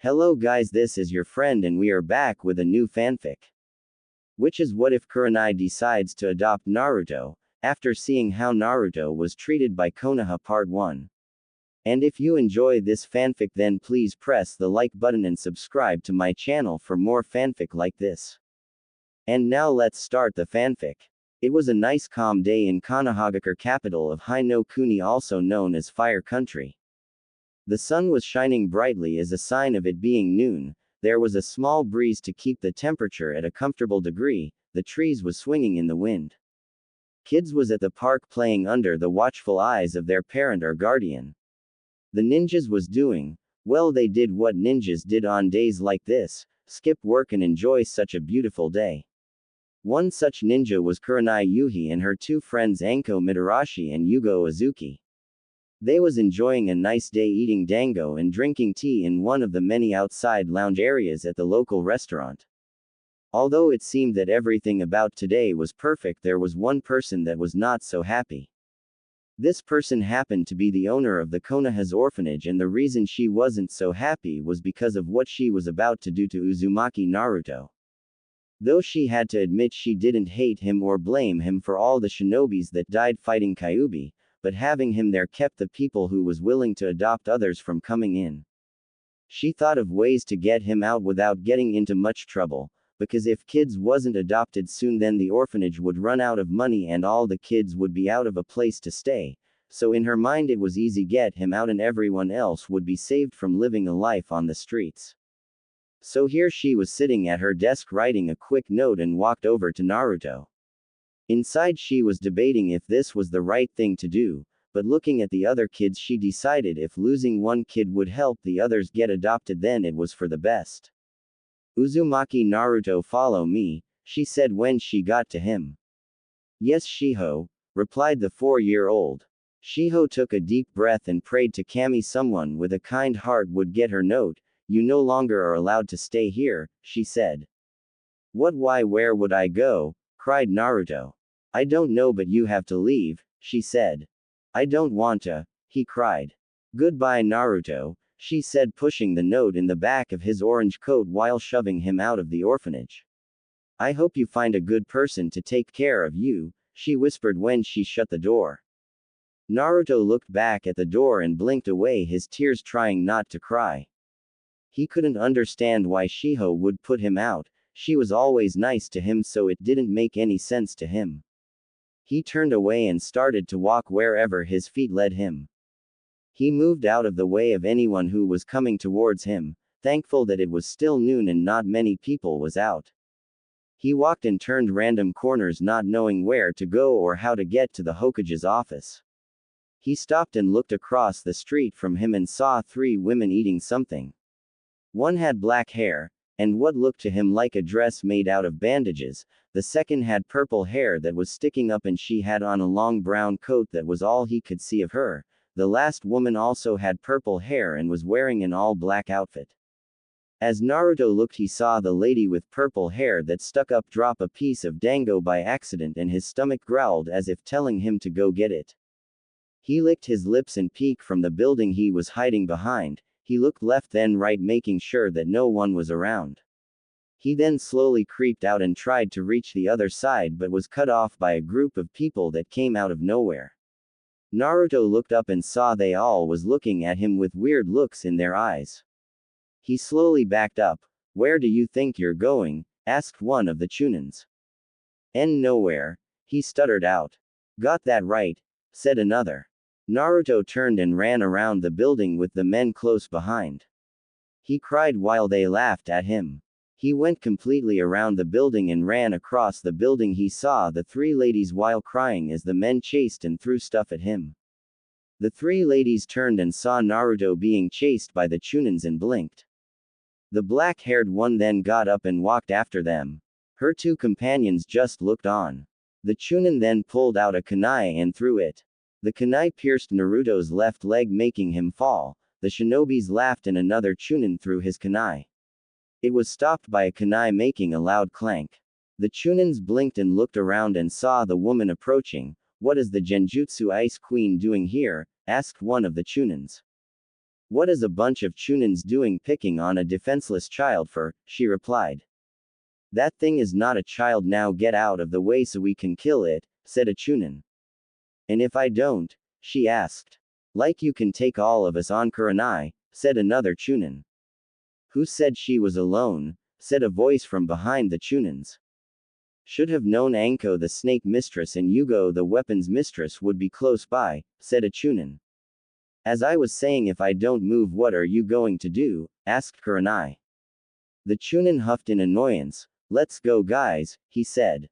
Hello guys, this is your friend and we are back with a new fanfic. Which is what if Kurenai decides to adopt Naruto, after seeing how Naruto was treated by Konoha Part 1. And if you enjoy this fanfic then please press the like button and subscribe to my channel for more fanfic like this. And now let's start the fanfic. It was a nice calm day in Konohagakure, capital of High no Kuni, also known as Fire Country. The sun was shining brightly as a sign of it being noon. There was a small breeze to keep the temperature at a comfortable degree. The trees was swinging in the wind. Kids was at the park playing under the watchful eyes of their parent or guardian. The ninjas was doing, well, they did what ninjas did on days like this, skip work and enjoy such a beautiful day. One such ninja was Kurenai Yuhi and her two friends Anko Mitarashi and Yugo Azuki. They was enjoying a nice day eating dango and drinking tea in one of the many outside lounge areas at the local restaurant. Although it seemed that everything about today was perfect, there was one person that was not so happy. This person happened to be the owner of the Konoha's orphanage, and the reason she wasn't so happy was because of what she was about to do to Uzumaki Naruto. Though she had to admit she didn't hate him or blame him for all the shinobis that died fighting Kyuubi, but having him there kept the people who was willing to adopt others from coming in. She thought of ways to get him out without getting into much trouble, because if kids wasn't adopted soon then the orphanage would run out of money and all the kids would be out of a place to stay, so in her mind it was easy get him out and everyone else would be saved from living a life on the streets. So here she was sitting at her desk writing a quick note and walked over to Naruto. Inside she was debating if this was the right thing to do, but looking at the other kids she decided if losing one kid would help the others get adopted then it was for the best. Uzumaki Naruto, follow me, she said when she got to him. Yes Shiho, replied the 4-year-old. Shiho took a deep breath and prayed to Kami someone with a kind heart would get her note. You no longer are allowed to stay here, she said. What, why, where would I go? Cried Naruto. I don't know, but you have to leave, she said. I don't want to, he cried. Goodbye Naruto, she said, pushing the note in the back of his orange coat while shoving him out of the orphanage. I hope you find a good person to take care of you, she whispered when she shut the door. Naruto looked back at the door and blinked away his tears, trying not to cry. He couldn't understand why Shiho would put him out. She was always nice to him, so it didn't make any sense to him. He turned away and started to walk wherever his feet led him. He moved out of the way of anyone who was coming towards him, thankful that it was still noon and not many people was out. He walked and turned random corners, not knowing where to go or how to get to the Hokage's office. He stopped and looked across the street from him and saw 3 women eating something. One had black hair, and what looked to him like a dress made out of bandages. The second had purple hair that was sticking up and she had on a long brown coat that was all he could see of her. The last woman also had purple hair and was wearing an all-black outfit. As Naruto looked, he saw the lady with purple hair that stuck up drop a piece of dango by accident and his stomach growled as if telling him to go get it. He licked his lips and peeked from the building he was hiding behind. He looked left then right, making sure that no one was around. He then slowly creeped out and tried to reach the other side but was cut off by a group of people that came out of nowhere. Naruto looked up and saw they all was looking at him with weird looks in their eyes. He slowly backed up. Where do you think you're going? Asked one of the Chunins. Nowhere, he stuttered out. Got that right, said another. Naruto turned and ran around the building with the men close behind. He cried while they laughed at him. He went completely around the building and ran across the building. He saw the 3 ladies while crying as the men chased and threw stuff at him. The 3 ladies turned and saw Naruto being chased by the Chunins and blinked. The black-haired one then got up and walked after them. Her 2 companions just looked on. The Chunin then pulled out a kunai and threw it. The kunai pierced Naruto's left leg, making him fall. The shinobis laughed and another Chunin threw his kunai. It was stopped by a kunai, making a loud clank. The Chunins blinked and looked around and saw the woman approaching. What is the Genjutsu Ice Queen doing here? Asked one of the Chunins. What is a bunch of chunins doing picking on a defenseless child for, she replied. That thing is not a child, now get out of the way so we can kill it, said a chunin. And if I don't? She asked. Like you can take all of us on, Kurenai, said another chunin. Who said she was alone, said a voice from behind the chunins. Should have known Anko the snake mistress and Yugo the weapons mistress would be close by, said a chunin. As I was saying, if I don't move, what are you going to do? Asked Kurenai. The chunin huffed in annoyance. Let's go, guys, he said.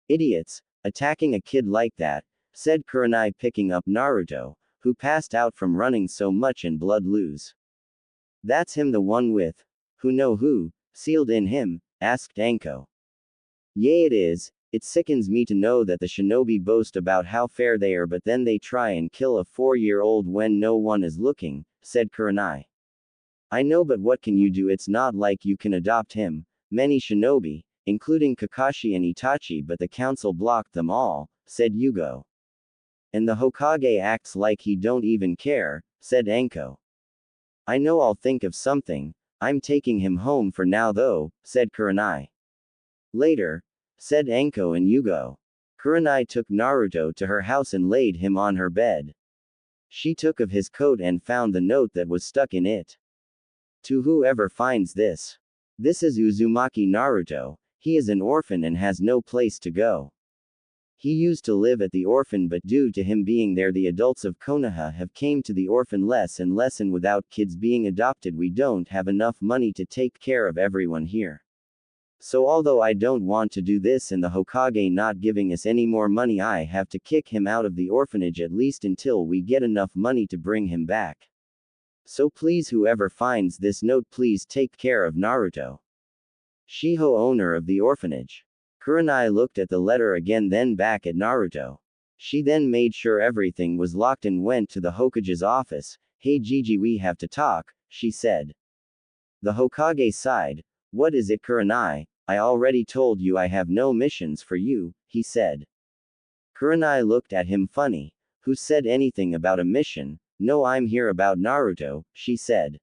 Idiots, attacking a kid like that, said Kurenai, picking up Naruto, who passed out from running so much and blood lose. That's him, the one with, who, sealed in him, asked Anko. Yea, it is. It sickens me to know that the shinobi boast about how fair they are, but then they try and kill a 4-year-old when no one is looking, said Kurenai. I know, but what can you do? It's not like you can adopt him. Many shinobi, including Kakashi and Itachi, but the council blocked them all, said Yugo. And the Hokage acts like he don't even care, said Anko. I know, I'll think of something. I'm taking him home for now though, said Kurenai. Later, said Anko and Yugo. Kurenai took Naruto to her house and laid him on her bed. She took of his coat and found the note that was stuck in it. To whoever finds this. This is Uzumaki Naruto. He is an orphan and has no place to go. He used to live at the orphan, but due to him being there, the adults of Konoha have came to the orphan less and less, and without kids being adopted we don't have enough money to take care of everyone here. So although I don't want to do this and the Hokage not giving us any more money, I have to kick him out of the orphanage at least until we get enough money to bring him back. So please, whoever finds this note, please take care of Naruto. Shiho, owner of the orphanage. Kurenai looked at the letter again, then back at Naruto. She then made sure everything was locked and went to the Hokage's office. Hey Gigi, we have to talk, she said. The Hokage sighed. What is it, Kurenai? I already told you I have no missions for you, he said. Kurenai looked at him funny. Who said anything about a mission? No, I'm here about Naruto, she said.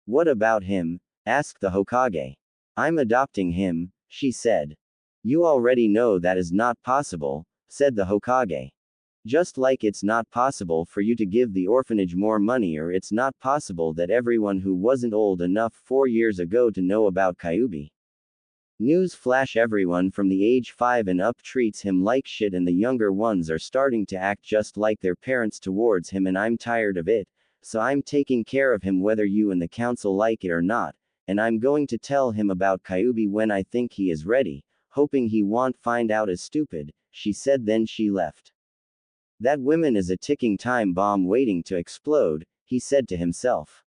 What about him? Asked the Hokage. I'm adopting him, she said. You already know that is not possible, said the Hokage. Just like it's not possible for you to give the orphanage more money, or it's not possible that everyone who wasn't old enough 4 years ago to know about Kyuubi. News flash, everyone from the age 5 and up treats him like shit, and the younger ones are starting to act just like their parents towards him, and I'm tired of it, so I'm taking care of him whether you and the council like it or not, and I'm going to tell him about Kyuubi when I think he is ready, hoping he won't find out as stupid, she said, then she left. That woman is a ticking time bomb waiting to explode, he said to himself.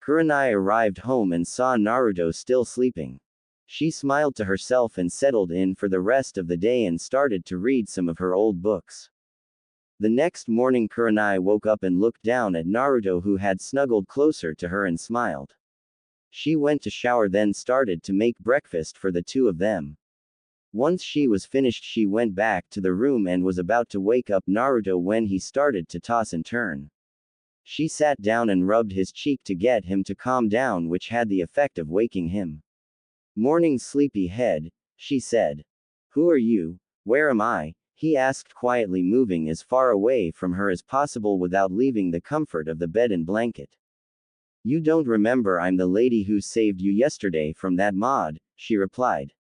Kurenai arrived home and saw Naruto still sleeping. She smiled to herself and settled in for the rest of the day and started to read some of her old books. The next morning, Kurenai woke up and looked down at Naruto, who had snuggled closer to her, and smiled. She went to shower, then started to make breakfast for the two of them. Once she was finished, she went back to the room and was about to wake up Naruto when he started to toss and turn. She sat down and rubbed his cheek to get him to calm down, which had the effect of waking him. Morning, sleepy head, she said. Who are you? Where am I? He asked quietly, moving as far away from her as possible without leaving the comfort of the bed and blanket. You don't remember I'm the lady who saved you yesterday from that mob, she replied.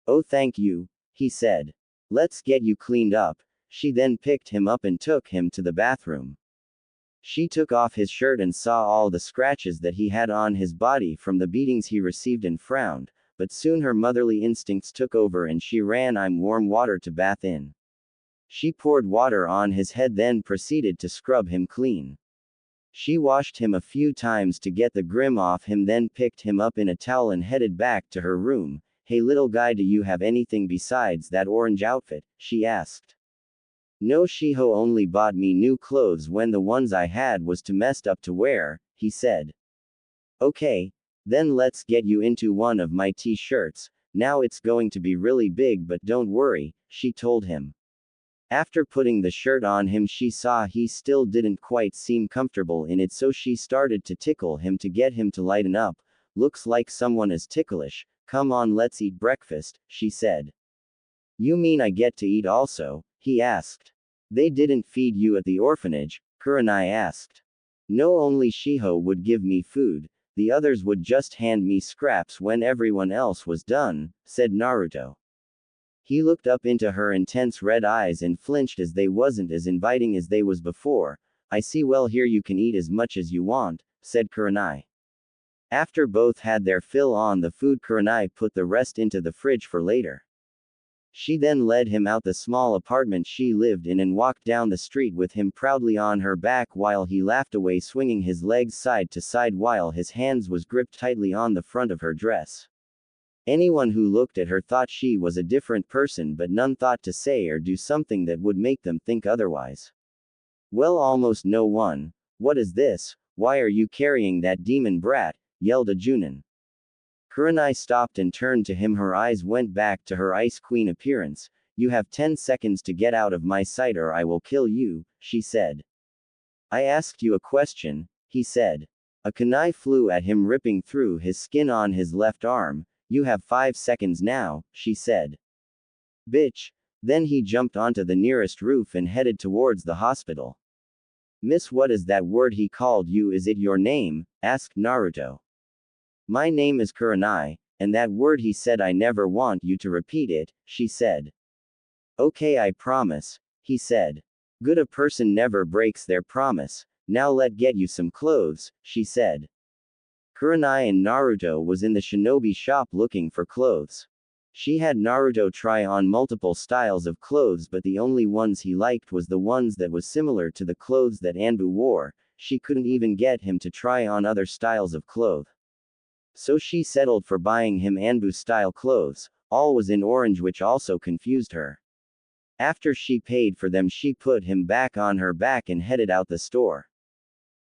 Oh, thank you, he said. Let's get you cleaned up. She then picked him up and took him to the bathroom. She took off his shirt and saw all the scratches that he had on his body from the beatings he received and frowned, but soon her motherly instincts took over and she ran warm water to bath in. She poured water on his head, then proceeded to scrub him clean. She washed him a few times to get the grim off him, then picked him up in a towel and headed back to her room. Hey little guy, do you have anything besides that orange outfit? She asked. No, Shiho only bought me new clothes when the ones I had was too messed up to wear, he said. Okay, then let's get you into one of my t-shirts. Now it's going to be really big, but don't worry, she told him. After putting the shirt on him, she saw he still didn't quite seem comfortable in it, so she started to tickle him to get him to lighten up. Looks like someone is ticklish. Come on, let's eat breakfast, she said. You mean I get to eat also? He asked. They didn't feed you at the orphanage, Kurenai asked. No, only Shiho would give me food. The others would just hand me scraps when everyone else was done, said Naruto. He looked up into her intense red eyes and flinched as they wasn't as inviting as they was before. I see, well, here you can eat as much as you want, said Kurenai. After both had their fill on the food, Kurenai put the rest into the fridge for later. She then led him out the small apartment she lived in and walked down the street with him proudly on her back while he laughed away, swinging his legs side to side while his hands was gripped tightly on the front of her dress. Anyone who looked at her thought she was a different person, but none thought to say or do something that would make them think otherwise. Well, almost no one. What is this? Why are you carrying that demon brat? Yelled a Junin. Kurenai stopped and turned to him. Her eyes went back to her Ice Queen appearance. You have 10 seconds to get out of my sight or I will kill you, she said. I asked you a question, he said. A kunai flew at him, ripping through his skin on his left arm. You have 5 seconds now, she said. Bitch. Then he jumped onto the nearest roof and headed towards the hospital. Miss, what is that word he called you? Is it your name? Asked Naruto. My name is Kurenai, and that word he said, I never want you to repeat it, she said. Okay, I promise, he said. Good, a person never breaks their promise. Now let get you some clothes, she said. Kurenai and Naruto was in the shinobi shop looking for clothes. She had Naruto try on multiple styles of clothes, but the only ones he liked was the ones that was similar to the clothes that Anbu wore. She couldn't even get him to try on other styles of clothes. So she settled for buying him Anbu-style clothes. All was in orange, which also confused her. After she paid for them, she put him back on her back and headed out the store.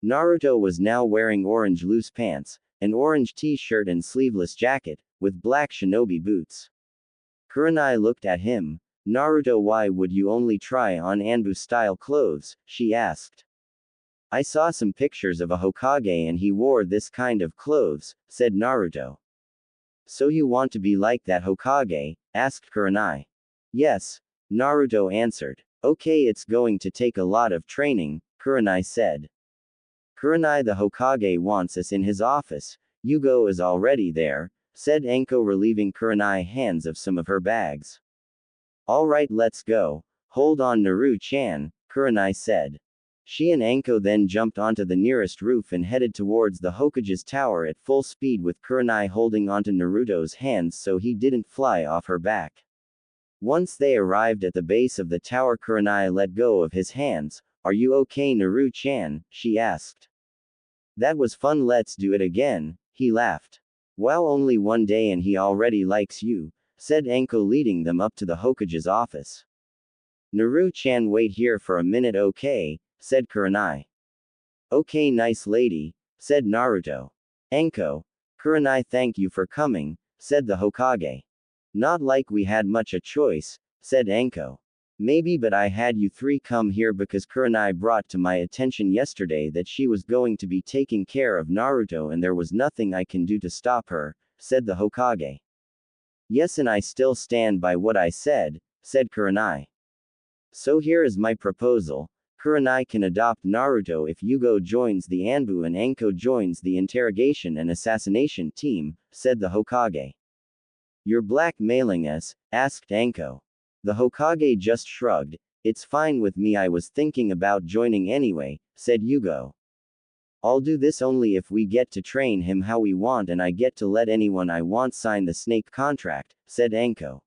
Naruto was now wearing orange loose pants, an orange t-shirt and sleeveless jacket, with black shinobi boots. Kurenai looked at him. Naruto, why would you only try on Anbu-style clothes? She asked. I saw some pictures of a Hokage and he wore this kind of clothes, said Naruto. So you want to be like that Hokage? Asked Kurenai. Yes, Naruto answered. Okay, it's going to take a lot of training, Kurenai said. Kurenai, the Hokage wants us in his office. Yugo is already there, said Anko, relieving Kurenai's hands of some of her bags. Alright, let's go. Hold on, Naru-chan, Kurenai said. She and Anko then jumped onto the nearest roof and headed towards the Hokage's tower at full speed, with Kurenai holding onto Naruto's hands so he didn't fly off her back. Once they arrived at the base of the tower, Kurenai let go of his hands. Are you okay, Naru-chan? She asked. That was fun, let's do it again, he laughed. Wow, only one day and he already likes you, said Anko, leading them up to the Hokage's office. Naru-chan, wait here for a minute, okay, said Kurenai. Okay, nice lady, said Naruto. Anko. Kurenai, thank you for coming, said the Hokage. Not like we had much a choice, said Anko. Maybe, but I had you three come here because Kurenai brought to my attention yesterday that she was going to be taking care of Naruto and there was nothing I can do to stop her, said the Hokage. Yes, and I still stand by what I said, said Kurenai. So here is my proposal. Kurenai can adopt Naruto if Yugo joins the Anbu and Anko joins the interrogation and assassination team, said the Hokage. You're blackmailing us? Asked Anko. The Hokage just shrugged. It's fine with me, I was thinking about joining anyway, said Yugo. I'll do this only if we get to train him how we want and I get to let anyone I want sign the snake contract, said Anko.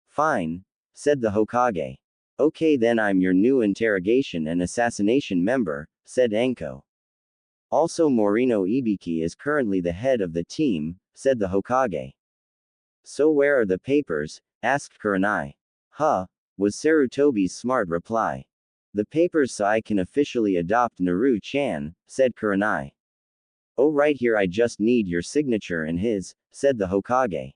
Fine, said the Hokage. Okay, then I'm your new interrogation and assassination member, said Anko. Also, Morino Ibiki is currently the head of the team, said the Hokage. So where are the papers? Asked Kurenai. Huh, was Sarutobi's smart reply. The papers so I can officially adopt Naru-chan, said Kurenai. Oh, right here, I just need your signature and his, said the Hokage.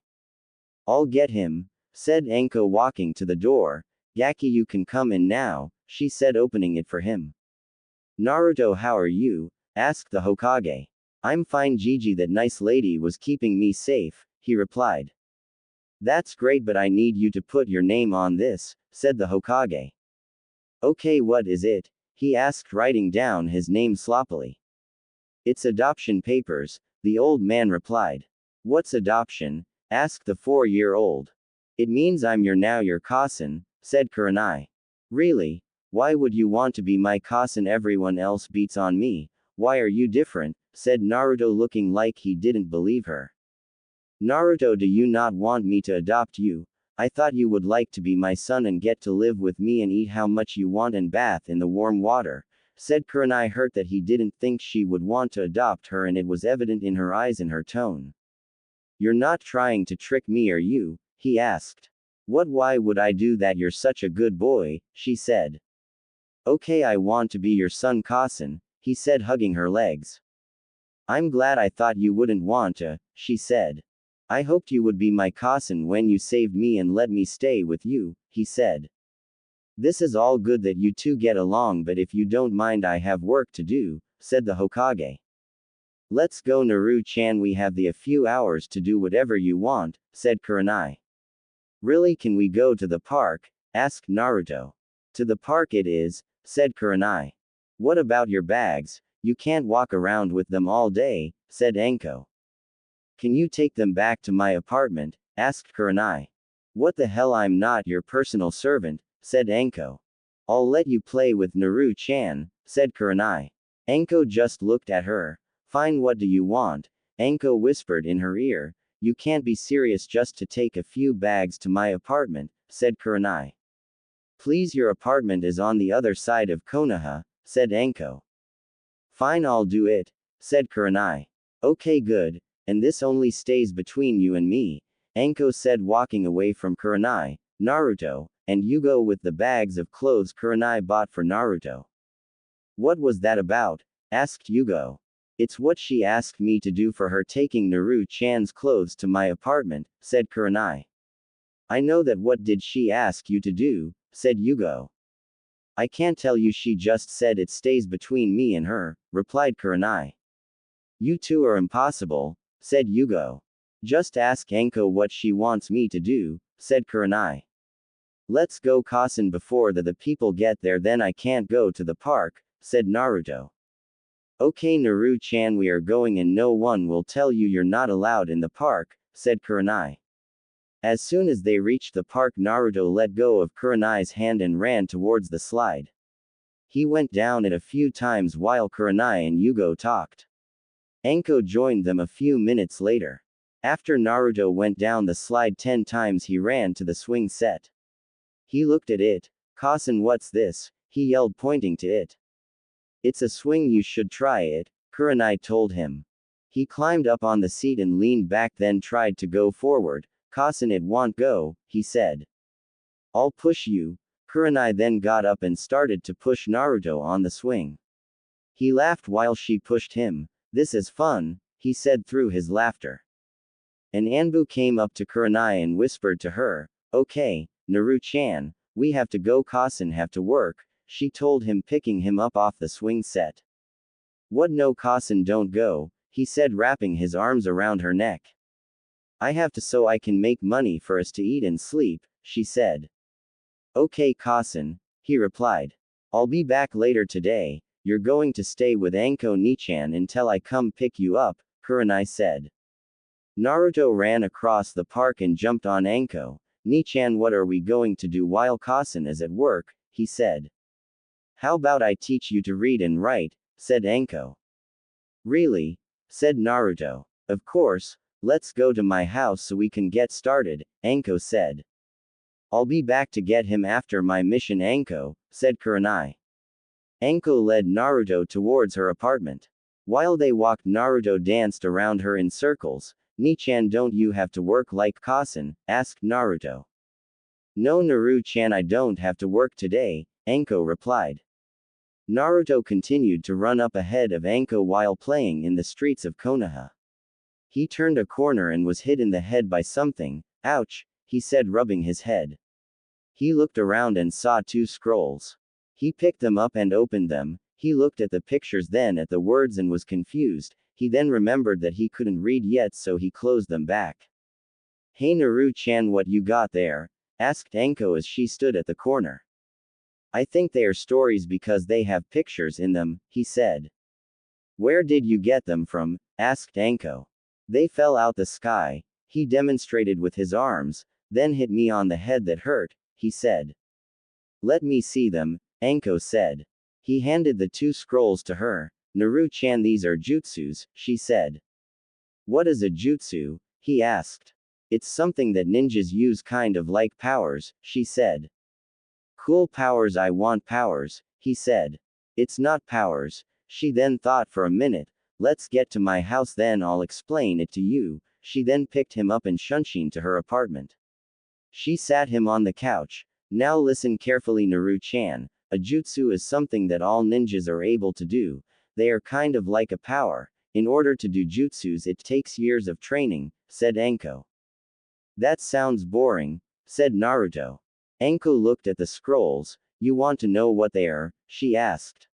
I'll get him, said Anko, walking to the door. Gaki, you can come in now, she said, opening it for him. Naruto, how are you? Asked the Hokage. I'm fine, Gigi, that nice lady was keeping me safe, he replied. That's great, but I need you to put your name on this, said the Hokage. Okay, what is it? He asked, writing down his name sloppily. It's adoption papers, the old man replied. What's adoption? Asked the 4-year-old. It means I'm your cousin, said Kurenai. Really? Why would you want to be my cousin? Everyone else beats on me. Why are you different? Said Naruto, looking like he didn't believe her. Naruto, do you not want me to adopt you? I thought you would like to be my son and get to live with me and eat how much you want and bath in the warm water, said Kurenai, hurt that he didn't think she would want to adopt her, and it was evident in her eyes and her tone. You're not trying to trick me, are you? He asked. What? Why would I do that? You're such a good boy, she said. Okay, I want to be your son, cousin, he said, hugging her legs. I'm glad. I thought you wouldn't want to, she said. I hoped you would be my cousin when you saved me and let me stay with you, he said. This is all good that you two get along, but if you don't mind, I have work to do, said the Hokage. Let's go, Naru-chan, we have a few hours to do whatever you want, said Kurenai. Really, can we go to the park? Asked Naruto. To the park it is, said Kurenai. What about your bags? You can't walk around with them all day, said Anko. Can you take them back to my apartment? Asked Kurenai. What the hell, I'm not your personal servant, said Anko. I'll let you play with Naru-chan, said Kurenai. Anko just looked at her. Fine, what do you want? Anko whispered in her ear. You can't be serious just to take a few bags to my apartment, said Kurenai. Please, your apartment is on the other side of Konoha, said Anko. Fine, I'll do it, said Kurenai. Okay, good, and this only stays between you and me, Anko said, walking away from Kurenai, Naruto, and Yugo with the bags of clothes Kurenai bought for Naruto. What was that about? Asked Yugo. It's what she asked me to do for her, taking Naru-chan's clothes to my apartment, said Kurenai. I know that. What did she ask you to do? Said Yugo. I can't tell you, she just said it stays between me and her, replied Kurenai. You two are impossible, said Yugo. Just ask Anko what she wants me to do, said Kurenai. Let's go, cousin, before the people get there, then I can't go to the park, said Naruto. Okay, Naru-chan, we are going and no one will tell you you're not allowed in the park, said Kurenai. As soon as they reached the park, Naruto let go of Kurenai's hand and ran towards the slide. He went down it a few times while Kurenai and Yugo talked. Anko joined them a few minutes later. After Naruto went down the slide 10 times, he ran to the swing set. He looked at it. Cousin, what's this? He yelled, pointing to it. It's a swing, you should try it, Kurenai told him. He climbed up on the seat and leaned back, then tried to go forward. Cousin, it won't go, he said. I'll push you. Kurenai then got up and started to push Naruto on the swing. He laughed while she pushed him. This is fun, he said through his laughter. An Anbu came up to Kurenai and whispered to her, Okay, Naru-chan, we have to go, cousin have to work, she told him, picking him up off the swing set. What? No, cousin, don't go, he said, wrapping his arms around her neck. I have to so I can make money for us to eat and sleep, she said. Okay, cousin, he replied. I'll be back later today. You're going to stay with Anko Nichan until I come pick you up, Kurenai said. Naruto ran across the park and jumped on Anko. Nichan, what are we going to do while cousin is at work? He said. How about I teach you to read and write, said Anko. Really? Said Naruto. Of course, let's go to my house so we can get started, Anko said. I'll be back to get him after my mission, Anko, said Kurenai. Anko led Naruto towards her apartment. While they walked, Naruto danced around her in circles. Nichan, don't you have to work like cousin? Asked Naruto. No, Naru-chan, I don't have to work today, Anko replied. Naruto continued to run up ahead of Anko while playing in the streets of Konoha. He turned a corner and was hit in the head by something. Ouch, he said, rubbing his head. He looked around and saw 2 scrolls. He picked them up and opened them. He looked at the pictures, then at the words, and was confused. He then remembered that he couldn't read yet, so he closed them back. "Hey Naru-chan, what you got there?" asked Anko as she stood at the corner. "I think they are stories because they have pictures in them," he said. "Where did you get them from?" asked Anko. "They fell out the sky," he demonstrated with his arms, "then hit me on the head that hurt," he said. "Let me see them," Anko said. He handed the 2 scrolls to her. "Naru-chan, these are jutsus," she said. "What is a jutsu?" he asked. "It's something that ninjas use, kind of like powers," she said. "Cool powers, I want powers," he said. "It's not powers." She then thought for a minute. "Let's get to my house, then I'll explain it to you." She then picked him up and shunshin to her apartment. She sat him on the couch. "Now listen carefully, Naru-chan. A jutsu is something that all ninjas are able to do. They are kind of like a power. In order to do jutsus, it takes years of training," said Anko. "That sounds boring," said Naruto. Anko looked at the scrolls. "You want to know what they are?" she asked.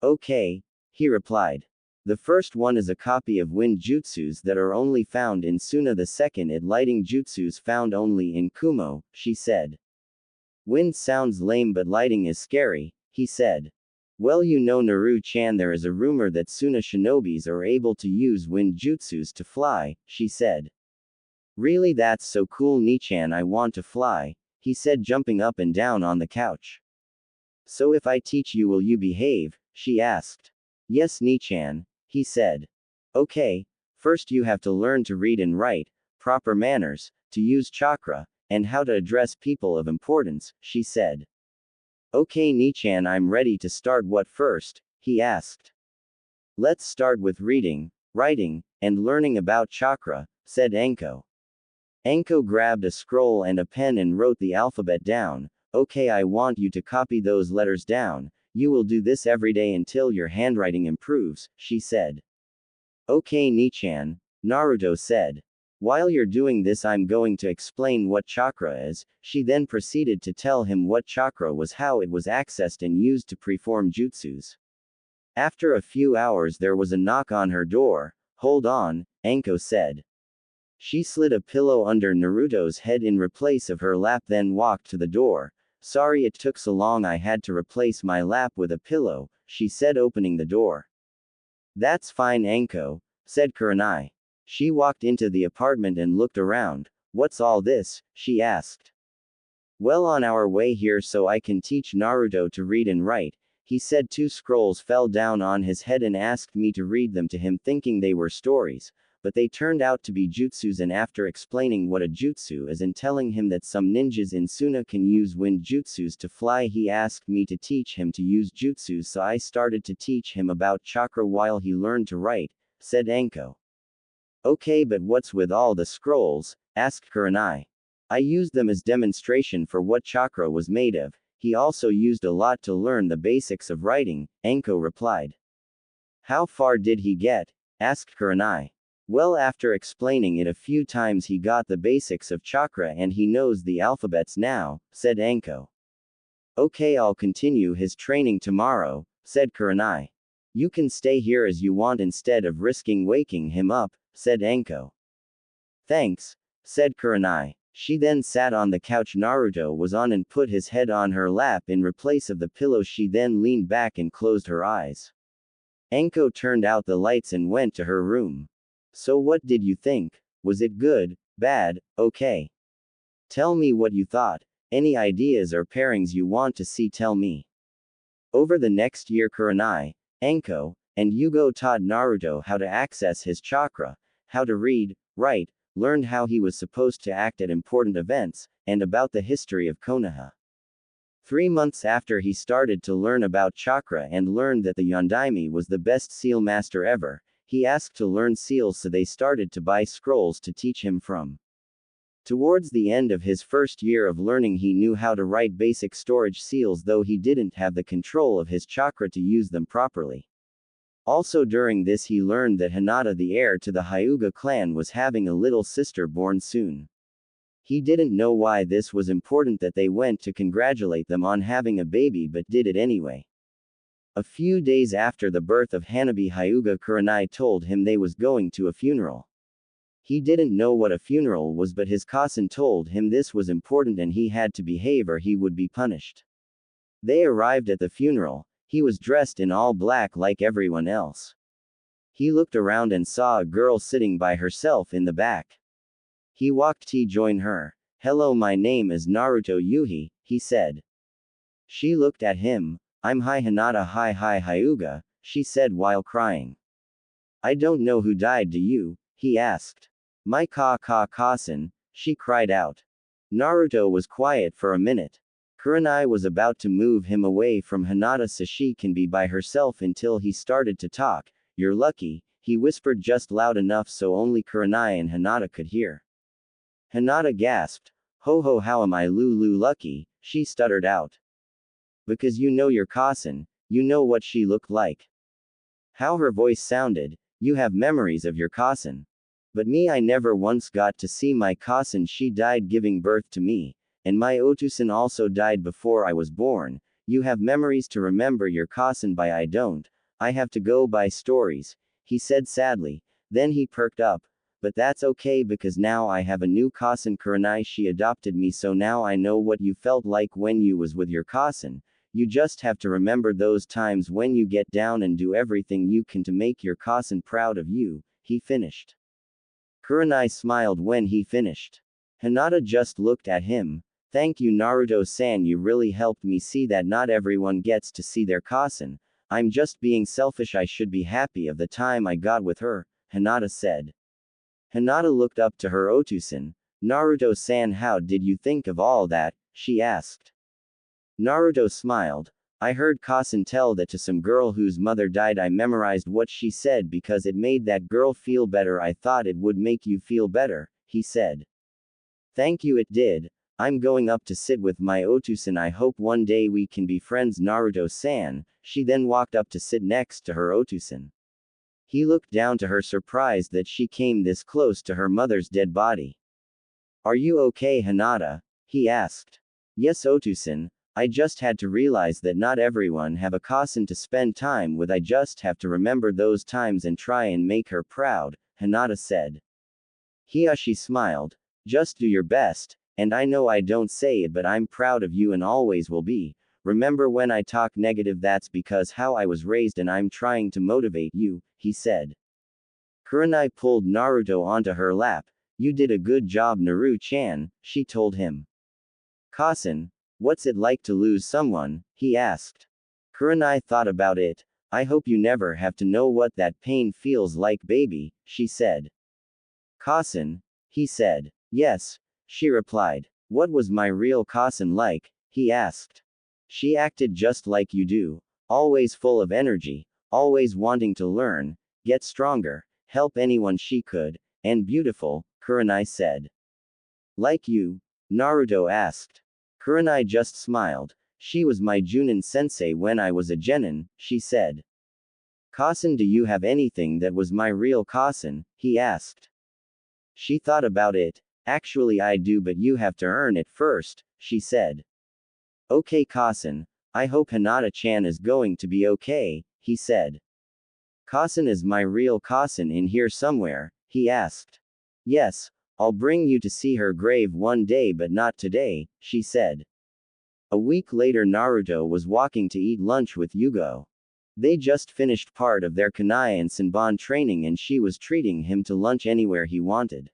"Okay," he replied. "The first one is a copy of wind jutsus that are only found in Suna. The second is lighting jutsus found only in Kumo," she said. "Wind sounds lame, but lighting is scary," he said. "Well, you know, Naru-chan, there is a rumor that Suna shinobis are able to use wind jutsus to fly," she said. "Really, that's so cool, Ni-chan, I want to fly," he said, jumping up and down on the couch. "So if I teach you, will you behave?" she asked. "Yes, Ni-chan," he said. "Okay, first you have to learn to read and write, proper manners, to use chakra, and how to address people of importance," she said. "Okay, Ni-chan, I'm ready to start. What first?" he asked. "Let's start with reading, writing, and learning about chakra," said Anko. Anko grabbed a scroll and a pen and wrote the alphabet down. "Okay, I want you to copy those letters down. You will do this every day until your handwriting improves," she said. "Okay, Ni-chan," Naruto said. "While you're doing this, I'm going to explain what chakra is." She then proceeded to tell him what chakra was, how it was accessed and used to perform jutsus. After a few hours, there was a knock on her door. "Hold on," Anko said. She slid a pillow under Naruto's head in replace of her lap, then walked to the door. "Sorry it took so long, I had to replace my lap with a pillow," she said, opening the door. "That's fine, Anko," said Kurenai. She walked into the apartment and looked around. "What's all this?" she asked. "Well, on our way here so I can teach Naruto to read and write," he said. 2 scrolls fell down on his head and asked me to read them to him, thinking they were stories, but they turned out to be jutsus. And after explaining what a jutsu is and telling him that some ninjas in Suna can use wind jutsus to fly, he asked me to teach him to use jutsus, so I started to teach him about chakra while he learned to write," said Anko. "Okay, but what's with all the scrolls?" asked Kurenai. "I used them as demonstration for what chakra was made of. He also used a lot to learn the basics of writing," Anko replied. "How far did he get?" asked Kurenai. "Well, after explaining it a few times, he got the basics of chakra and he knows the alphabets now," said Anko. "Okay, I'll continue his training tomorrow," said Kurenai. "You can stay here as you want instead of risking waking him up," said Anko. "Thanks," said Kurenai. She then sat on the couch Naruto was on and put his head on her lap in replace of the pillow. She then leaned back and closed her eyes. Anko turned out the lights and went to her room. "So what did you think? Was it good, bad, okay? Tell me what you thought. Any ideas or pairings you want to see, tell me." Over the next year, Kurenai, Anko, and Yugo taught Naruto how to access his chakra, how to read, write, learned how he was supposed to act at important events, and about the history of Konoha. 3 months after he started to learn about chakra and learned that the Yondaime was the best seal master ever, he asked to learn seals, so they started to buy scrolls to teach him from. Towards the end of his first year of learning, he knew how to write basic storage seals, though he didn't have the control of his chakra to use them properly. Also during this, he learned that Hinata, the heir to the Hyuga clan, was having a little sister born soon. He didn't know why this was important that they went to congratulate them on having a baby but did it anyway. A few days after the birth of Hanabi Hyuga, Kurenai told him they was going to a funeral. He didn't know what a funeral was, but his cousin told him this was important and he had to behave or he would be punished. They arrived at the funeral. He was dressed in all black like everyone else. He looked around and saw a girl sitting by herself in the back. He walked to join her. "Hello, my name is Naruto Yuhi," he said. She looked at him. "I'm Hi Hinata Hi Hyuga," she said while crying. "I don't know who died, do you?" he asked. "My cousin," she cried out. Naruto was quiet for a minute. Kurenai was about to move him away from Hinata so she can be by herself until he started to talk. "You're lucky," he whispered just loud enough so only Kurenai and Hinata could hear. Hinata gasped. Ho, how am I lucky?" she stuttered out. "Because you know your cousin, you know what she looked like. How her voice sounded, you have memories of your cousin. But me, I never once got to see my cousin. She died giving birth to me, and my Otusan also died before I was born. You have memories to remember your cousin by, I don't. I have to go by stories," he said sadly. Then he perked up. "But that's okay because now I have a new cousin Kurenai. She adopted me, so now I know what you felt like when you was with your cousin. You just have to remember those times when you get down and do everything you can to make your cousin proud of you," he finished. Kurenai smiled when he finished. Hinata just looked at him. "Thank you, Naruto-san, you really helped me see that not everyone gets to see their cousin. I'm just being selfish. I should be happy of the time I got with her," Hinata said. Hinata looked up to her Otusan. "Naruto-san, how did you think of all that?" she asked. Naruto smiled. "I heard cousin tell that to some girl whose mother died. I memorized what she said because it made that girl feel better. I thought it would make you feel better," he said. "Thank you, it did. I'm going up to sit with my Otusan. I hope one day we can be friends, Naruto-san." She then walked up to sit next to her Otusan. He looked down to her, surprised that she came this close to her mother's dead body. "Are you okay, Hinata?" he asked. "Yes, Otusan. I just had to realize that not everyone have a cousin to spend time with. I just have to remember those times and try and make her proud," Hinata said. Hiyashi smiled. "Just do your best, and I know I don't say it, but I'm proud of you and always will be. Remember when I talk negative, that's because how I was raised and I'm trying to motivate you," he said. Kurenai pulled Naruto onto her lap. "You did a good job, Naru-chan," she told him. "Cousin, what's it like to lose someone?" he asked. Kurenai thought about it. "I hope you never have to know what that pain feels like, baby," she said. "Cousin?" he said. "Yes," she replied. "What was my real cousin like?" he asked. "She acted just like you do. Always full of energy, always wanting to learn, get stronger, help anyone she could, and beautiful," Kurenai said. "Like you?" Naruto asked. Kurenai just smiled. "She was my Junin sensei when I was a genin," she said. "Cousin, do you have anything that was my real cousin?" he asked. She thought about it. "Actually I do, but you have to earn it first," she said. "Okay, cousin. I hope Hinata-chan is going to be okay," he said. "Cousin, is my real cousin in here somewhere?" he asked. "Yes, I'll bring you to see her grave one day, but not today," she said. A week later, Naruto was walking to eat lunch with Yugo. They just finished part of their Kunai and Senbon training and she was treating him to lunch anywhere he wanted.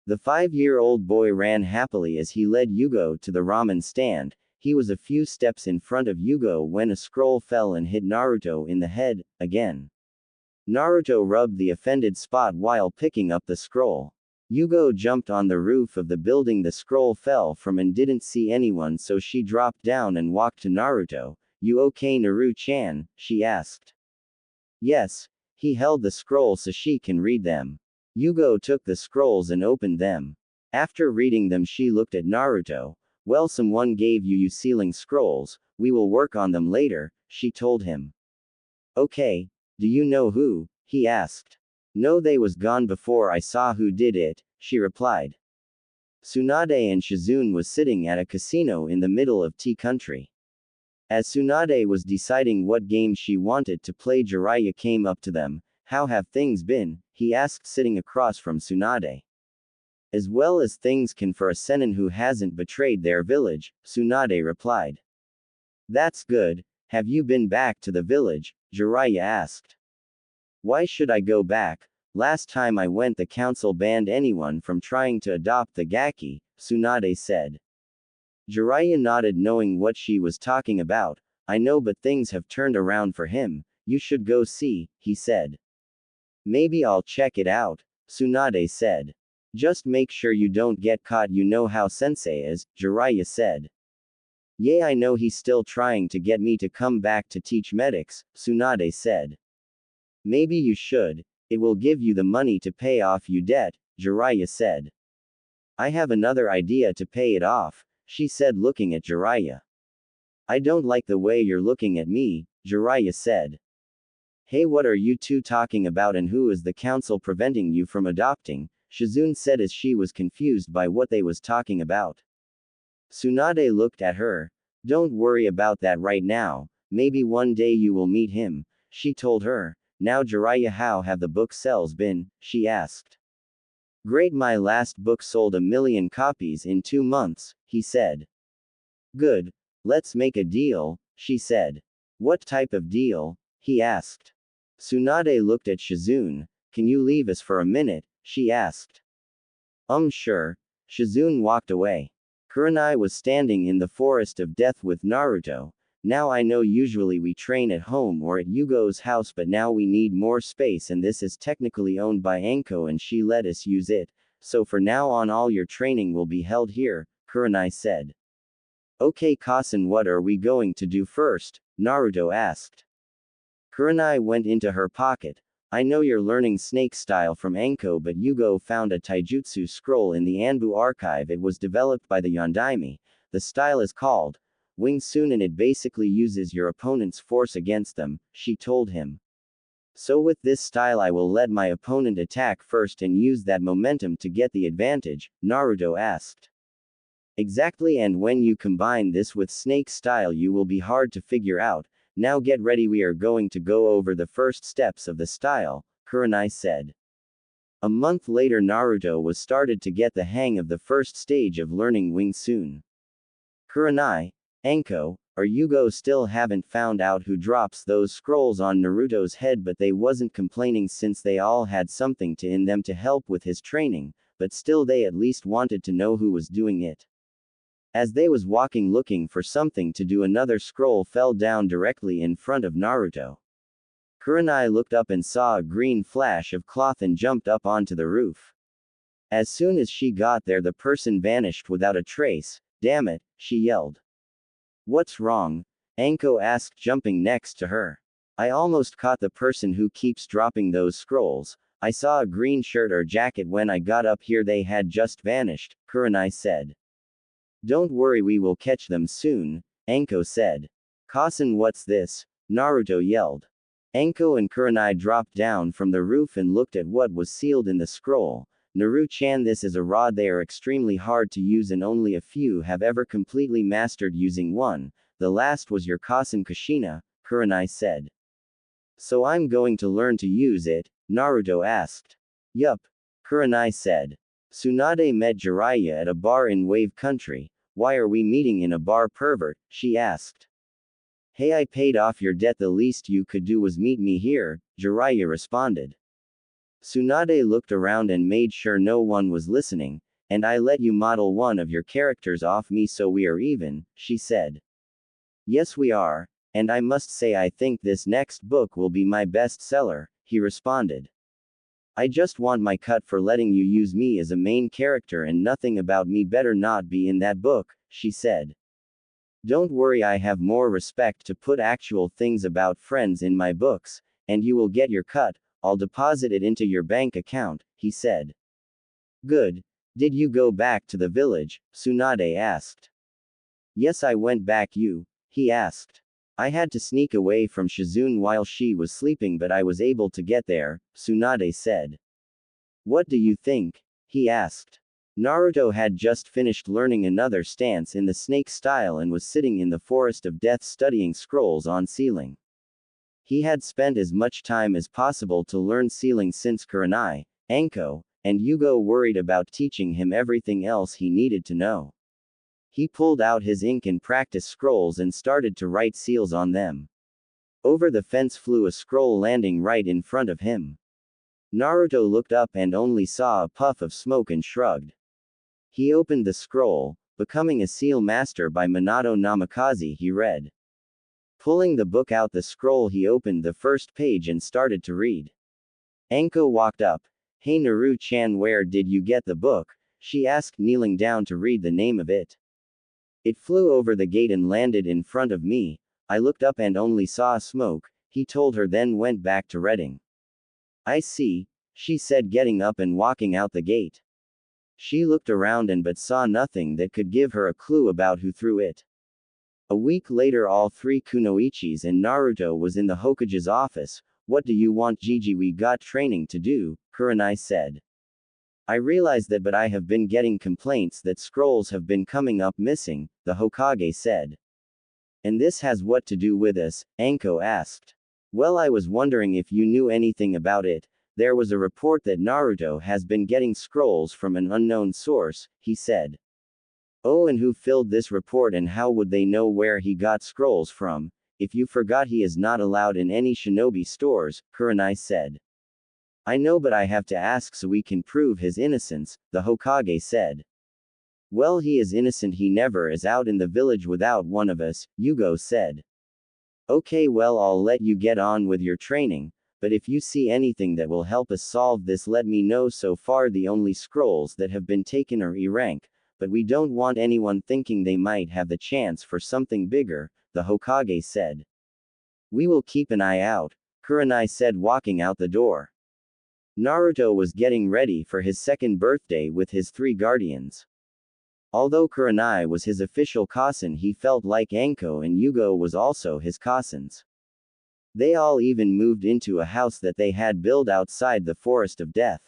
The 5-year-old boy ran happily as he led Yugo to the ramen stand. He was a few steps in front of Yugo when a scroll fell and hit Naruto in the head, again. Naruto rubbed the offended spot while picking up the scroll. Yugo jumped on the roof of the building the scroll fell from and didn't see anyone, so she dropped down and walked to Naruto. "You okay, Naru-chan?" she asked. "Yes." He held the scroll so she can read them. Yugo took the scrolls and opened them. After reading them, she looked at Naruto. "Well, someone gave you sealing scrolls, we will work on them later," she told him. "Okay. Do you know who?" he asked. "No, they was gone before I saw who did it," she replied. Tsunade and Shizune was sitting at a casino in the middle of tea country. As Tsunade was deciding what game she wanted to play, Jiraiya came up to them. How have things been? He asked, sitting across from Tsunade. As well as things can for a senin who hasn't betrayed their village, Tsunade replied. That's good. Have you been back to the village? Jiraiya asked. Why should I go back? Last time I went the council banned anyone from trying to adopt the Gaki, Tsunade said. Jiraiya nodded, knowing what she was talking about. I know, but things have turned around for him. You should go see, he said. Maybe I'll check it out, Tsunade said. Just make sure you don't get caught, you know how sensei is, Jiraiya said. Yeah, I know, he's still trying to get me to come back to teach medics, Tsunade said. Maybe you should. It will give you the money to pay off your debt, Jiraiya said. I have another idea to pay it off, she said, looking at Jiraiya. I don't like the way you're looking at me, Jiraiya said. Hey, what are you two talking about, and who is the council preventing you from adopting? Shizune said as she was confused by what they was talking about. Tsunade looked at her. Don't worry about that right now, maybe one day you will meet him, she told her. Now Jiraiya, how have the book sales been? She asked. Great, my last book sold 1 million copies in 2 months, he said. Good. Let's make a deal, she said. What type of deal? He asked. Tsunade looked at Shizune. Can you leave us for a minute? She asked. Sure. Shizune walked away. Kurenai was standing in the forest of death with Naruto. Now I know usually we train at home or at Yugo's house, but now we need more space, and this is technically owned by Anko and she let us use it, so for now on all your training will be held here, Kurenai said. Okay Kasen, what are we going to do first? Naruto asked. Kurenai went into her pocket. I know you're learning snake style from Anko, but Yugo found a taijutsu scroll in the Anbu archive. It was developed by the Yondaime. The style is called Wing Tsun, and it basically uses your opponent's force against them, she told him. So with this style I will let my opponent attack first and use that momentum to get the advantage, Naruto asked. Exactly, and when you combine this with snake style you will be hard to figure out. Now get ready, we are going to go over the first steps of the style, Kurenai said. A month later Naruto was started to get the hang of the first stage of learning Wing Tsun. Kurenai, Anko, or Yugo still haven't found out who drops those scrolls on Naruto's head, but they wasn't complaining since they all had something in them to help with his training, but still they at least wanted to know who was doing it. As they was walking looking for something to do, another scroll fell down directly in front of Naruto. Kurenai looked up and saw a green flash of cloth and jumped up onto the roof. As soon as she got there the person vanished without a trace. Damn it, she yelled. What's wrong? Anko asked, jumping next to her. I almost caught the person who keeps dropping those scrolls. I saw a green shirt or jacket when I got up here, they had just vanished, Kurenai said. Don't worry, we will catch them soon, Anko said. Kasen, what's this? Naruto yelled. Anko and Kurenai dropped down from the roof and looked at what was sealed in the scroll. Naru-chan, this is a rod. They are extremely hard to use and only a few have ever completely mastered using one. The last was your Kasen Kushina, Kurenai said. So I'm going to learn to use it? Naruto asked. Yup, Kurenai said. Tsunade met Jiraiya at a bar in Wave Country. Why are we meeting in a bar, pervert? She asked. Hey, I paid off your debt, the least you could do was meet me here, Jiraiya responded. Tsunade looked around and made sure no one was listening, and I let you model one of your characters off me, so we are even, she said. Yes we are, and I must say I think this next book will be my bestseller, he responded. I just want my cut for letting you use me as a main character, and nothing about me better not be in that book, she said. Don't worry, I have more respect to put actual things about friends in my books, and you will get your cut. I'll deposit it into your bank account, he said. Good. Did you go back to the village? Tsunade asked. Yes, I went back. He asked. I had to sneak away from Shizune while she was sleeping, but I was able to get there, Tsunade said. What do you think? He asked. Naruto had just finished learning another stance in the snake style and was sitting in the forest of death studying scrolls on sealing. He had spent as much time as possible to learn sealing since Kurenai, Anko, and Yugo worried about teaching him everything else he needed to know. He pulled out his ink and practice scrolls and started to write seals on them. Over the fence flew a scroll landing right in front of him. Naruto looked up and only saw a puff of smoke and shrugged. He opened the scroll, Becoming a Seal Master by Minato Namikaze, he read. Pulling the book out the scroll, he opened the first page and started to read. Anko walked up. Hey Naru-chan, where did you get the book? She asked, kneeling down to read the name of it. It flew over the gate and landed in front of me. I looked up and only saw smoke, he told her, then went back to reading. I see, she said, getting up and walking out the gate. She looked around and but saw nothing that could give her a clue about who threw it. A week later, all three kunoichis and Naruto was in the Hokage's office. What do you want, Gigi? We got training to do, Kurenai said. I realize that, but I have been getting complaints that scrolls have been coming up missing, the Hokage said. And this has what to do with us? Anko asked. Well, I was wondering if you knew anything about it. There was a report that Naruto has been getting scrolls from an unknown source, he said. Oh, and who filled this report, and how would they know where he got scrolls from? If you forgot, he is not allowed in any shinobi stores, Kurenai said. I know, but I have to ask so we can prove his innocence, the Hokage said. Well, he is innocent, he never is out in the village without one of us, Yugo said. Okay, well, I'll let you get on with your training, but if you see anything that will help us solve this, let me know. So far the only scrolls that have been taken are E-rank, but we don't want anyone thinking they might have the chance for something bigger, the Hokage said. We will keep an eye out, Kurenai said, walking out the door. Naruto was getting ready for his second birthday with his three guardians. Although Kurenai was his official cousin, he felt like Anko and Yugo was also his cousins. They all even moved into a house that they had built outside the Forest of Death.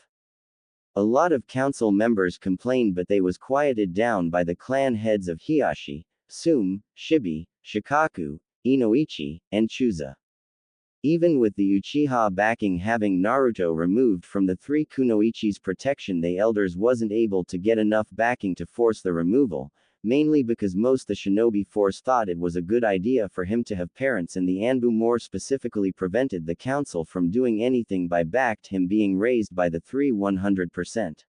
A lot of council members complained, but they was quieted down by the clan heads of Hiashi, Sum, Shibi, Shikaku, Inoichi, and Chuza. Even with the Uchiha backing, having Naruto removed from the three kunoichis' protection, the elders wasn't able to get enough backing to force the removal, mainly because most the shinobi force thought it was a good idea for him to have parents, and the Anbu more specifically prevented the council from doing anything by backed him being raised by the three 100%.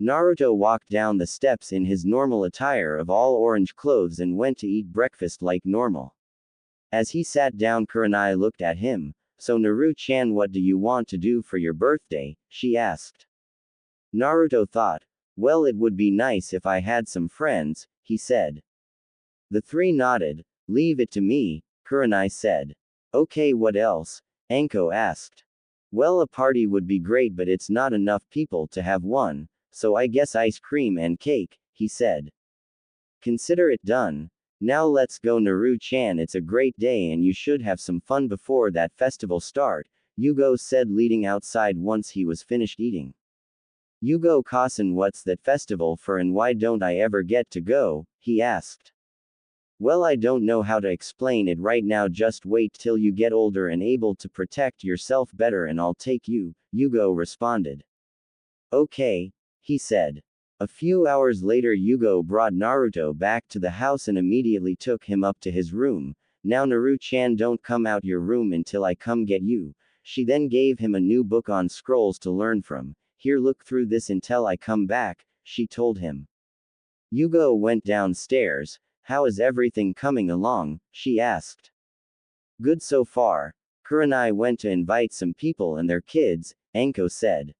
Naruto walked down the steps in his normal attire of all orange clothes and went to eat breakfast like normal. As he sat down, Kurenai looked at him. So Naru-chan, what do you want to do for your birthday? She asked. Naruto thought, well, it would be nice if I had some friends, he said. The three nodded. Leave it to me, Kurenai said. Okay, what else? Anko asked. Well, a party would be great, but it's not enough people to have one, so I guess ice cream and cake, he said. Consider it done. Now let's go, Naru-chan, it's a great day and you should have some fun before that festival start, Yugo said, leading outside once he was finished eating. Yugo-kasan, what's that festival for and why don't I ever get to go? He asked. Well, I don't know how to explain it right now, just wait till you get older and able to protect yourself better and I'll take you, Yugo responded. Okay, he said. A few hours later, Yugo brought Naruto back to the house and immediately took him up to his room. Now Naru-chan, don't come out your room until I come get you. She then gave him a new book on scrolls to learn from. Here, look through this until I come back, she told him. Yugo went downstairs. How is everything coming along? She asked. Good so far. Kurenai went to invite some people and their kids, Anko said.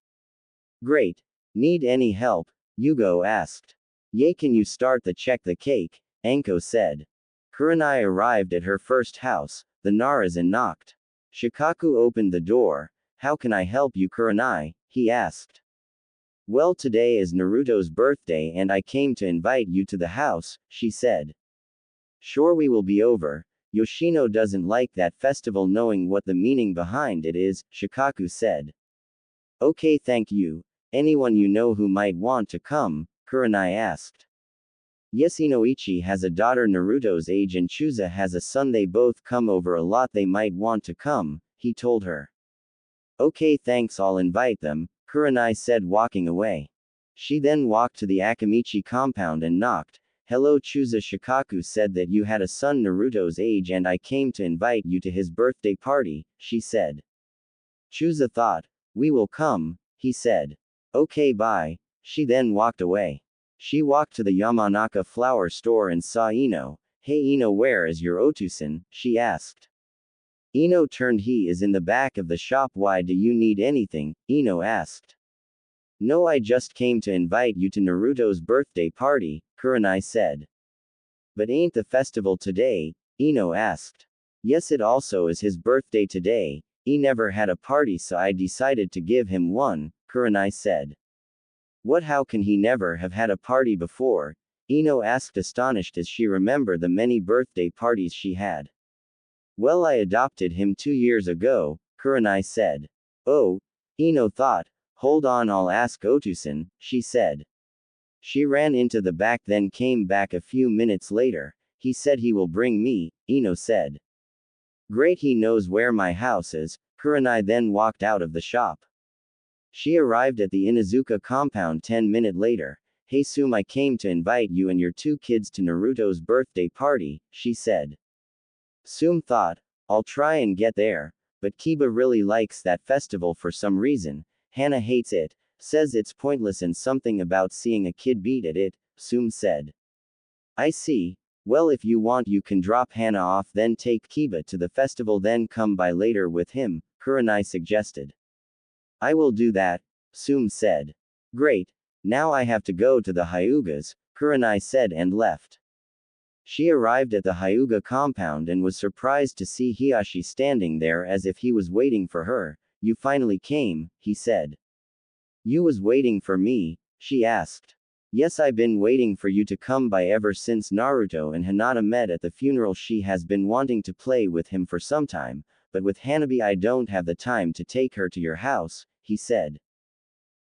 Great. Need any help? Yugo asked. Yay, can you start the cake? Anko said. Kurenai arrived at her first house, the Naras, and knocked. Shikaku opened the door. How can I help you, Kurenai? He asked. Well, today is Naruto's birthday and I came to invite you to the house, she said. Sure, we will be over. Yoshino doesn't like that festival, knowing what the meaning behind it is, Shikaku said. Okay, thank you. Anyone you know who might want to come? Kurenai asked. Yes, Inoichi has a daughter Naruto's age and Chusa has a son. They both come over a lot. They might want to come, he told her. Okay, thanks, I'll invite them, Kurenai said, walking away. She then walked to the Akamichi compound and knocked. Hello, Chusa. Shikaku said that you had a son Naruto's age and I came to invite you to his birthday party, she said. Chusa thought. We will come, he said. Okay, bye. She then walked away. She walked to the Yamanaka flower store and saw Ino. Hey Ino, where is your Otusan? She asked. Ino turned. He is in the back of the shop. Why do you need anything? Ino asked. No, I just came to invite you to Naruto's birthday party, Kurenai said. But ain't the festival today? Ino asked. Yes, it also is his birthday today. He never had a party, so I decided to give him one, Kurenai said. What, how can he never have had a party before? Ino asked, astonished as she remembered the many birthday parties she had. Well, I adopted him 2 years ago, Kurenai said. Oh, Ino thought. Hold on, I'll ask Otusan, she said. She ran into the back, then came back a few minutes later. He said he will bring me, Ino said. Great, he knows where my house is. Kurenai then walked out of the shop. She arrived at the Inuzuka compound 10 minutes later. Hey Sum, I came to invite you and your 2 kids to Naruto's birthday party, she said. Sum thought, I'll try and get there, but Kiba really likes that festival for some reason. Hana hates it, says it's pointless and something about seeing a kid beat at it, Sum said. I see. Well, if you want you can drop Hana off then take Kiba to the festival then come by later with him, Kurenai suggested. I will do that, Sum said. Great. Now I have to go to the Hyugas, Kurenai said and left. She arrived at the Hyuga compound and was surprised to see Hiyashi standing there as if he was waiting for her. You finally came, he said. You was waiting for me? She asked. Yes, I've been waiting for you to come by ever since Naruto and Hinata met at the funeral. She has been wanting to play with him for some time, but with Hanabi I don't have the time to take her to your house, he said.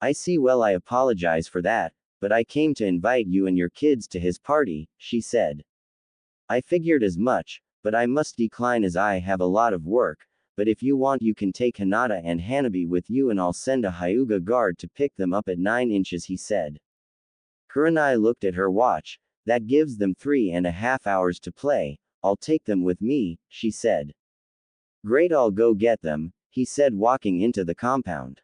I see. Well, I apologize for that, but I came to invite you and your kids to his party, she said. I figured as much, but I must decline as I have a lot of work, but if you want you can take Hinata and Hanabi with you and I'll send a Hyuga guard to pick them up at 9 inches, he said. Kurenai looked at her watch. That gives them 3.5 hours to play. I'll take them with me, she said. Great, I'll go get them, he said, walking into the compound.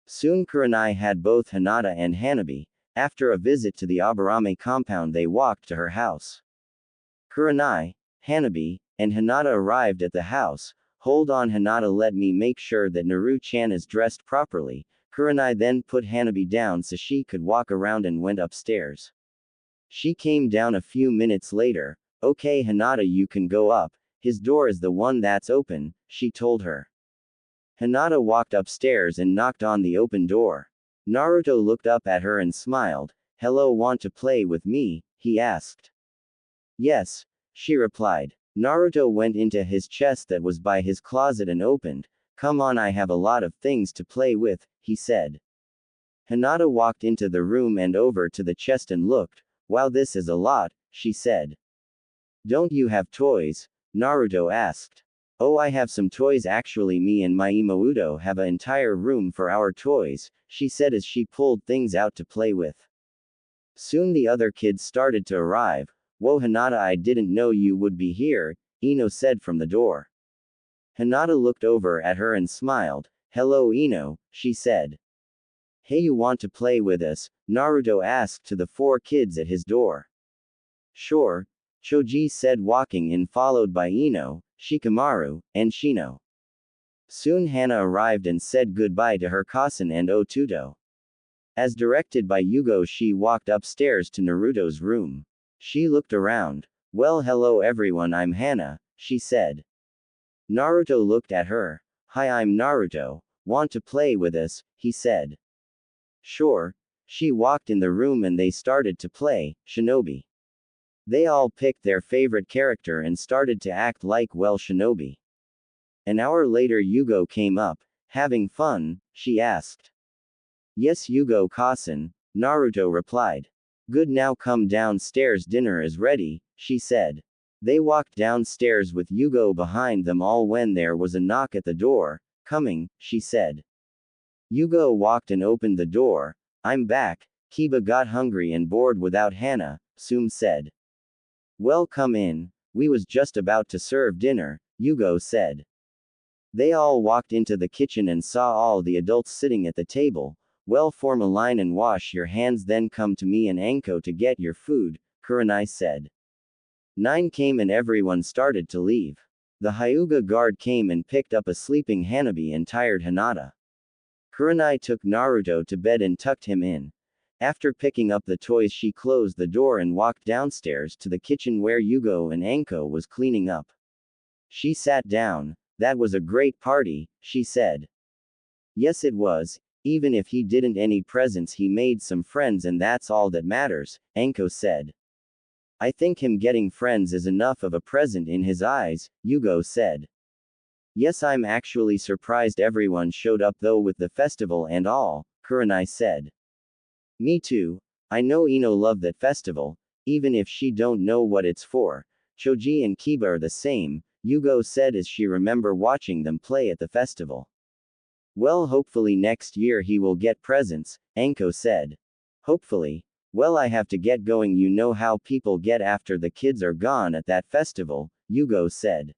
Soon Kurenai had both Hinata and Hanabi. After a visit to the Aburame compound they walked to her house. Kurenai, Hanabi, and Hinata arrived at the house. Hold on Hinata, let me make sure that Naru-chan is dressed properly. Kurenai then put Hanabi down so she could walk around and went upstairs. She came down a few minutes later. Okay Hinata, you can go up. His door is the one that's open, she told her. Hinata walked upstairs and knocked on the open door. Naruto looked up at her and smiled. Hello, want to play with me? He asked. Yes, she replied. Naruto went into his chest that was by his closet and opened. Come on, I have a lot of things to play with, he said. Hinata walked into the room and over to the chest and looked. Wow, this is a lot, she said. Don't you have toys? Naruto asked. Oh, I have some toys actually. Me and my Imouto have an entire room for our toys, she said as she pulled things out to play with. Soon the other kids started to arrive. Whoa Hinata, I didn't know you would be here, Ino said from the door. Hinata looked over at her and smiled. Hello Ino, she said. Hey, you want to play with us? Naruto asked to the 4 kids at his door. Sure, Choji said, walking in followed by Ino, Shikamaru, and Shino. Soon Hana arrived and said goodbye to her cousin and Otuto. As directed by Yugo, she walked upstairs to Naruto's room. She looked around. Well, hello everyone, I'm Hana, she said. Naruto looked at her. Hi, I'm Naruto. Want to play with us? He said. Sure. She walked in the room and they started to play Shinobi. They all picked their favorite character and started to act like well Shinobi. An hour later Yugo came up. Having fun? She asked. Yes, Yugo-Kasan, Naruto replied. Good, now come downstairs, dinner is ready, she said. They walked downstairs with Yugo behind them all when there was a knock at the door. Coming, she said. Yugo walked and opened the door. I'm back. Kiba got hungry and bored without Hana, Sum said. Well, come in. We was just about to serve dinner, Yugo said. They all walked into the kitchen and saw all the adults sitting at the table. Well, form a line and wash your hands, then come to me and Anko to get your food, Kurenai said. 9 came and everyone started to leave. The Hyuga guard came and picked up a sleeping Hanabi and tired Hinata. Kurenai took Naruto to bed and tucked him in. After picking up the toys, she closed the door and walked downstairs to the kitchen where Yugo and Anko was cleaning up. She sat down. That was a great party, she said. Yes, it was. Even if he didn't any presents, he made some friends and that's all that matters, Anko said. I think him getting friends is enough of a present in his eyes, Yugo said. Yes, I'm actually surprised everyone showed up though with the festival and all, Kurenai said. Me too. I know Ino love that festival, even if she don't know what it's for. Choji and Kiba are the same, Yugo said as she remember watching them play at the festival. Well, hopefully next year he will get presents, Anko said. Hopefully. Well, I have to get going, you know how people get after the kids are gone at that festival, Yugo said.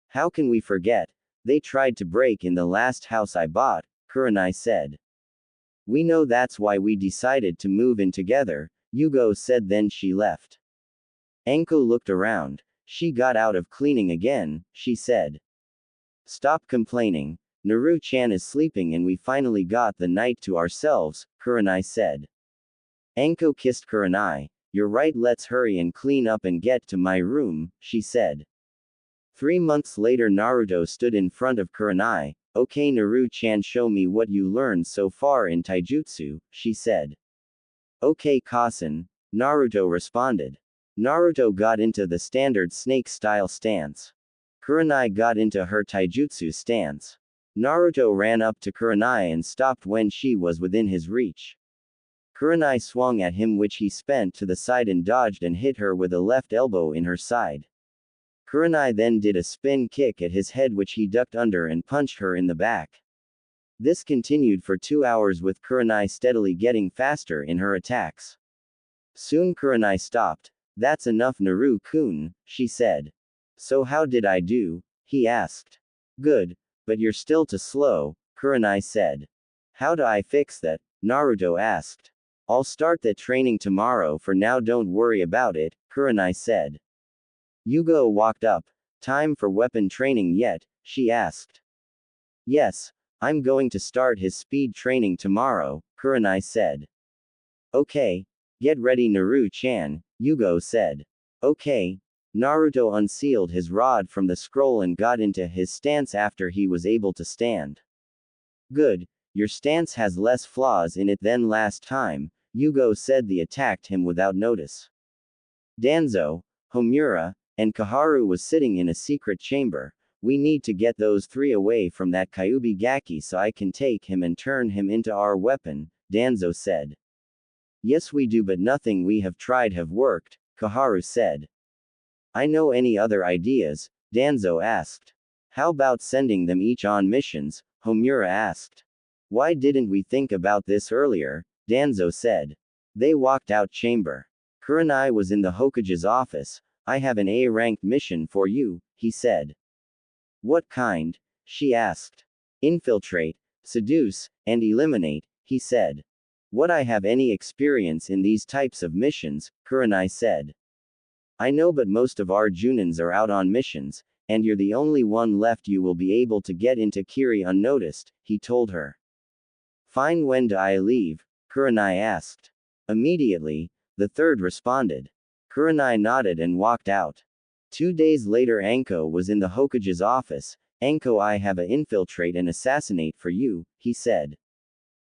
How can we forget? They tried to break in the last house I bought, Kurenai said. We know, that's why we decided to move in together, Yugo said. Then she left. Anko looked around. She got out of cleaning again, she said. Stop complaining. Naru-chan is sleeping and we finally got the night to ourselves, Kurenai said. Anko kissed Kurenai. You're right, let's hurry and clean up and get to my room, she said. 3 months later, Naruto stood in front of Kurenai. Okay, Naru-chan, show me what you learned so far in taijutsu, she said. Okay, Kasan, Naruto responded. Naruto got into the standard snake-style stance. Kurenai got into her taijutsu stance. Naruto ran up to Kurenai and stopped when she was within his reach. Kurenai swung at him, which he spent to the side and dodged and hit her with a left elbow in her side. Kurenai then did a spin kick at his head, which he ducked under and punched her in the back. This continued for 2 hours with Kurenai steadily getting faster in her attacks. Soon Kurenai stopped. That's enough, Naru-kun, she said. So how did I do? He asked. Good, but you're still too slow, Kurenai said. How do I fix that? Naruto asked. I'll start the training tomorrow, for now don't worry about it, Kurenai said. Yugo walked up. Time for weapon training yet? She asked. Yes, I'm going to start his speed training tomorrow, Kurenai said. Okay. Get ready, Naru-chan, Yugo said. Okay. Naruto unsealed his rod from the scroll and got into his stance after he was able to stand. Good. Your stance has less flaws in it than last time, Yugo said. They attacked him without notice. Danzo, Homura, and Kaharu was sitting in a secret chamber. We need to get those 3 away from that Kyuubi Gaki so I can take him and turn him into our weapon, Danzo said. Yes, we do, but nothing we have tried have worked, Kaharu said. I know any other ideas? Danzo asked. How about sending them each on missions? Homura asked. Why didn't we think about this earlier? Danzo said. They walked out chamber. Kurenai was in the Hokage's office. I have an A-ranked mission for you, he said. What kind? She asked. Infiltrate, seduce, and eliminate, he said. Would I have any experience in these types of missions? Kurenai said. I know, but most of our Junins are out on missions, and you're the only one left. You will be able to get into Kiri unnoticed, he told her. Fine, when do I leave? Kurenai asked. Immediately, the third responded. Kurenai nodded and walked out. 2 days later, Anko was in the Hokage's office. Anko, I have a infiltrate and assassinate for you, he said.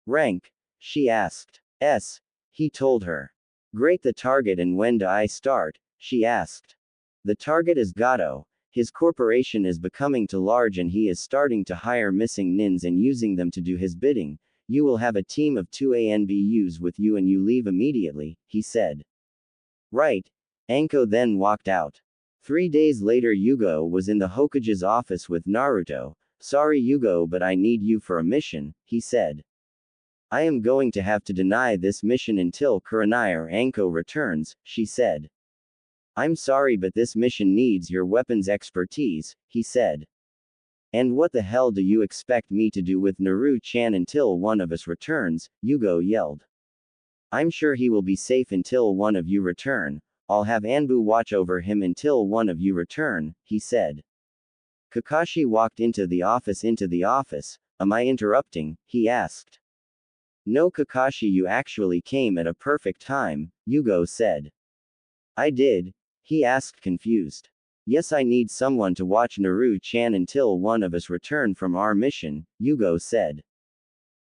Rank? She asked. S. He told her. Great, the target, and when do I start? She asked. The target is Gato. His corporation is becoming too large and he is starting to hire missing nins and using them to do his bidding. you will have a team of 2 ANBUs with you and you leave immediately, he said. Right. Anko then walked out. 3 days later, Yugo was in the Hokage's office with Naruto. Sorry Yugo, but I need you for a mission, he said. I am going to have to deny this mission until Kurenai or Anko returns, she said. I'm sorry, but this mission needs your weapons expertise, he said. And what the hell do you expect me to do with Naru-chan until one of us returns? Yugo yelled. I'm sure he will be safe until one of you return. I'll have Anbu watch over him until one of you return, he said. Kakashi walked into the office. Am I interrupting? He asked. No Kakashi, you actually came at a perfect time, Yugo said. I did? He asked confused. Yes, I need someone to watch Naru-chan until one of us return from our mission, Yugo said.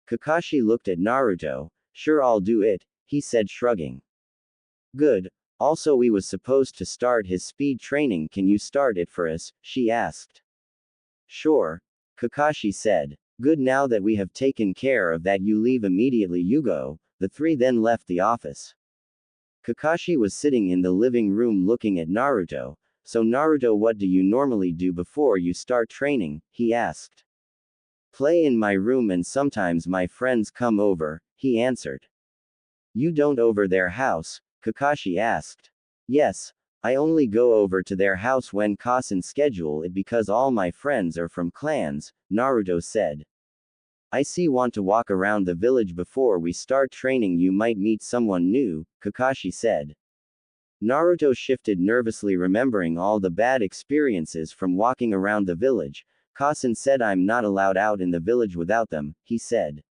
Kakashi looked at Naruto. Sure, I'll do it, he said shrugging. Good. Also, we was supposed to start his speed training. Can you start it for us? She asked. Sure. Kakashi said. Good, now that we have taken care of that, you leave immediately, Yugo. The three then left the office. Kakashi was sitting in the living room looking at Naruto. So Naruto, what do you normally do before you start training? He asked. Play in my room and sometimes my friends come over, he answered. You don't over their house? Kakashi asked. Yes, I only go over to their house when Kasen schedule it because all my friends are from clans, Naruto said. I see, want to walk around the village before we start training, you might meet someone new, Kakashi said. Naruto shifted nervously, remembering all the bad experiences from walking around the village. Kasen said I'm not allowed out in the village without them, he said.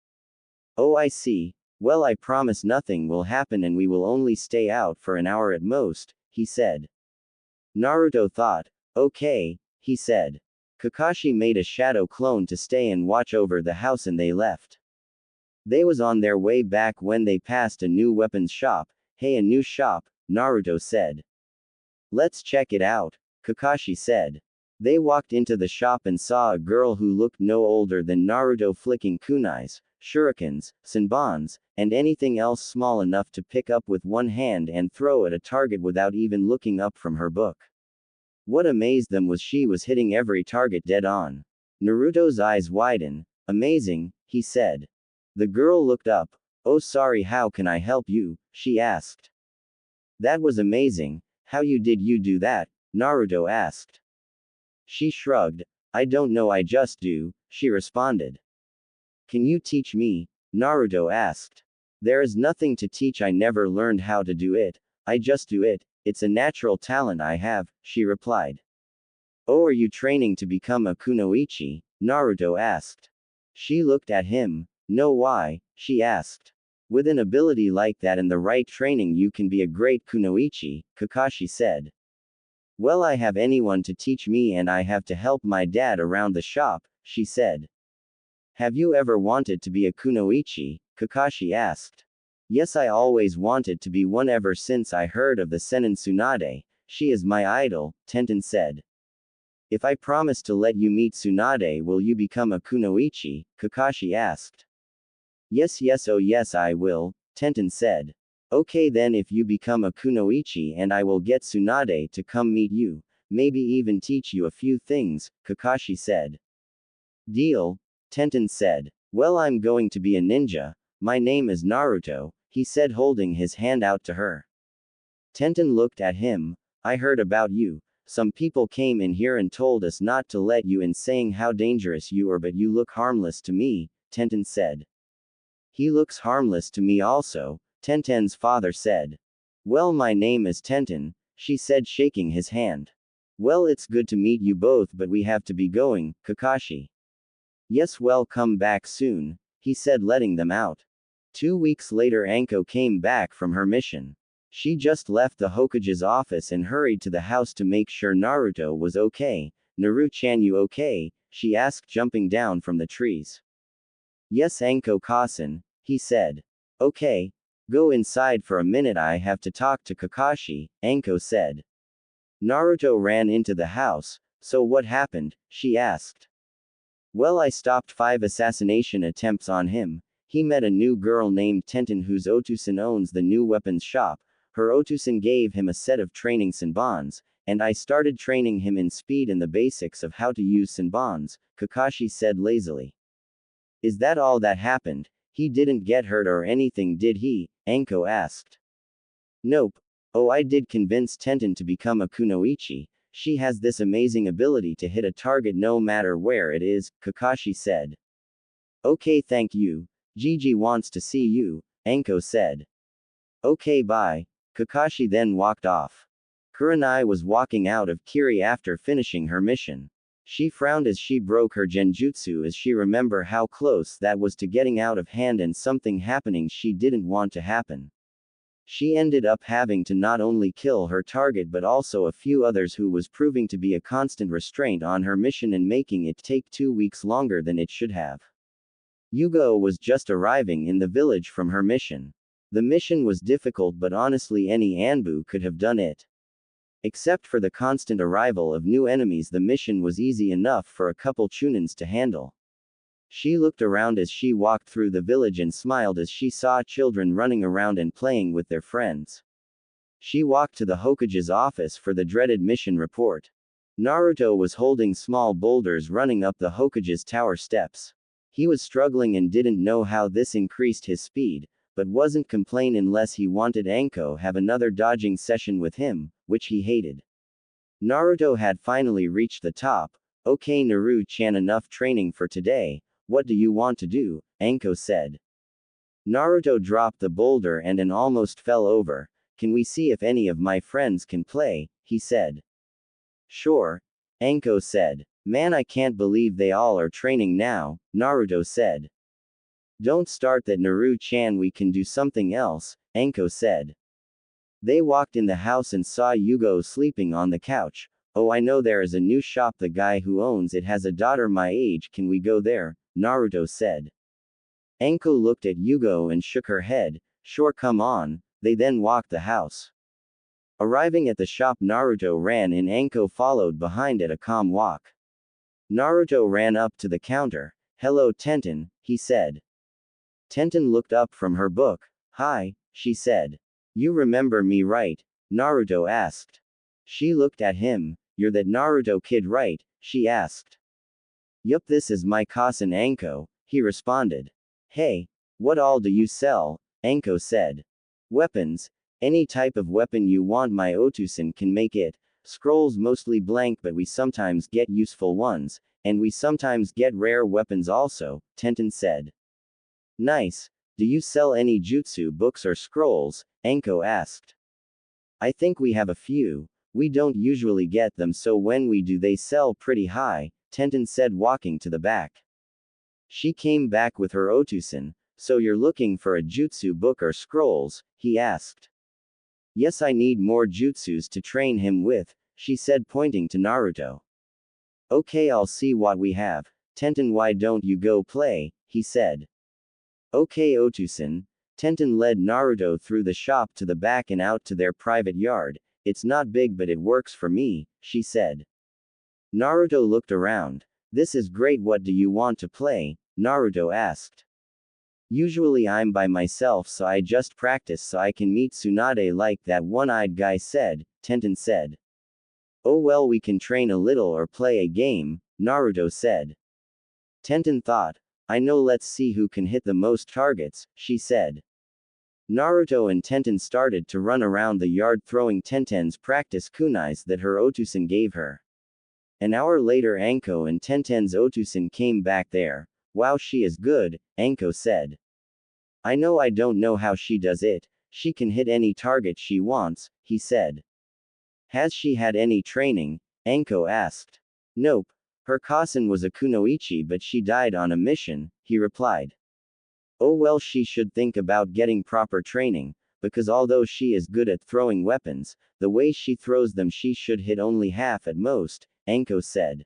Oh, I see. Well, I promise nothing will happen and we will only stay out for an hour at most, he said. Naruto thought. Okay, he said. Kakashi made a shadow clone to stay and watch over the house and they left. They was on their way back when they passed a new weapons shop. Hey, a new shop, Naruto said. Let's check it out, Kakashi said. They walked into the shop and saw a girl who looked no older than Naruto flicking kunais, shurikens, senbons, and anything else small enough to pick up with one hand and throw at a target without even looking up from her book. What amazed them was she was hitting every target dead on. Naruto's eyes widened. Amazing, he said. The girl looked up. Oh, sorry, how can I help you? She asked. That was amazing. How did you do that? Naruto asked. She shrugged. I don't know, I just do, she responded. Can you teach me? Naruto asked. There is nothing to teach, I never learned how to do it. I just do it. It's a natural talent I have, she replied. Oh, are you training to become a kunoichi? Naruto asked. She looked at him. No, why? She asked. With an ability like that and the right training, you can be a great kunoichi, Kakashi said. Well, I have anyone to teach me and I have to help my dad around the shop, she said. Have you ever wanted to be a kunoichi? Kakashi asked. Yes, I always wanted to be one ever since I heard of the Sennin Tsunade. She is my idol, Tenten said. If I promise to let you meet Tsunade, will you become a kunoichi? Kakashi asked. Yes, yes, oh yes, I will, Tenten said. Okay then, if you become a kunoichi and I will get Tsunade to come meet you, maybe even teach you a few things, Kakashi said. Deal, Tenten said. Well, I'm going to be a ninja. My name is Naruto, he said, holding his hand out to her. Tenten looked at him. I heard about you. Some people came in here and told us not to let you in, saying how dangerous you are, but you look harmless to me, Tenten said. He looks harmless to me also, Tenten's father said. Well, my name is Tenten, she said, shaking his hand. Well, it's good to meet you both, but we have to be going, Kakashi. Yes, well, come back soon, he said, letting them out. 2 weeks later, Anko came back from her mission. She just left the Hokage's office and hurried to the house to make sure Naruto was okay. Naru-chan, you okay? She asked, jumping down from the trees. Yes, Anko-kasen, he said. Okay. Go inside for a minute, I have to talk to Kakashi, Anko said. Naruto ran into the house. So what happened? She asked. Well, I stopped 5 assassination attempts on him. he met a new girl named Tenten whose Otusan owns the new weapons shop. Her Otusan gave him a set of training Senbons, and I started training him in speed and the basics of how to use Senbons, Kakashi said lazily. Is that all that happened? He didn't get hurt or anything, did he? Anko asked. Nope. Oh, I did convince Tenten to become a kunoichi. She has this amazing ability to hit a target no matter where it is, Kakashi said. Okay, thank you. Gigi wants to see you, Anko said. Okay, bye. Kakashi then walked off. Kurenai was walking out of Kiri after finishing her mission. She frowned as she broke her genjutsu as she remembered how close that was to getting out of hand and something happening she didn't want to happen. She ended up having to not only kill her target but also a few others who was proving to be a constant restraint on her mission and making it take 2 weeks longer than it should have. Yugo was just arriving in the village from her mission. The mission was difficult but honestly any Anbu could have done it. Except for the constant arrival of new enemies, the mission was easy enough for a couple Chunins to handle. She looked around as she walked through the village and smiled as she saw children running around and playing with their friends. She walked to the Hokage's office for the dreaded mission report. Naruto was holding small boulders running up the Hokage's tower steps. He was struggling and didn't know how this increased his speed, but wasn't complain unless he wanted Anko have another dodging session with him, which he hated. Naruto had finally reached the top. Okay, Naru-chan, enough training for today. What do you want to do? Anko said. Naruto dropped the boulder and almost fell over. Can we see if any of my friends can play? He said. Sure. Anko said. Man, I can't believe they all are training now, Naruto said. Don't start that, Naru-chan, we can do something else, Anko said. They walked in the house and saw Yugo sleeping on the couch. Oh, I know there is a new shop, the guy who owns it has a daughter my age, can we go there? Naruto said. Anko looked at Yugo and shook her head. Sure, come on. They then walked the house. Arriving at the shop, Naruto ran in. Anko followed behind at a calm walk. Naruto ran up to the counter. Hello, Tenten, he said. Tenten looked up from her book. Hi, she said. You remember me, right? Naruto asked. She looked at him. You're that Naruto kid, right? She asked. Yup, this is my cousin Anko, he responded. Hey, what all do you sell? Anko said. Weapons. Any type of weapon you want, my Otusan can make it. Scrolls mostly blank, but we sometimes get useful ones, and we sometimes get rare weapons also, Tenten said. Nice. Do you sell any jutsu books or scrolls? Anko asked. I think we have a few. We don't usually get them, so when we do they sell pretty high, Tenten said, walking to the back. She came back with her Otusan. So you're looking for a jutsu book or scrolls? He asked. Yes, I need more jutsus to train him with, she said, pointing to Naruto. Okay, I'll see what we have. Tenten, why don't you go play? He said. Okay, Otusan. Tenten led Naruto through the shop to the back and out to their private yard. It's not big, but it works for me, she said. Naruto looked around. This is great. What do you want to play? Naruto asked. Usually I'm by myself, so I just practice so I can meet Tsunade like that one-eyed guy said, Tenten said. Oh well, we can train a little or play a game, Naruto said. Tenten thought. I know, let's see who can hit the most targets, she said. Naruto and Tenten started to run around the yard throwing Tenten's practice kunais that her Otusan gave her. An hour later, Anko and Tenten's Otusan came back there. Wow, she is good, Anko said. I know, I don't know how she does it. She can hit any target she wants, he said. Has she had any training? Anko asked. Nope. Her cousin was a kunoichi, but she died on a mission, he replied. Oh well, she should think about getting proper training, because although she is good at throwing weapons, the way she throws them she should hit only half at most, Anko said.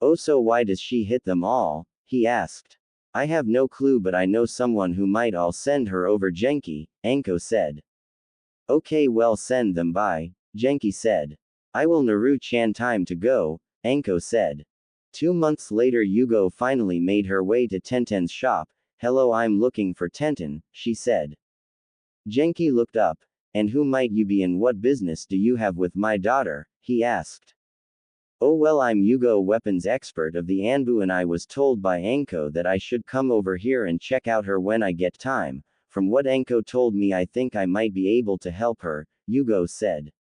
Oh, so why does she hit them all? He asked. I have no clue, but I know someone who might. I'll send her over, Genki, Anko said. Okay, well, send them by, Genki said. I will. Naru-chan, time to go, Anko said. 2 months later, Yugo finally made her way to Tenten's shop. Hello, I'm looking for Tenten, she said. Genki looked up. And who might you be and what business do you have with my daughter? He asked. Oh well, I'm Yugo, weapons expert of the Anbu, and I was told by Anko that I should come over here and check out her when I get time. From what Anko told me, I think I might be able to help her, Yugo said.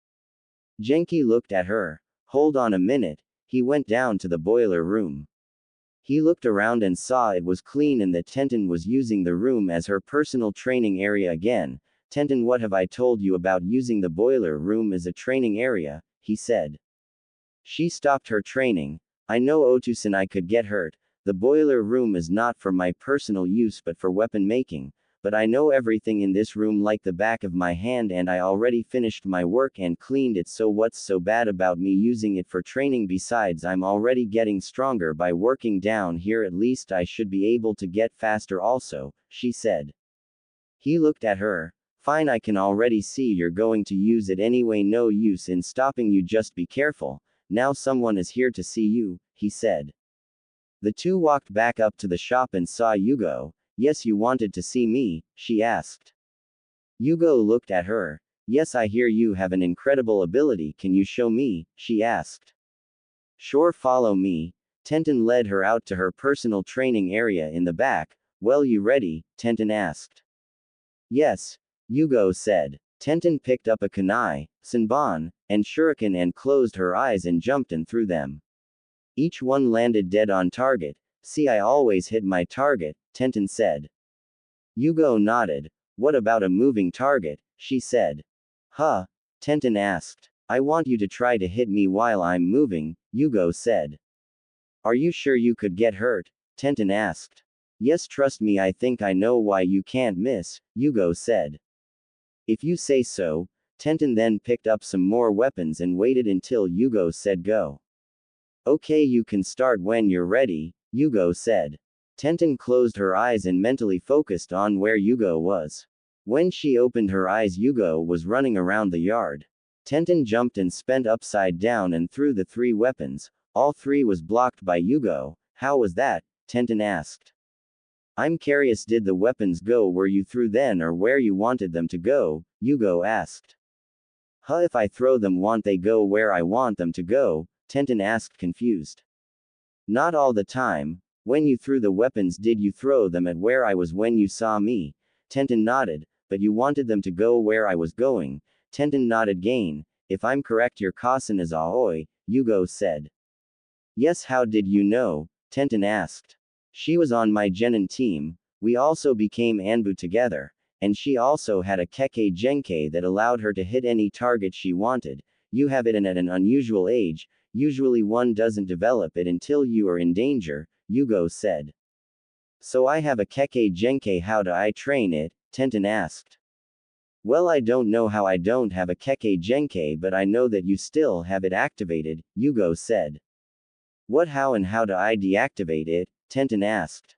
Genki looked at her. Hold on a minute. He went down to the boiler room. He looked around and saw it was clean and that Tenten was using the room as her personal training area again. Tenten, what have I told you about using the boiler room as a training area? He said. She stopped her training. I know Otusan, I could get hurt. The boiler room is not for my personal use but for weapon making. But I know everything in this room like the back of my hand, and I already finished my work and cleaned it, so what's so bad about me using it for training? Besides, I'm already getting stronger by working down here, at least I should be able to get faster also, she said. He looked at her. Fine, I can already see you're going to use it anyway, no use in stopping you, just be careful. Now someone is here to see you, he said. The two walked back up to the shop and saw Yugo. Yes, you wanted to see me? She asked. Yugo looked at her. Yes, I hear you have an incredible ability, can you show me? She asked. Sure, follow me. Tenten led her out to her personal training area in the back. Well, you ready? Tenten asked. Yes, Yugo said. Tenten picked up a kunai, senbon, and shuriken and closed her eyes and jumped and threw them. Each one landed dead on target. See, I always hit my target, Tenten said. Yugo nodded. What about a moving target? She said. Huh? Tenten asked. I want you to try to hit me while I'm moving, Yugo said. Are you sure you could get hurt? Tenten asked. Yes, trust me, I think I know why you can't miss, Yugo said. If you say so. Tenten then picked up some more weapons and waited until Yugo said go. Okay, you can start when you're ready, Yugo said. Tenten closed her eyes and mentally focused on where Yugo was. When she opened her eyes, Yugo was running around the yard. Tenten jumped and spent upside down and threw the 3 weapons. All 3 was blocked by Yugo. How was that? Tenten asked. I'm curious, did the weapons go where you threw then or where you wanted them to go? Yugo asked. Huh, if I throw them, won't they go where I want them to go? Tenten asked, confused. Not all the time. When you threw the weapons, did you throw them at where I was when you saw me? Tenten nodded. But you wanted them to go where I was going. Tenten nodded again. If I'm correct, your cousin is Aoi, Yugo said. Yes, how did you know? Tenten asked. She was on my genin team. We also became Anbu together. And she also had a Kekkei Genkei that allowed her to hit any target she wanted. You have it, and at an unusual age. Usually one doesn't develop it until you are in danger, Yugo said. So I have a Kekkei Genkei, how do I train it? Tenten asked. Well, I don't know how I don't have a Kekkei Genkei, but I know that you still have it activated, Yugo said. What, how, and how do I deactivate it? Tenten asked.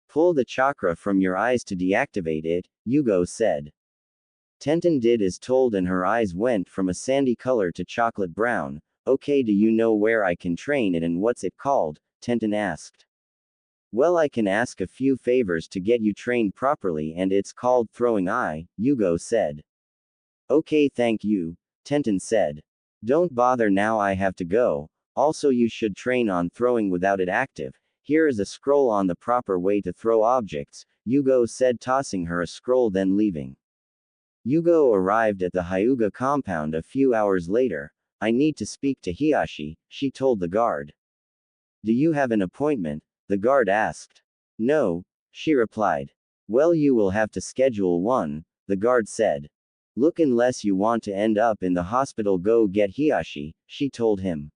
Pull the chakra from your eyes to deactivate it, Yugo said. Tenten did as told and her eyes went from a sandy color to chocolate brown. Okay, do you know where I can train it and what's it called? Tenten asked. Well, I can ask a few favors to get you trained properly, and it's called throwing eye, Yugo said. Okay, thank you, Tenten said. Don't bother now, I have to go. Also, you should train on throwing without it active. Here is a scroll on the proper way to throw objects, Yugo said, tossing her a scroll, then leaving. Yugo arrived at the Hyuga compound a few hours later. I need to speak to Hiyashi, she told the guard. Do you have an appointment? The guard asked. No, she replied. Well, you will have to schedule one, the guard said. Look, unless you want to end up in the hospital, go get Hiyashi, she told him.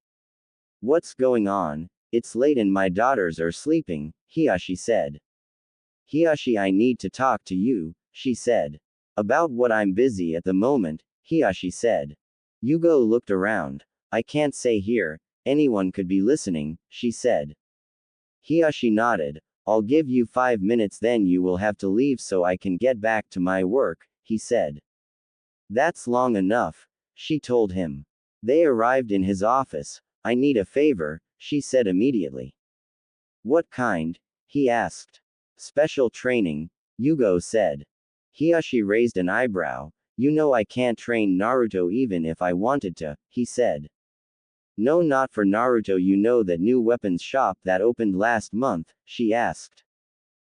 What's going on? It's late and my daughters are sleeping, Hiyashi said. Hiyashi, I need to talk to you, she said. About what? I'm busy at the moment, Hiyashi said. Yugo looked around. I can't say here, anyone could be listening, she said. Hiyashi nodded. I'll give you 5 minutes, then you will have to leave so I can get back to my work, he said. That's long enough, she told him. They arrived in his office. I need a favor, she said immediately. What kind? He asked. Special training, Yugo said. Hiyashi raised an eyebrow. You know I can't train Naruto even if I wanted to, he said. No, not for Naruto. You know that new weapons shop that opened last month, she asked.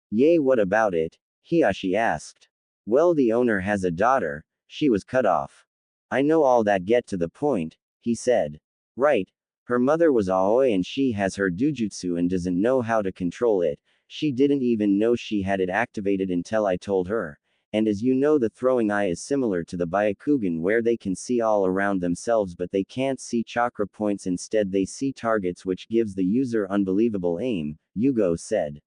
Yay, what about it? Hiyashi asked. Well, the owner has a daughter, she was cut off. I know all that, get to the point, he said. Right. Her mother was Aoi and she has her dujutsu and doesn't know how to control it. She didn't even know she had it activated until I told her. And as you know, the throwing eye is similar to the Byakugan where they can see all around themselves but they can't see chakra points, instead they see targets, which gives the user unbelievable aim, Yugo said.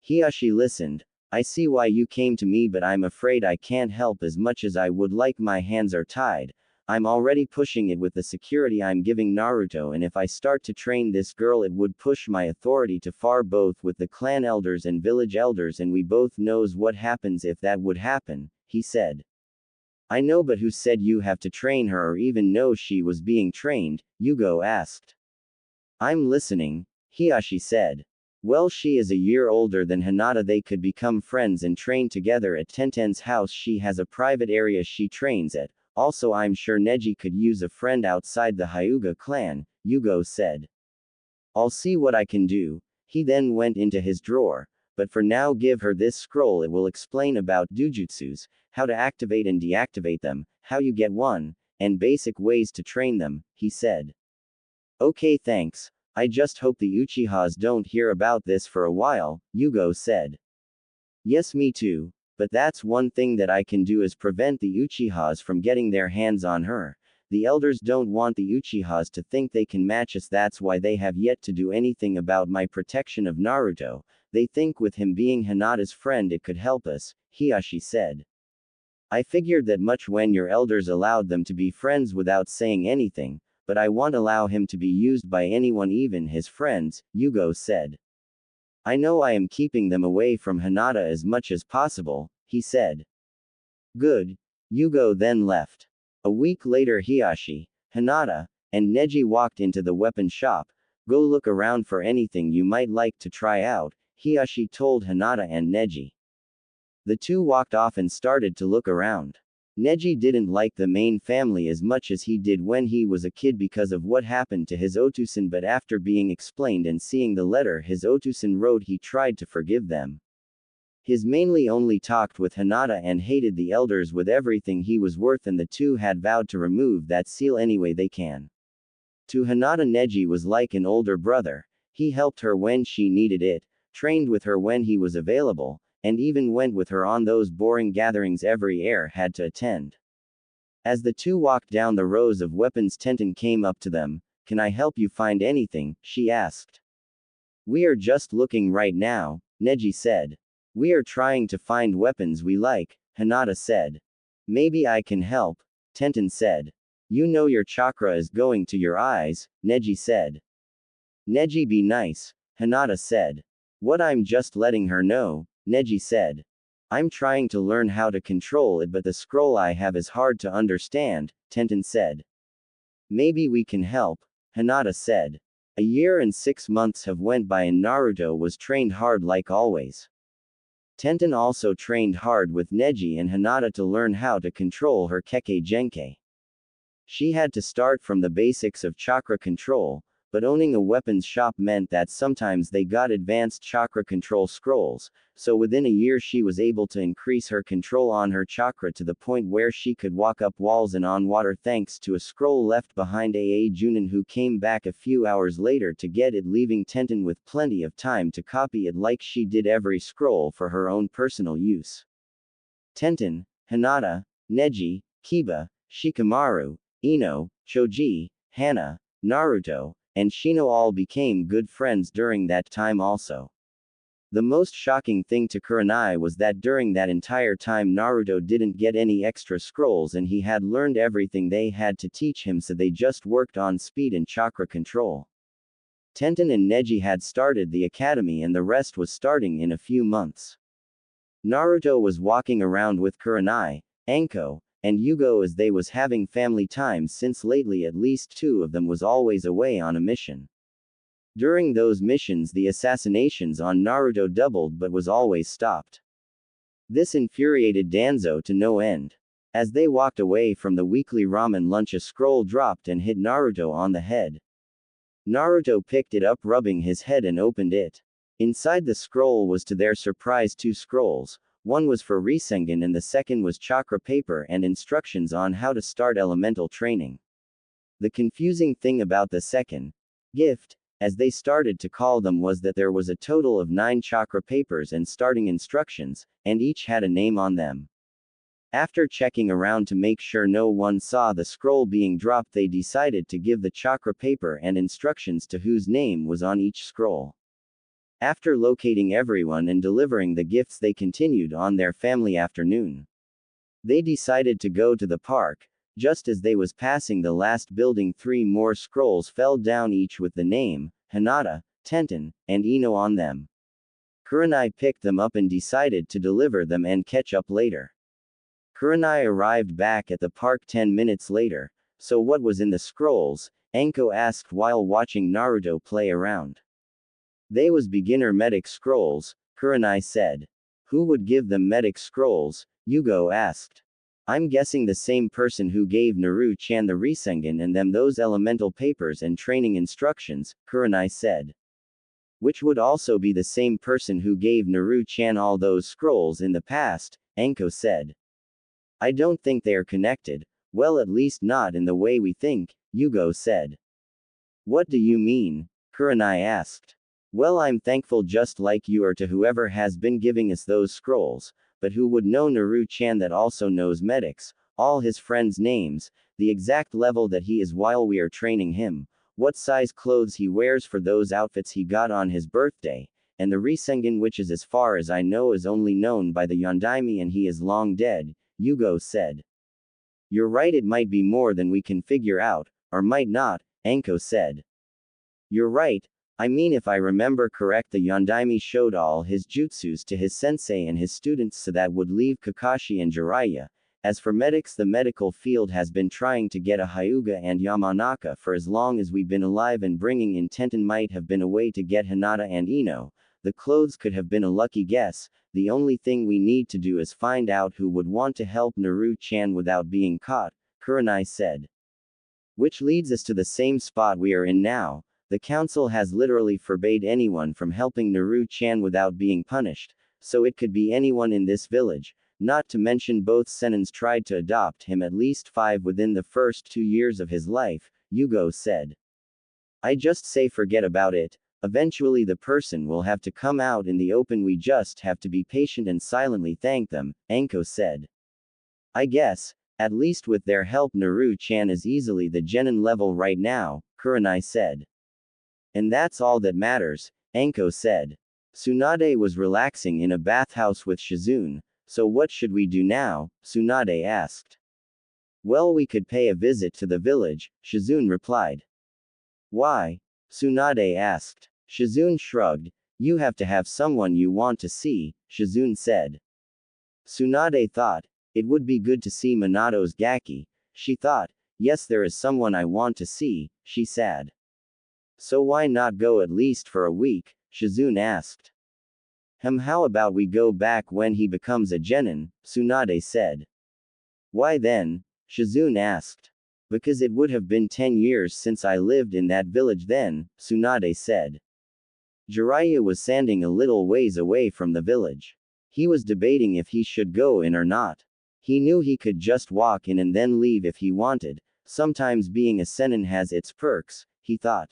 Hiyashi listened. I see why you came to me, but I'm afraid I can't help as much as I would like. My hands are tied. I'm already pushing it with the security I'm giving Naruto, and if I start to train this girl it would push my authority too far, both with the clan elders and village elders, and we both knows what happens if that would happen, he said. I know, but who said you have to train her or even know she was being trained? Yugo asked. I'm listening, Hiyashi said. Well, she is a year older than Hinata. They could become friends and train together at Tenten's house. She has a private area she trains at. Also, I'm sure Neji could use a friend outside the Hyuga clan, Yugo said. I'll see what I can do. He then went into his drawer. But for now, give her this scroll. It will explain about dujutsus, how to activate and deactivate them, how you get one, and basic ways to train them, he said. Okay, thanks. I just hope the Uchihas don't hear about this for a while, Yugo said. Yes, me too. But that's one thing that I can do, is prevent the Uchihas from getting their hands on her. The elders don't want the Uchihas to think they can match us. That's why they have yet to do anything about my protection of Naruto. They think with him being Hinata's friend it could help us, Hiyashi said. I figured that much when your elders allowed them to be friends without saying anything, but I won't allow him to be used by anyone, even his friends, Yugo said. I know I am keeping them away from Hinata as much as possible, he said. Good. Yugo then left. A week later, Hiyashi, Hinata, and Neji walked into the weapon shop. Go look around for anything you might like to try out, Hiyashi told Hinata and Neji. The two walked off and started to look around. Neji didn't like the main family as much as he did when he was a kid because of what happened to his Otusan, but after being explained and seeing the letter his Otusan wrote, he tried to forgive them. His mainly only talked with Hinata and hated the elders with everything he was worth, and the two had vowed to remove that seal anyway they can. To Hinata, Neji was like an older brother. He helped her when she needed it, trained with her when he was available, and even went with her on those boring gatherings every heir had to attend. As the two walked down the rows of weapons, Tenten came up to them. Can I help you find anything? She asked. We are just looking right now, Neji said. We are trying to find weapons we like, Hinata said. Maybe I can help, Tenten said. You know your chakra is going to your eyes, Neji said. Neji, be nice, Hinata said. What, I'm just letting her know, Neji said. I'm trying to learn how to control it, but the scroll I have is hard to understand, Tenten said. Maybe we can help, Hinata said. A year and 6 months have went by and Naruto was trained hard like always. Tenten also trained hard with Neji and Hinata to learn how to control her Kekkei Genkai. She had to start from the basics of chakra control, but owning a weapons shop meant that sometimes they got advanced chakra control scrolls, so within a year she was able to increase her control on her chakra to the point where she could walk up walls and on water thanks to a scroll left behind Aa Junin, who came back a few hours later to get it, leaving Tenten with plenty of time to copy it like she did every scroll for her own personal use. Tenten, Hinata, Neji, Kiba, Shikamaru, Ino, Choji, Hana, Naruto, and Shino all became good friends during that time also. The most shocking thing to Kurenai was that during that entire time Naruto didn't get any extra scrolls and he had learned everything they had to teach him, so they just worked on speed and chakra control. Tenten and Neji had started the academy and the rest was starting in a few months. Naruto was walking around with Kurenai, Anko, and Yugo as they was having family time, since lately at least 2 of them was always away on a mission. During those missions, the assassinations on Naruto doubled but was always stopped. This infuriated Danzo to no end. As they walked away from the weekly ramen lunch, a scroll dropped and hit Naruto on the head. Naruto picked it up, rubbing his head, and opened it. Inside the scroll was, to their surprise, two scrolls. One was for Rasengan and the second was chakra paper and instructions on how to start elemental training. The confusing thing about the second gift, as they started to call them, was that there was a total of 9 chakra papers and starting instructions, and each had a name on them. After checking around to make sure no one saw the scroll being dropped, they decided to give the chakra paper and instructions to whose name was on each scroll. After locating everyone and delivering the gifts, they continued on their family afternoon. They decided to go to the park. Just as they was passing the last building, 3 more scrolls fell down, each with the name Hinata, Tenten, and Ino on them. Kurenai picked them up and decided to deliver them and catch up later. Kurenai arrived back at the park 10 minutes later. So what was in the scrolls? Anko asked while watching Naruto play around. They was beginner medic scrolls, Kurenai said. Who would give them medic scrolls? Yugo asked. I'm guessing the same person who gave Naru-chan the Rasengan and them those elemental papers and training instructions, Kurenai said. Which would also be the same person who gave Naru-chan all those scrolls in the past, Anko said. I don't think they are connected. Well, at least not in the way we think, Yugo said. What do you mean? Kurenai asked. Well, I'm thankful just like you are to whoever has been giving us those scrolls, but who would know Naru-chan that also knows medics, all his friends' names, the exact level that he is while we are training him, what size clothes he wears for those outfits he got on his birthday, and the Rasengan, which is, as far as I know, is only known by the Yondaime and he is long dead, Yugo said. You're right, it might be more than we can figure out, or might not, Anko said. You're right. I mean, if I remember correct, the Yondaime showed all his jutsus to his sensei and his students, so that would leave Kakashi and Jiraiya. As for medics, the medical field has been trying to get a Hyuga and Yamanaka for as long as we've been alive, and bringing in Tenten might have been a way to get Hinata and Ino. The clothes could have been a lucky guess. The only thing we need to do is find out who would want to help Naru-chan without being caught, Kurenai said. Which leads us to the same spot we are in now. The council has literally forbade anyone from helping Naru-chan without being punished, so it could be anyone in this village, not to mention both senins tried to adopt him, at least 5 within the first 2 years of his life, Yugo said. I just say forget about it, eventually the person will have to come out in the open, we just have to be patient and silently thank them, Anko said. I guess, at least with their help Naru-chan is easily the genin level right now, Kurenai said. And that's all that matters, Anko said. Tsunade was relaxing in a bathhouse with Shizune. So what should we do now? Tsunade asked. Well, we could pay a visit to the village, Shizune replied. Why? Tsunade asked. Shizune shrugged. You have to have someone you want to see, Shizune said. Tsunade thought. It would be good to see Minato's Gaki. She thought. Yes, there is someone I want to see, she said. So why not go at least for a week? Shizune asked. How about we go back when he becomes a genin? Tsunade said. Why then? Shizune asked. Because it would have been 10 years since I lived in that village then, Tsunade said. Jiraiya was standing a little ways away from the village. He was debating if he should go in or not. He knew he could just walk in and then leave if he wanted. Sometimes being a senin has its perks, he thought.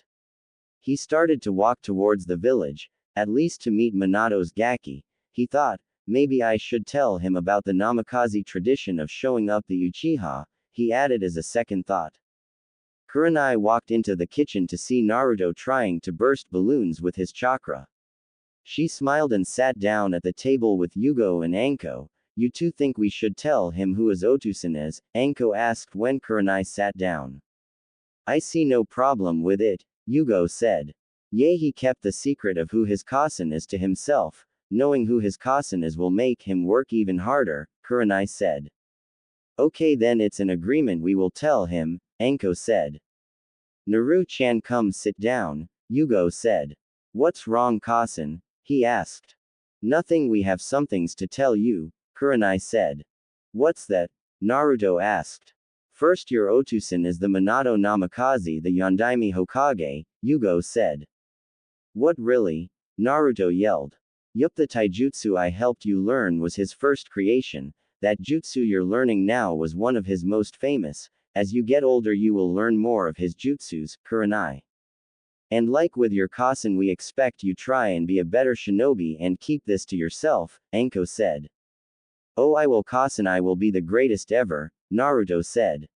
He started to walk towards the village, at least to meet Minato's Gaki. He thought, maybe I should tell him about the Namikaze tradition of showing up the Uchiha, he added as a second thought. Kurenai walked into the kitchen to see Naruto trying to burst balloons with his chakra. She smiled and sat down at the table with Yugo and Anko. You two think we should tell him who his Otusan is? Anko asked when Kurenai sat down. I see no problem with it, Yugo said. Yea, he kept the secret of who his Kasen is to himself. Knowing who his Kasen is will make him work even harder, Kurenai said. Okay, then it's an agreement, we will tell him, Anko said. Naru-chan, come sit down, Yugo said. What's wrong, Kasen? He asked. Nothing, we have some things to tell you, Kurenai said. What's that? Naruto asked. First, your Otusan is the Minato Namikaze, the Yondaime Hokage, Yugo said. What, really? Naruto yelled. Yup, the taijutsu I helped you learn was his first creation. That jutsu you're learning now was one of his most famous. As you get older you will learn more of his jutsus, Kurenai. And like with your Kasen, we expect you try and be a better shinobi and keep this to yourself, Anko said. Oh, I will, Kasen, I will be the greatest ever, Naruto said.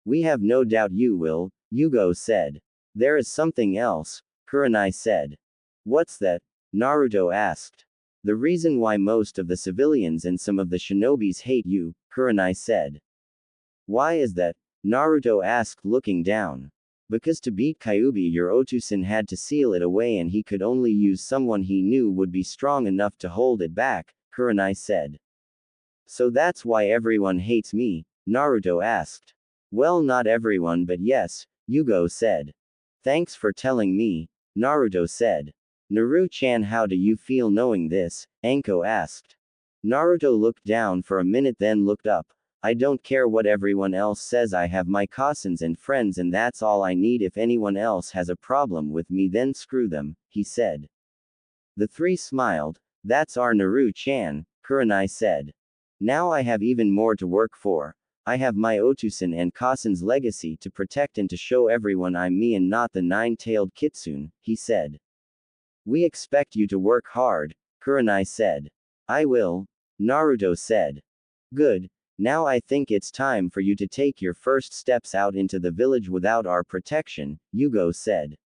We have no doubt you will, Yugo said. There is something else, Kurenai said. What's that? Naruto asked. The reason why most of the civilians and some of the shinobis hate you, Kurenai said. Why is that? Naruto asked, looking down. Because to beat Kyuubi, your Otusan had to seal it away and he could only use someone he knew would be strong enough to hold it back, Kurenai said. So that's why everyone hates me, Naruto asked. Well, not everyone, but yes, Yugo said. Thanks for telling me, Naruto said. Naru-chan, how do you feel knowing this? Anko asked. Naruto looked down for a minute, then looked up. I don't care what everyone else says, I have my Kasens and friends and that's all I need. If anyone else has a problem with me, then screw them, he said. The three smiled. That's our Naru-chan, Kurenai said. Now I have even more to work for. I have my Otusan and Kasen's legacy to protect and to show everyone I'm me and not the nine-tailed kitsune, he said. We expect you to work hard, Kurenai said. I will, Naruto said. Good. Now I think it's time for you to take your first steps out into the village without our protection, Yugo said.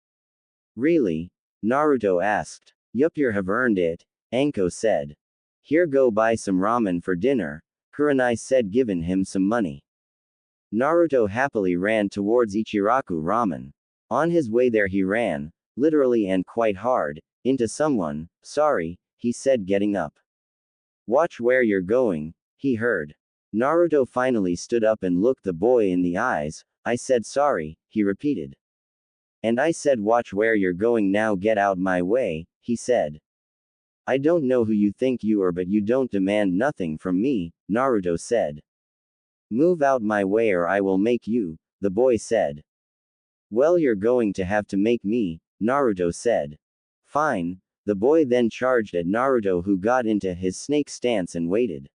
Really? Naruto asked. Yup, you have earned it, Anko said. Here, go buy some ramen for dinner, Kurenai said, giving him some money. Naruto happily ran towards Ichiraku Ramen. On his way there he ran, literally and quite hard, into someone. Sorry, he said, getting up. Watch where you're going, he heard. Naruto finally stood up and looked the boy in the eyes. I said sorry, he repeated. And I said watch where you're going, now get out my way, he said. I don't know who you think you are, but you don't demand nothing from me, Naruto said. Move out my way or I will make you, the boy said. Well, you're going to have to make me, Naruto said. Fine. The boy then charged at Naruto, who got into his snake stance and waited.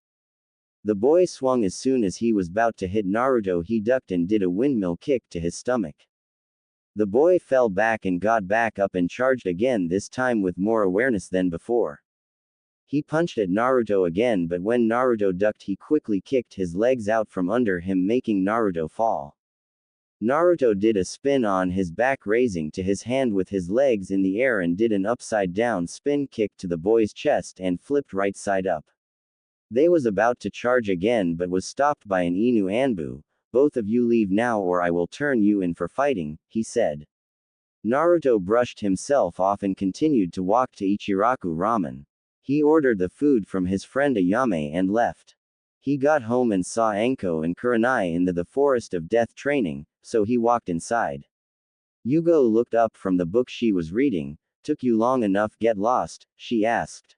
The boy swung. As soon as he was about to hit Naruto, he ducked and did a windmill kick to his stomach. The boy fell back and got back up and charged again, this time with more awareness than before. He punched at Naruto again, but when Naruto ducked, he quickly kicked his legs out from under him, making Naruto fall. Naruto did a spin on his back, raising to his hand with his legs in the air, and did an upside-down spin kick to the boy's chest and flipped right side up. They was about to charge again but was stopped by an Inu Anbu. Both of you leave now or I will turn you in for fighting, he said. Naruto brushed himself off and continued to walk to Ichiraku Ramen. He ordered the food from his friend Ayame and left. He got home and saw Anko and Kurenai in the forest of death training, so he walked inside. Yugo looked up from the book she was reading. Took you long enough get lost, she asked.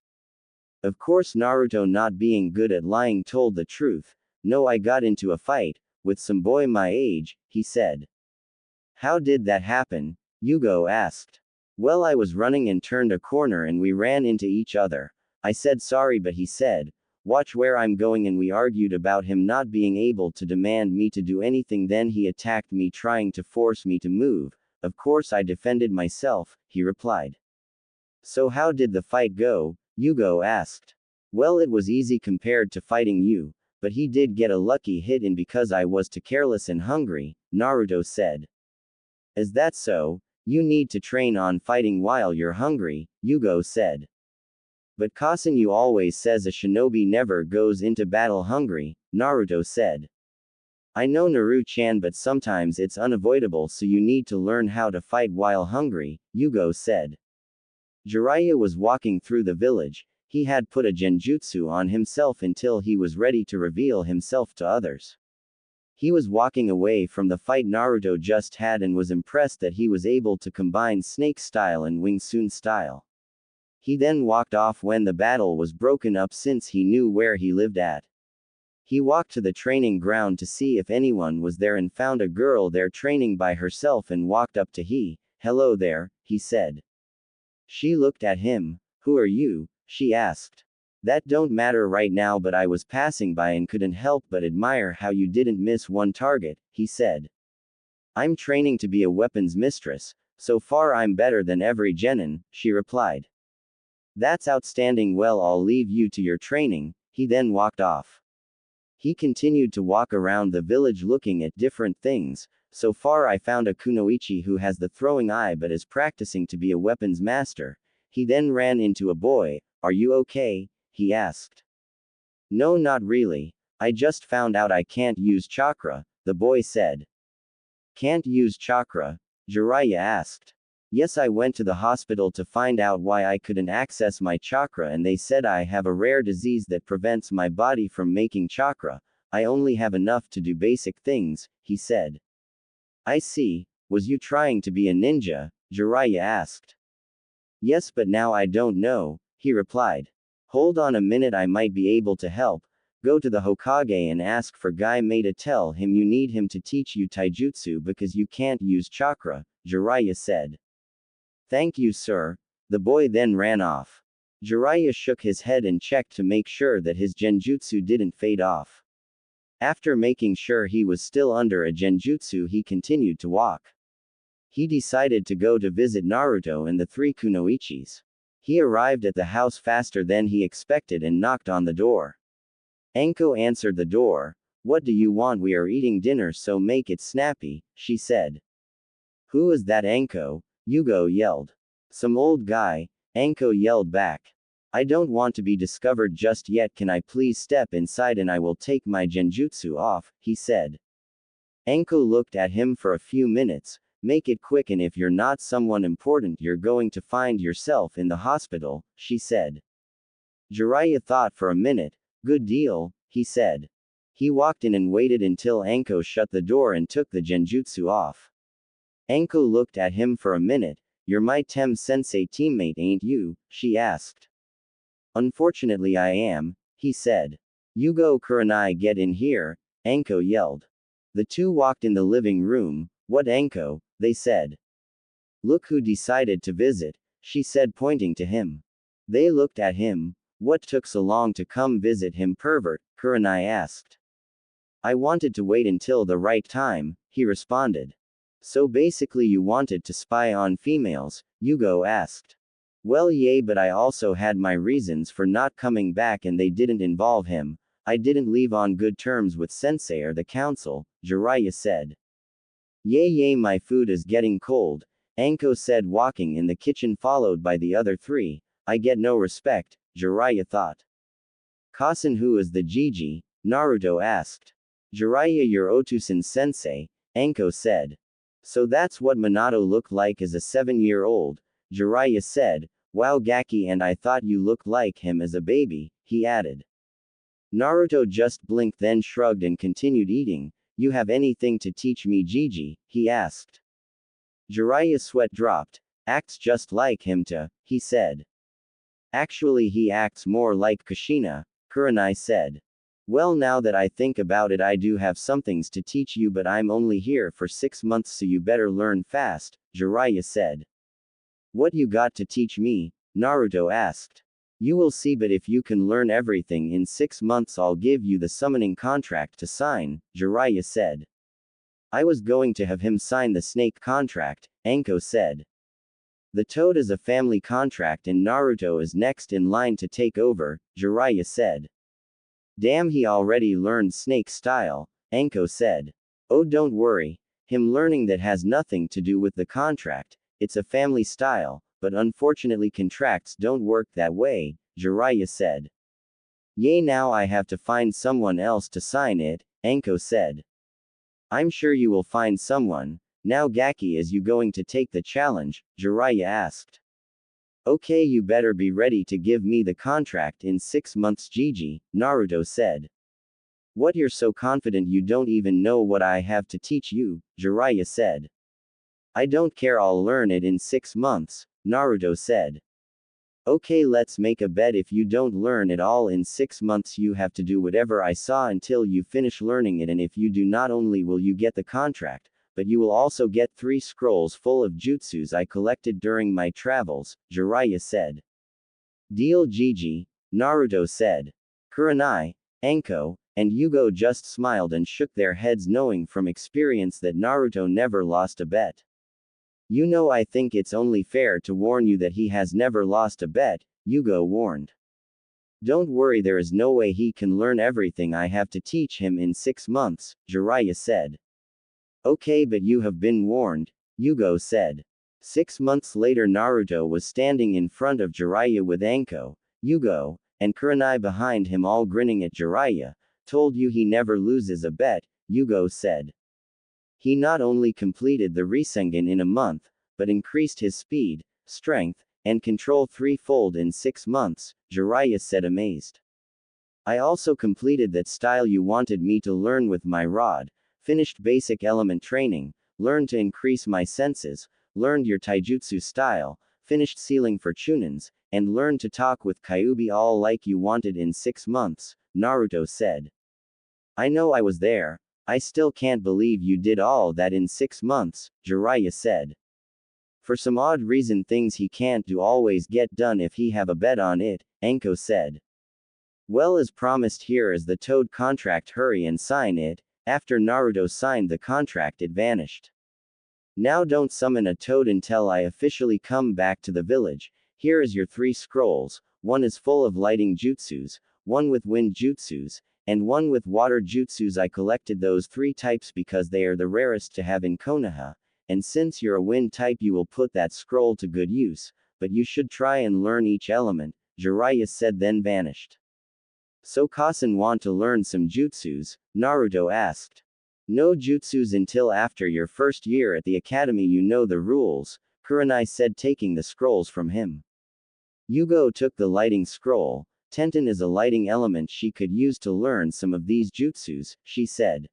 Of course, Naruto, not being good at lying, told the truth. No, I got into a fight with some boy my age, he said. How did that happen? Yugo asked. Well, I was running and turned a corner and we ran into each other. I said sorry, but he said, watch where I'm going, and we argued about him not being able to demand me to do anything. Then he attacked me, trying to force me to move. Of course I defended myself, he replied. So how did the fight go? Yugo asked. Well, it was easy compared to fighting you, but he did get a lucky hit in because I was too careless and hungry, Naruto said. Is that so? You need to train on fighting while you're hungry, Yugo said. But Kasen, you always says a shinobi never goes into battle hungry, Naruto said. I know, Naru-chan, but sometimes it's unavoidable, so you need to learn how to fight while hungry, Yugo said. Jiraiya was walking through the village. He had put a genjutsu on himself until he was ready to reveal himself to others. He was walking away from the fight Naruto just had and was impressed that he was able to combine snake style and Wing Chun style. He then walked off when the battle was broken up since he knew where he lived at. He walked to the training ground to see if anyone was there and found a girl there training by herself and walked up to hello there, he said. She looked at him. Who are you? She asked. That don't matter right now, but I was passing by and couldn't help but admire how you didn't miss one target, he said. I'm training to be a weapons mistress, so far I'm better than every genin, she replied. That's outstanding, well I'll leave you to your training, he then walked off. He continued to walk around the village looking at different things. So far I found a kunoichi who has the throwing eye but is practicing to be a weapons master. He then ran into a boy. Are you okay? He asked. No, not really. I just found out I can't use chakra, the boy said. Can't use chakra? Jiraiya asked. Yes, I went to the hospital to find out why I couldn't access my chakra and they said I have a rare disease that prevents my body from making chakra. I only have enough to do basic things, he said. I see. Was you trying to be a ninja? Jiraiya asked. Yes, but now I don't know, he replied. Hold on a minute, I might be able to help. Go to the Hokage and ask for Guy Maida. Tell him you need him to teach you taijutsu because you can't use chakra, Jiraiya said. Thank you, sir. The boy then ran off. Jiraiya shook his head and checked to make sure that his genjutsu didn't fade off. After making sure he was still under a genjutsu, he continued to walk. He decided to go to visit Naruto and the three kunoichis. He arrived at the house faster than he expected and knocked on the door. Anko answered the door. What do you want? We are eating dinner, so make it snappy, she said. Who is that, Anko? Yugo yelled. Some old guy, Anko yelled back. I don't want to be discovered just yet, can I please step inside and I will take my genjutsu off, he said. Anko looked at him for a few minutes. Make it quick, and if you're not someone important you're going to find yourself in the hospital, she said. Jiraiya thought for a minute. Good deal, he said. He walked in and waited until Anko shut the door and took the genjutsu off. Anko looked at him for a minute. You're my Tem-sensei teammate, ain't you? She asked. Unfortunately I am, he said. Yugo Kurenai, get in here, Anko yelled. The two walked in the living room. What, Anko? They said. Look who decided to visit, she said, pointing to him. They looked at him. What took so long to come visit him, pervert? Kurenai asked. I wanted to wait until the right time, he responded. So basically you wanted to spy on females? Yugo asked. Well, yay, but I also had my reasons for not coming back and they didn't involve him. I didn't leave on good terms with sensei or the council, Jiraiya said. Yay, my food is getting cold, Anko said, walking in the kitchen followed by the other three. I get no respect, Jiraiya thought. Kasen, who is the Jiji? Naruto asked. Jiraiya, your Otusan sensei, Anko said. So that's what Minato looked like as a 7-year-old, Jiraiya said. Wow, Gaki, and I thought you looked like him as a baby, he added. Naruto just blinked, then shrugged and continued eating. You have anything to teach me, Jiji? He asked. Jiraiya's sweat dropped. Acts just like him he said. Actually he acts more like Kushina, Kurenai said. Well, now that I think about it, I do have some things to teach you, but I'm only here for 6 months, so you better learn fast, Jiraiya said. What you got to teach me? Naruto asked. You will see, but if you can learn everything in 6 months I'll give you the summoning contract to sign, Jiraiya said. I was going to have him sign the snake contract, Anko said. The toad is a family contract and Naruto is next in line to take over, Jiraiya said. Damn, he already learned snake style, Anko said. Oh, don't worry. Him learning that has nothing to do with the contract, it's a family style. But unfortunately contracts don't work that way, Jiraiya said. Yay, now I have to find someone else to sign it, Anko said. I'm sure you will find someone. Now Gaki, is you going to take the challenge? Jiraiya asked. Okay, you better be ready to give me the contract in 6 months, Jiji, Naruto said. What, you're so confident you don't even know what I have to teach you, Jiraiya said. I don't care, I'll learn it in 6 months, Naruto said. Okay, let's make a bet. If you don't learn it all in 6 months, you have to do whatever I saw until you finish learning it, and if you do, not only will you get the contract, but you will also get 3 scrolls full of jutsus I collected during my travels, Jiraiya said. Deal, Gigi, Naruto said. Kurenai, Anko, and Yugo just smiled and shook their heads, knowing from experience that Naruto never lost a bet. You know, I think it's only fair to warn you that he has never lost a bet, Yugo warned. Don't worry, there is no way he can learn everything I have to teach him in 6 months, Jiraiya said. Okay, but you have been warned, Yugo said. 6 months later, Naruto was standing in front of Jiraiya with Anko, Yugo, and Kurenai behind him, all grinning at Jiraiya. Told you he never loses a bet, Yugo said. He not only completed the Rasengan in a month, but increased his speed, strength, and control threefold in 6 months, Jiraiya said, amazed. I also completed that style you wanted me to learn with my rod, finished basic element training, learned to increase my senses, learned your taijutsu style, finished sealing for chunins, and learned to talk with Kyuubi, all like you wanted in 6 months, Naruto said. I know, I was there. I still can't believe you did all that in 6 months, Jiraiya said. For some odd reason, things he can't do always get done if he have a bet on it, Anko said. Well, as promised, here is the Toad contract, hurry and sign it. After Naruto signed the contract, it vanished. Now don't summon a Toad until I officially come back to the village. Here is your 3 scrolls, one is full of lighting jutsus, one with wind jutsus, and one with water jutsus. I collected those 3 types because they are the rarest to have in Konoha, and since you're a wind type, you will put that scroll to good use, but you should try and learn each element, Jiraiya said, then vanished. So Kasen want to learn some jutsus? Naruto asked. No jutsus until after your first year at the academy, you know the rules, Kurenai said, taking the scrolls from him. Yugo took the lighting scroll. Tenten is a lighting element she could use to learn some of these jutsus, she said.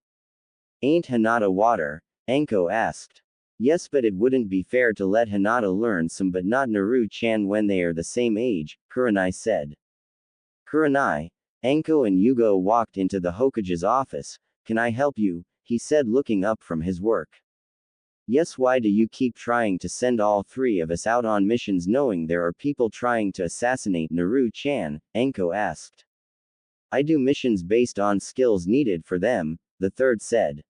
Ain't Hinata water? Anko asked. Yes, but it wouldn't be fair to let Hinata learn some but not Naru-chan when they are the same age, Kurenai said. Kurenai, Anko and Yugo walked into the Hokage's office. Can I help you? He said, looking up from his work. Yes, why do you keep trying to send all 3 of us out on missions knowing there are people trying to assassinate Naru-chan? Anko asked. I do missions based on skills needed for them, the third said.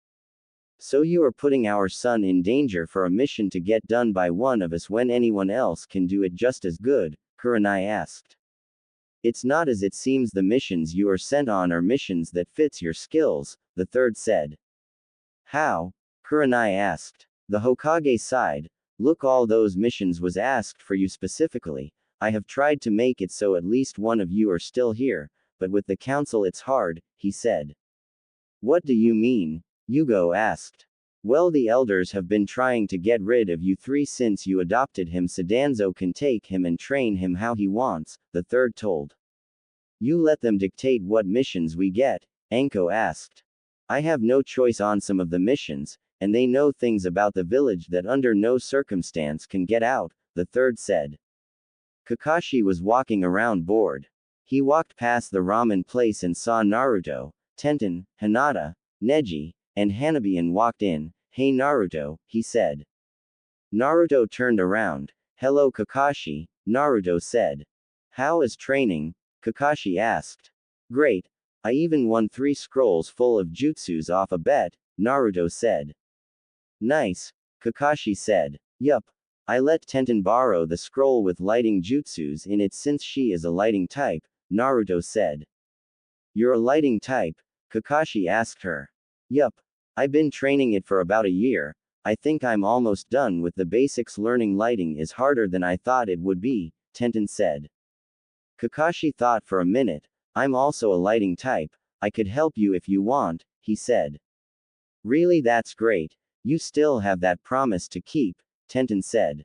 So you are putting our son in danger for a mission to get done by one of us when anyone else can do it just as good, Kurenai asked. It's not as it seems, the missions you are sent on are missions that fits your skills, the third said. How? Kurenai asked. The Hokage sighed. Look, all those missions was asked for you specifically. I have tried to make it so at least one of you are still here, but with the council it's hard, he said. What do you mean? Yugo asked. Well, the elders have been trying to get rid of you 3 since you adopted him, so Danzo can take him and train him how he wants, the third told. You let them dictate what missions we get? Anko asked. I have no choice on some of the missions, and they know things about the village that under no circumstance can get out, the third said. Kakashi was walking around bored. He walked past the ramen place and saw Naruto, Tenten, Hinata, Neji, and Hanabi and walked in. Hey Naruto, he said. Naruto turned around. Hello Kakashi, Naruto said. How is training? Kakashi asked. Great. I even won 3 scrolls full of jutsus off a bet, Naruto said. Nice, Kakashi said. Yup. I let Tenten borrow the scroll with lighting jutsus in it since she is a lighting type, Naruto said. You're a lighting type? Kakashi asked her. Yup. I've been training it for about a year. I think I'm almost done with the basics. Learning lighting is harder than I thought it would be, Tenten said. Kakashi thought for a minute. I'm also a lighting type. I could help you if you want, he said. Really, that's great. You still have that promise to keep, Tenten said.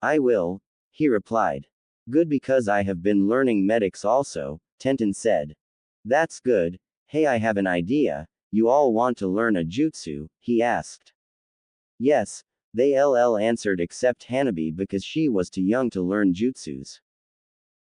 I will, he replied. Good, because I have been learning medics also, Tenten said. That's good. Hey, I have an idea. You all want to learn a jutsu? He asked. Yes, they all answered except Hanabi because she was too young to learn jutsus.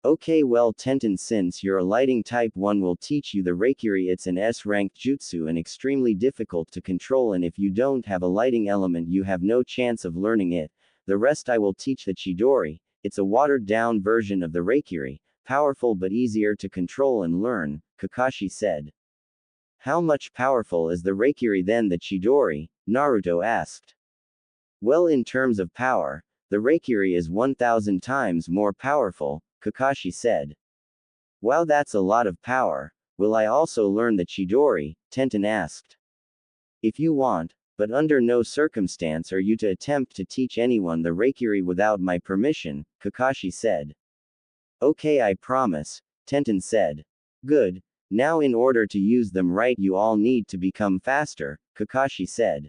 Okay, well, Tenten, since you're a lighting type, one will teach you the Reikiri. It's an S-ranked jutsu and extremely difficult to control, and if you don't have a lighting element you have no chance of learning it. The rest I will teach. The Chidori. It's a watered-down version of the Reikiri, powerful but easier to control and learn, Kakashi said. How much powerful is the Reikiri then, the Chidori? Naruto asked. Well, in terms of power, the Reikiri is 1,000 times more powerful, Kakashi said. Wow, that's a lot of power. Will I also learn the Chidori? Tenten asked. If you want, but under no circumstance are you to attempt to teach anyone the Reikiri without my permission, Kakashi said. Okay, I promise, Tenten said. Good. Now in order to use them right you all need to become faster, Kakashi said.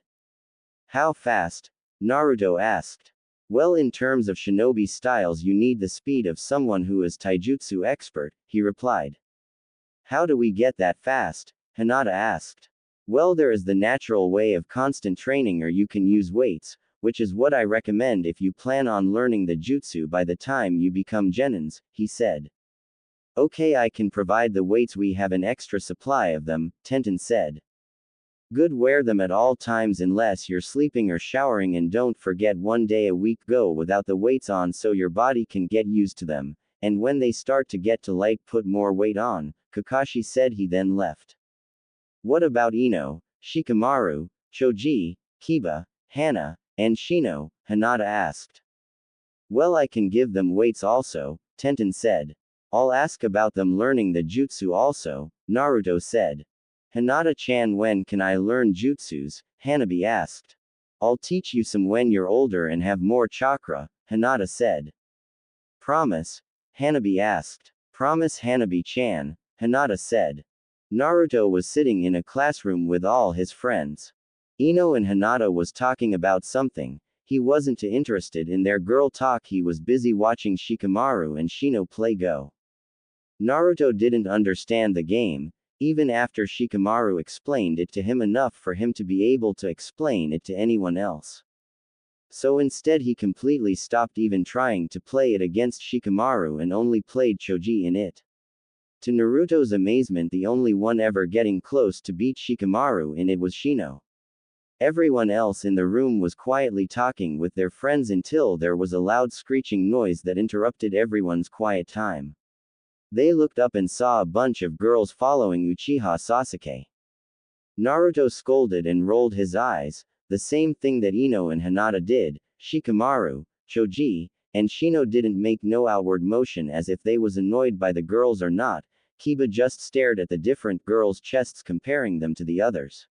How fast? Naruto asked. Well, in terms of shinobi styles you need the speed of someone who is taijutsu expert, he replied. How do we get that fast? Hinata asked. Well, there is the natural way of constant training, or you can use weights, which is what I recommend if you plan on learning the jutsu by the time you become genins, he said. Okay, I can provide the weights, we have an extra supply of them, Tenten said. Good, wear them at all times unless you're sleeping or showering, and don't forget 1 day a week go without the weights on so your body can get used to them, and when they start to get too light put more weight on, Kakashi said. He then left. What about Ino, Shikamaru, Choji, Kiba, Hana, and Shino? Hinata asked. Well, I can give them weights also, Tenten said. I'll ask about them learning the jutsu also, Naruto said. Hinata-chan, when can I learn jutsus? Hanabi asked. I'll teach you some when you're older and have more chakra, Hinata said. Promise? Hanabi asked. Promise, Hanabi-chan, Hinata said. Naruto was sitting in a classroom with all his friends. Ino and Hinata was talking about something. He wasn't too interested in their girl talk, he was busy watching Shikamaru and Shino play Go. Naruto didn't understand the game, even after Shikamaru explained it to him enough for him to be able to explain it to anyone else. So instead he completely stopped even trying to play it against Shikamaru and only played Choji in it. To Naruto's amazement, the only one ever getting close to beat Shikamaru in it was Shino. Everyone else in the room was quietly talking with their friends until there was a loud screeching noise that interrupted everyone's quiet time. They looked up and saw a bunch of girls following Uchiha Sasuke. Naruto scolded and rolled his eyes, the same thing that Ino and Hinata did. Shikamaru, Choji, and Shino didn't make no outward motion as if they was annoyed by the girls or not. Kiba just stared at the different girls' chests, comparing them to the others.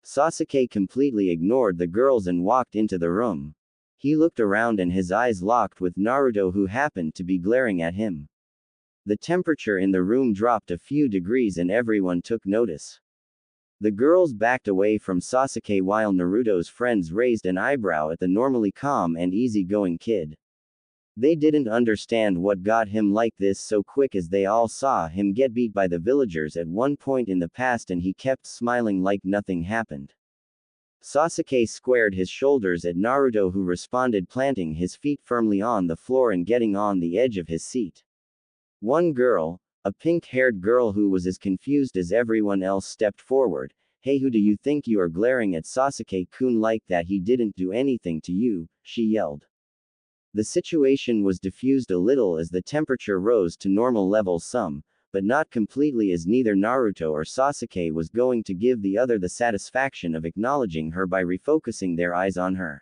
Sasuke completely ignored the girls and walked into the room. He looked around and his eyes locked with Naruto, who happened to be glaring at him. The temperature in the room dropped a few degrees and everyone took notice. The girls backed away from Sasuke while Naruto's friends raised an eyebrow at the normally calm and easy-going kid. They didn't understand what got him like this so quick, as they all saw him get beat by the villagers at one point in the past and he kept smiling like nothing happened. Sasuke squared his shoulders at Naruto, who responded, planting his feet firmly on the floor and getting on the edge of his seat. One girl, a pink-haired girl who was as confused as everyone else, stepped forward. Hey, who do you think you are glaring at Sasuke-kun like that? He didn't do anything to you, she yelled. The situation was diffused a little as the temperature rose to normal levels some, but not completely, as neither Naruto or Sasuke was going to give the other the satisfaction of acknowledging her by refocusing their eyes on her.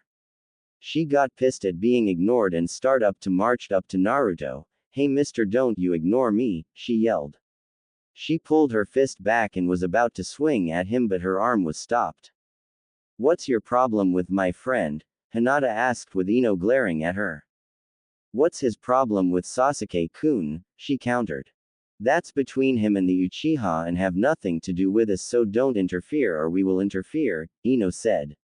She got pissed at being ignored and marched up to Naruto. Hey mister, don't you ignore me, she yelled. She pulled her fist back and was about to swing at him, but her arm was stopped. What's your problem with my friend? Hinata asked, with Ino glaring at her. What's his problem with Sasuke-kun? She countered. That's between him and the Uchiha and have nothing to do with us, so don't interfere or we will interfere, Ino said.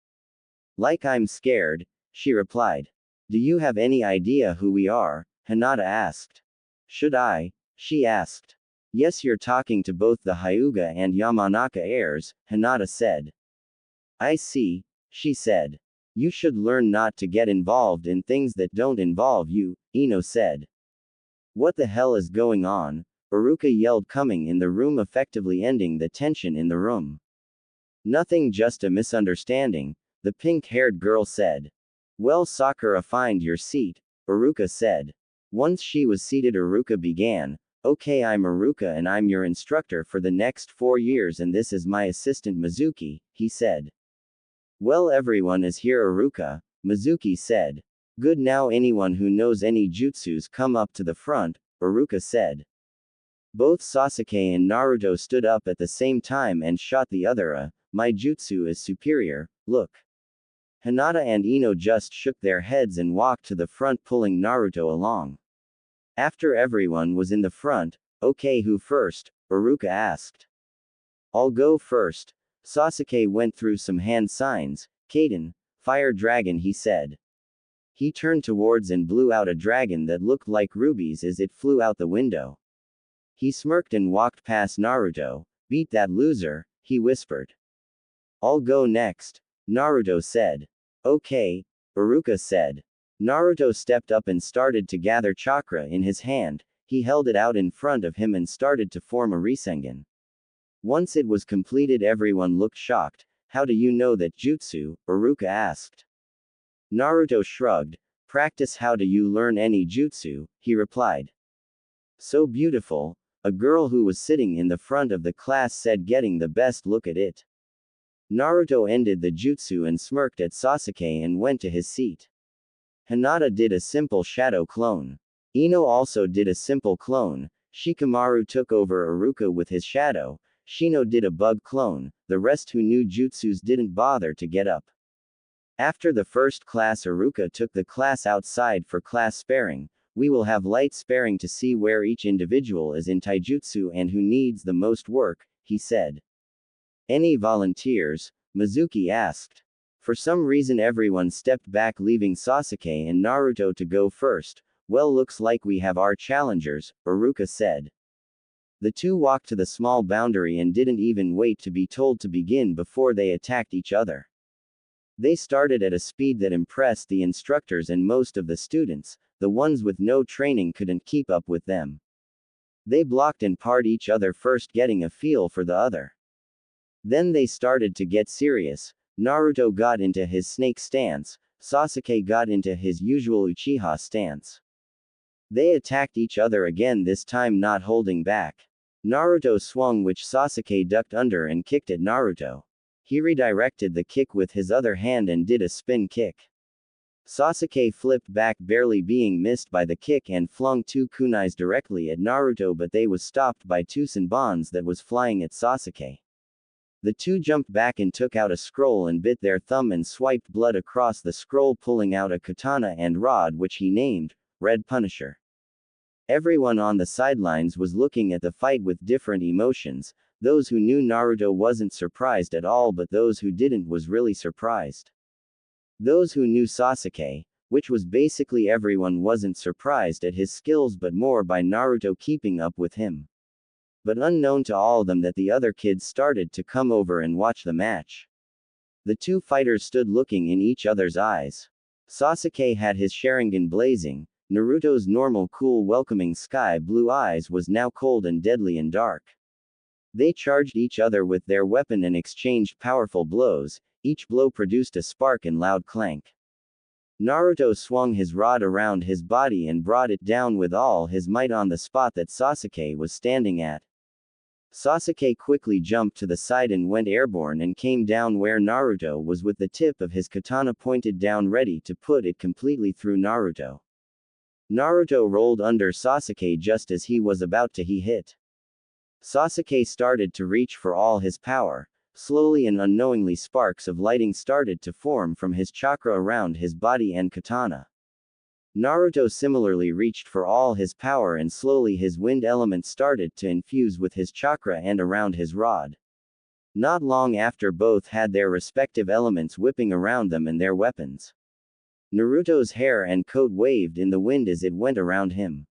Like I'm scared, she replied. Do you have any idea who we are? Hinata asked. Should I? She asked. Yes, you're talking to both the Hyuga and Yamanaka heirs, Hinata said. I see, she said. You should learn not to get involved in things that don't involve you, Ino said. What the hell is going on? Iruka yelled, coming in the room, effectively ending the tension in the room. Nothing, just a misunderstanding, the pink-haired girl said. Well, Sakura, find your seat, Iruka said. Once she was seated, Iruka began. Okay, I'm Iruka and I'm your instructor for the next 4 years, and this is my assistant Mizuki, he said. Well, everyone is here, Iruka, Mizuki said. Good, now anyone who knows any jutsus come up to the front, Iruka said. Both Sasuke and Naruto stood up at the same time and shot the other. My jutsu is superior, look. Hinata and Ino just shook their heads and walked to the front, pulling Naruto along. After everyone was in the front, okay, who first? Iruka asked. I'll go first. Sasuke went through some hand signs. Kaden, fire dragon, he said. He turned towards and blew out a dragon that looked like rubies as it flew out the window. He smirked and walked past Naruto. Beat that loser, he whispered. I'll go next, Naruto said. Okay, Iruka said. Naruto stepped up and started to gather chakra in his hand. He held it out in front of him and started to form a Rasengan. Once it was completed, everyone looked shocked. How do you know that jutsu? Iruka asked. Naruto shrugged. Practice. How do you learn any jutsu? He replied. So beautiful, a girl who was sitting in the front of the class said, getting the best look at it. Naruto ended the jutsu and smirked at Sasuke and went to his seat. Hinata did a simple shadow clone. Ino also did a simple clone. Shikamaru took over Iruka with his shadow. Shino did a bug clone. The rest who knew jutsus didn't bother to get up. After the first class, Iruka took the class outside for class sparring. We will have light sparring to see where each individual is in taijutsu and who needs the most work, he said. Any volunteers? Mizuki asked. For some reason everyone stepped back, leaving Sasuke and Naruto to go first. Well, looks like we have our challengers, Iruka said. The two walked to the small boundary and didn't even wait to be told to begin before they attacked each other. They started at a speed that impressed the instructors and most of the students. The ones with no training couldn't keep up with them. They blocked and parred each other first, getting a feel for the other. Then they started to get serious. Naruto got into his snake stance, Sasuke got into his usual Uchiha stance. They attacked each other again, this time not holding back. Naruto swung, which Sasuke ducked under and kicked at Naruto. He redirected the kick with his other hand and did a spin kick. Sasuke flipped back, barely being missed by the kick, and flung 2 kunais directly at Naruto, but they was stopped by 2 senbons that was flying at Sasuke. The two jumped back and took out a scroll and bit their thumb and swiped blood across the scroll, pulling out a katana and rod which he named Red Punisher. Everyone on the sidelines was looking at the fight with different emotions. Those who knew Naruto wasn't surprised at all, but those who didn't was really surprised. Those who knew Sasuke, which was basically everyone, wasn't surprised at his skills but more by Naruto keeping up with him. But unknown to all of them that the other kids started to come over and watch the match. The two fighters stood looking in each other's eyes. Sasuke had his Sharingan blazing. Naruto's normal cool welcoming sky blue eyes was now cold and deadly and dark. They charged each other with their weapon and exchanged powerful blows. Each blow produced a spark and loud clank. Naruto swung his rod around his body and brought it down with all his might on the spot that Sasuke was standing at. Sasuke quickly jumped to the side and went airborne and came down where Naruto was with the tip of his katana pointed down, ready to put it completely through Naruto. Naruto rolled under Sasuke just as he was about to hit. Sasuke started to reach for all his power. Slowly and unknowingly sparks of lighting started to form from his chakra around his body and katana. Naruto similarly reached for all his power and slowly his wind element started to infuse with his chakra and around his rod. Not long after, both had their respective elements whipping around them and their weapons. Naruto's hair and coat waved in the wind as it went around him.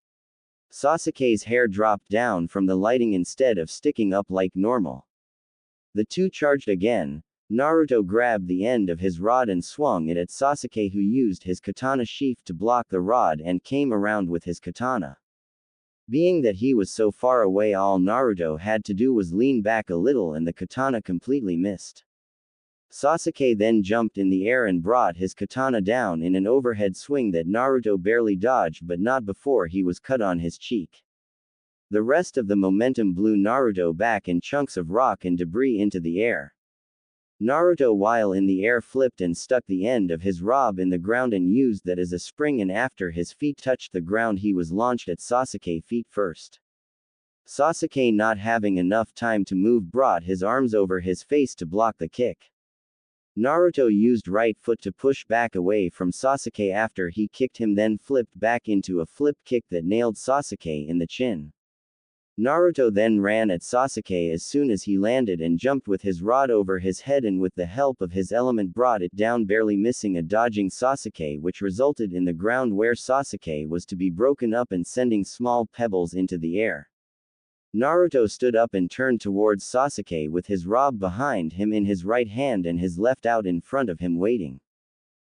Sasuke's hair dropped down from the lighting instead of sticking up like normal. The two charged again. Naruto grabbed the end of his rod and swung it at Sasuke, who used his katana sheath to block the rod and came around with his katana. Being that he was so far away, all Naruto had to do was lean back a little and the katana completely missed. Sasuke then jumped in the air and brought his katana down in an overhead swing that Naruto barely dodged, but not before he was cut on his cheek. The rest of the momentum blew Naruto back and chunks of rock and debris into the air. Naruto, while in the air, flipped and stuck the end of his robe in the ground and used that as a spring, and after his feet touched the ground he was launched at Sasuke feet first. Sasuke, not having enough time to move, brought his arms over his face to block the kick. Naruto used right foot to push back away from Sasuke after he kicked him, then flipped back into a flip kick that nailed Sasuke in the chin. Naruto then ran at Sasuke as soon as he landed and jumped with his rod over his head, and with the help of his element brought it down, barely missing a dodging Sasuke, which resulted in the ground where Sasuke was to be broken up and sending small pebbles into the air. Naruto stood up and turned towards Sasuke with his robe behind him in his right hand and his left out in front of him waiting.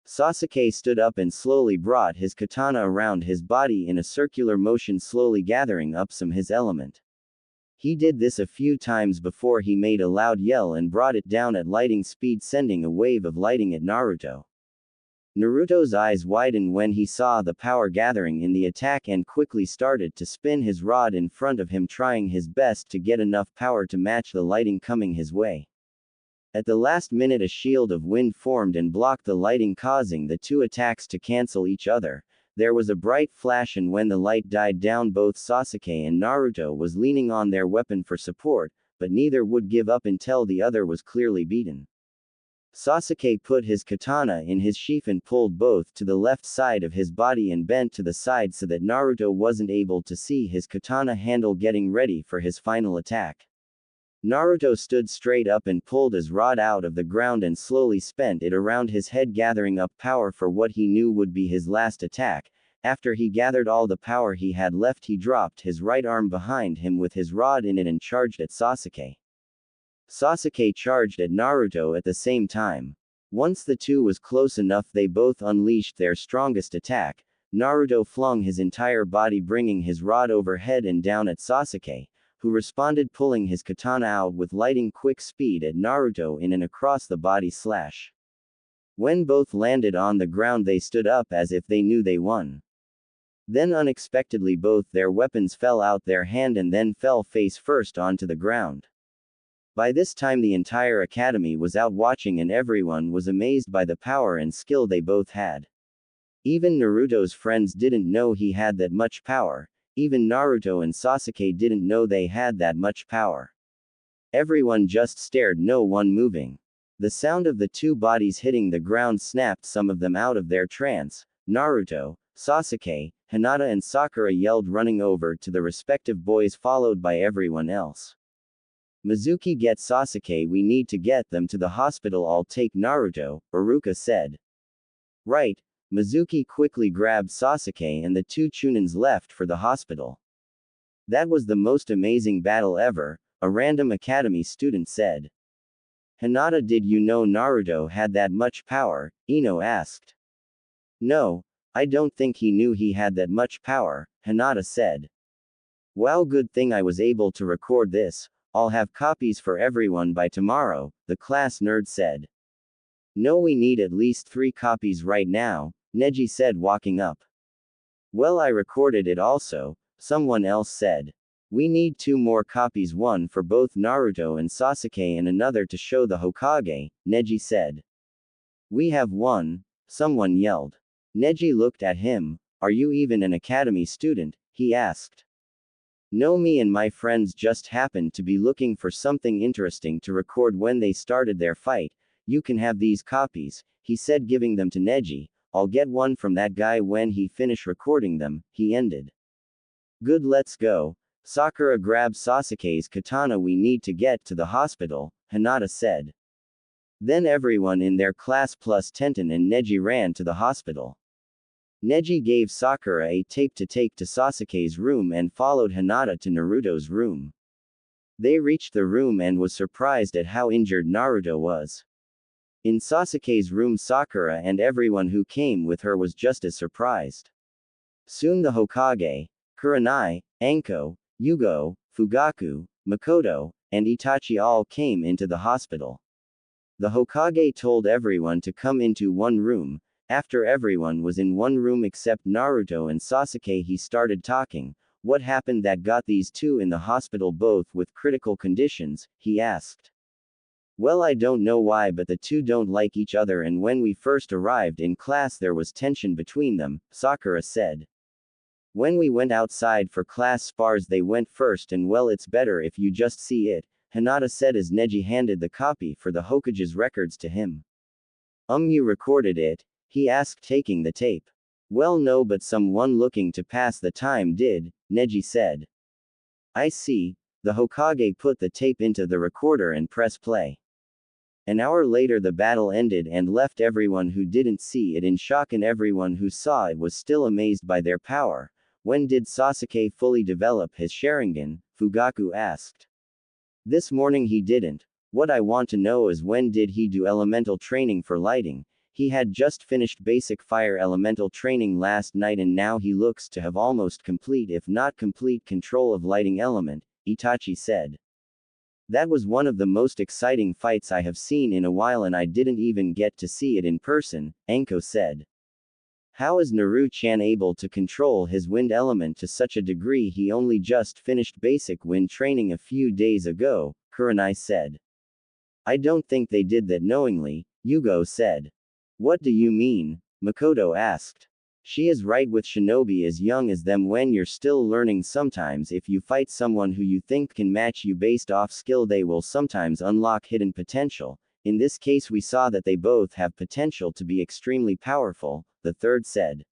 Sasuke stood up and slowly brought his katana around his body in a circular motion, slowly gathering up some his element. He did this a few times before he made a loud yell and brought it down at lightning speed, sending a wave of lighting at Naruto. Naruto's eyes widened when he saw the power gathering in the attack and quickly started to spin his rod in front of him, trying his best to get enough power to match the lighting coming his way. At the last minute, a shield of wind formed and blocked the lighting, causing the two attacks to cancel each other. There was a bright flash, and when the light died down, both Sasuke and Naruto was leaning on their weapon for support, but neither would give up until the other was clearly beaten. Sasuke put his katana in his sheath and pulled both to the left side of his body and bent to the side so that Naruto wasn't able to see his katana handle, getting ready for his final attack. Naruto stood straight up and pulled his rod out of the ground and slowly spent it around his head, gathering up power for what he knew would be his last attack. After he gathered all the power he had left, he dropped his right arm behind him with his rod in it and charged at Sasuke. Sasuke charged at Naruto at the same time. Once the two was close enough, they both unleashed their strongest attack. Naruto flung his entire body, bringing his rod overhead and down at Sasuke, who responded, pulling his katana out with lightning quick speed at Naruto in an across-the-body slash. When both landed on the ground, they stood up as if they knew they won. Then unexpectedly both their weapons fell out their hand and then fell face first onto the ground. By this time the entire academy was out watching, and everyone was amazed by the power and skill they both had. Even Naruto's friends didn't know he had that much power. Even Naruto and Sasuke didn't know they had that much power. Everyone just stared, no one moving. The sound of the two bodies hitting the ground snapped some of them out of their trance. Naruto, Sasuke, Hinata and Sakura yelled, running over to the respective boys, followed by everyone else. Mizuki, get Sasuke, we need to get them to the hospital. I'll take Naruto, Iruka said. Right. Mizuki quickly grabbed Sasuke and the two Chunins left for the hospital. That was the most amazing battle ever, a random academy student said. Hinata, did you know Naruto had that much power? Ino asked. No, I don't think he knew he had that much power, Hinata said. Well, good thing I was able to record this. I'll have copies for everyone by tomorrow, the class nerd said. No, we need at least 3 copies right now, Neji said, walking up. Well, I recorded it also, someone else said. We need 2 more copies, one for both Naruto and Sasuke and another to show the Hokage, Neji said. We have one, someone yelled. Neji looked at him. Are you even an academy student? He asked. No, me and my friends just happened to be looking for something interesting to record when they started their fight. You can have these copies, he said, giving them to Neji. I'll get one from that guy when he finish recording them, he ended. Good, let's go. Sakura grabbed Sasuke's katana. We need to get to the hospital, Hinata said. Then everyone in their class plus Tenten and Neji ran to the hospital. Neji gave Sakura a tape to take to Sasuke's room and followed Hinata to Naruto's room. They reached the room and was surprised at how injured Naruto was. In Sasuke's room, Sakura and everyone who came with her was just as surprised. Soon the Hokage, Kurenai, Anko, Yugo, Fugaku, Makoto, and Itachi all came into the hospital. The Hokage told everyone to come into one room. After everyone was in one room except Naruto and Sasuke, he started talking. What happened that got these two in the hospital, both with critical conditions? He asked. Well, I don't know why, but the two don't like each other, and when we first arrived in class there was tension between them, Sakura said. When we went outside for class spars they went first, and well, it's better if you just see it, Hinata said as Neji handed the copy for the Hokage's records to him. You recorded it? He asked, taking the tape. Well, no, but someone looking to pass the time did, Neji said. I see. The Hokage put the tape into the recorder and pressed play. An hour later the battle ended and left everyone who didn't see it in shock, and everyone who saw it was still amazed by their power. When did Sasuke fully develop his Sharingan? Fugaku asked. This morning he didn't. What I want to know is when did he do elemental training for lighting? He had just finished basic fire elemental training last night, and now he looks to have almost complete, if not complete, control of lighting element, Itachi said. That was one of the most exciting fights I have seen in a while, and I didn't even get to see it in person, Anko said. How is Naruto-chan able to control his wind element to such a degree? He only just finished basic wind training a few days ago, Kurenai said. I don't think they did that knowingly, Yugo said. What do you mean? Makoto asked. She is right, with shinobi as young as them when you're still learning. Sometimes if you fight someone who you think can match you based off skill, they will sometimes unlock hidden potential. In this case we saw that they both have potential to be extremely powerful, the third said.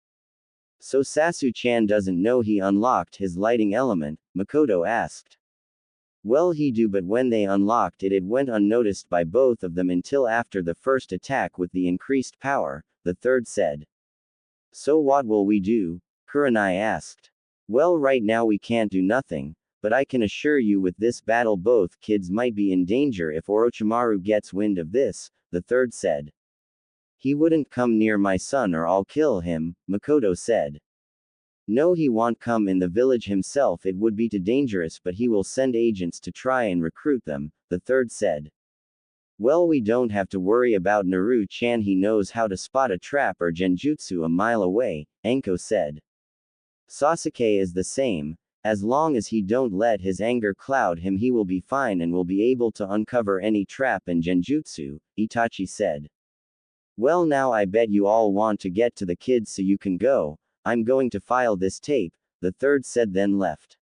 So Sasuke-chan doesn't know he unlocked his lighting element? Makoto asked. Well, he do, but when they unlocked it, it went unnoticed by both of them until after the first attack with the increased power, the third said. So what will we do? Kurenai asked. Well, right now we can't do nothing, but I can assure you with this battle both kids might be in danger if Orochimaru gets wind of this, the third said. He wouldn't come near my son or I'll kill him, Makoto said. No, he won't come in the village himself, it would be too dangerous, but he will send agents to try and recruit them, the third said. Well, we don't have to worry about Naruto-chan, he knows how to spot a trap or genjutsu a mile away, Anko said. Sasuke is the same. As long as he don't let his anger cloud him, he will be fine and will be able to uncover any trap and genjutsu, Itachi said. Well, now I bet you all want to get to the kids so you can go. I'm going to file this tape, the third said, then left.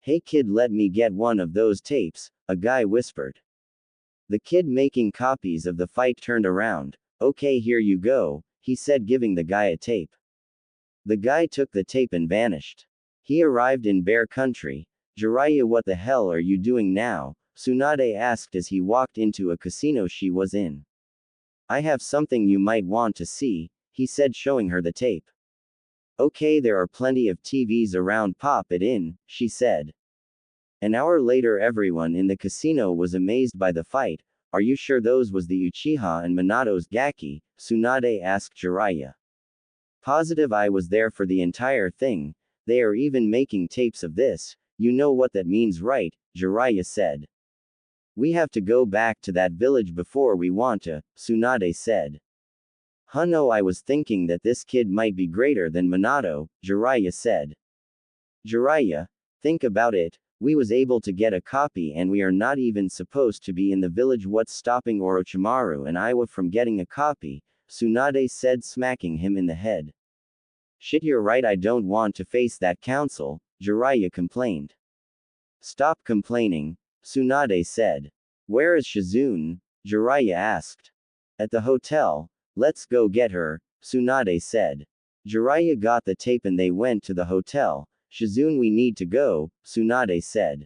Hey kid, let me get one of those tapes, a guy whispered. The kid making copies of the fight turned around. Okay, here you go, he said, giving the guy a tape. The guy took the tape and vanished. He arrived in Bear Country. Jiraiya, what the hell are you doing now? Tsunade asked as he walked into a casino she was in. I have something you might want to see, he said, showing her the tape. Okay, there are plenty of TVs around, pop it in, she said. An hour later everyone in the casino was amazed by the fight. Are you sure those was the Uchiha and Minato's Gaki? Tsunade asked Jiraiya. Positive, I was there for the entire thing. They are even making tapes of this. You know what that means, right? Jiraiya said. We have to go back to that village before we want to, Tsunade said. Huh, no, I was thinking that this kid might be greater than Minato, Jiraiya said. Jiraiya, think about it. We was able to get a copy and we are not even supposed to be in the village. What's stopping Orochimaru and Iwa from getting a copy? Tsunade said, smacking him in the head. Shit, you're right, I don't want to face that council, Jiraiya complained. Stop complaining, Tsunade said. Where is Shizune? Jiraiya asked. At the hotel. Let's go get her, Tsunade said. Jiraiya got the tape and they went to the hotel. Shizune, we need to go, Tsunade said.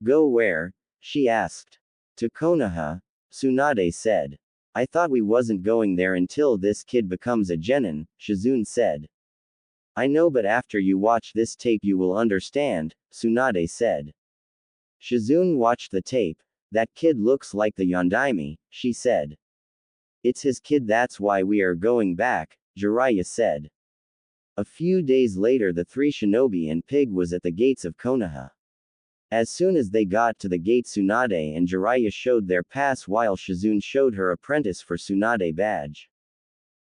Go where? She asked. To Konoha, Tsunade said. I thought we wasn't going there until this kid becomes a genin, Shizune said. I know, but after you watch this tape you will understand, Tsunade said. Shizune watched the tape. That kid looks like the Yondaime, she said. It's his kid, that's why we are going back, Jiraiya said. A few days later the three shinobi and Pig was at the gates of Konoha. As soon as they got to the gate, Tsunade and Jiraiya showed their pass while Shizune showed her apprentice for Tsunade badge.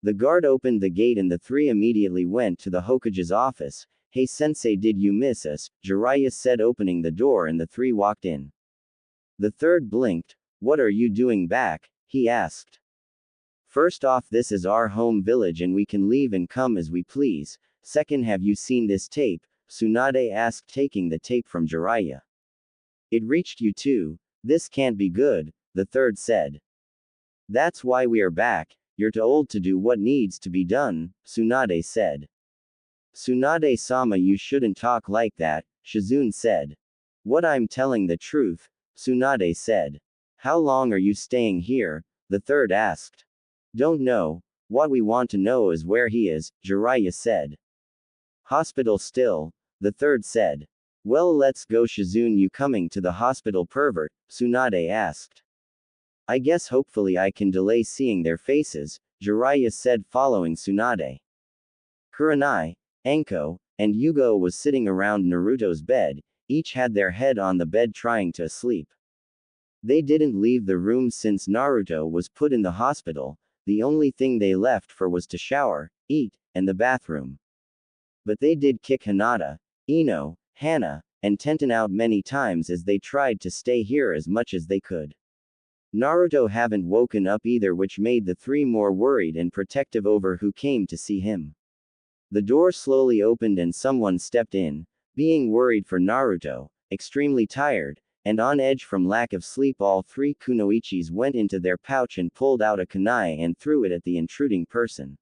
The guard opened the gate and the three immediately went to the Hokage's office. Hey sensei, did you miss us? Jiraiya said, opening the door, and the three walked in. The third blinked. What are you doing back? He asked. First off, this is our home village and we can leave and come as we please. Second, have you seen this tape? Tsunade asked, taking the tape from Jiraiya. It reached you too. This can't be good, the third said. That's why we are back. You're too old to do what needs to be done, Tsunade said. Tsunade-sama, you shouldn't talk like that, Shizune said. What, I'm telling the truth, Tsunade said. How long are you staying here? The third asked. Don't know. What we want to know is where he is, Jiraiya said. Hospital still, the third said. Well, let's go. Shizune, you coming to the hospital, pervert? Tsunade asked. I guess hopefully I can delay seeing their faces, Jiraiya said, following Tsunade. Kurenai, Anko, and Yugo was sitting around Naruto's bed, each had their head on the bed trying to sleep. They didn't leave the room since Naruto was put in the hospital. The only thing they left for was to shower, eat, and the bathroom. But they did kick Hinata, Ino, Hana, and Tenten out many times as they tried to stay here as much as they could. Naruto haven't woken up either, which made the three more worried and protective over who came to see him. The door slowly opened and someone stepped in. Being worried for Naruto, extremely tired, and on edge from lack of sleep, all three kunoichis went into their pouch and pulled out a kunai and threw it at the intruding person.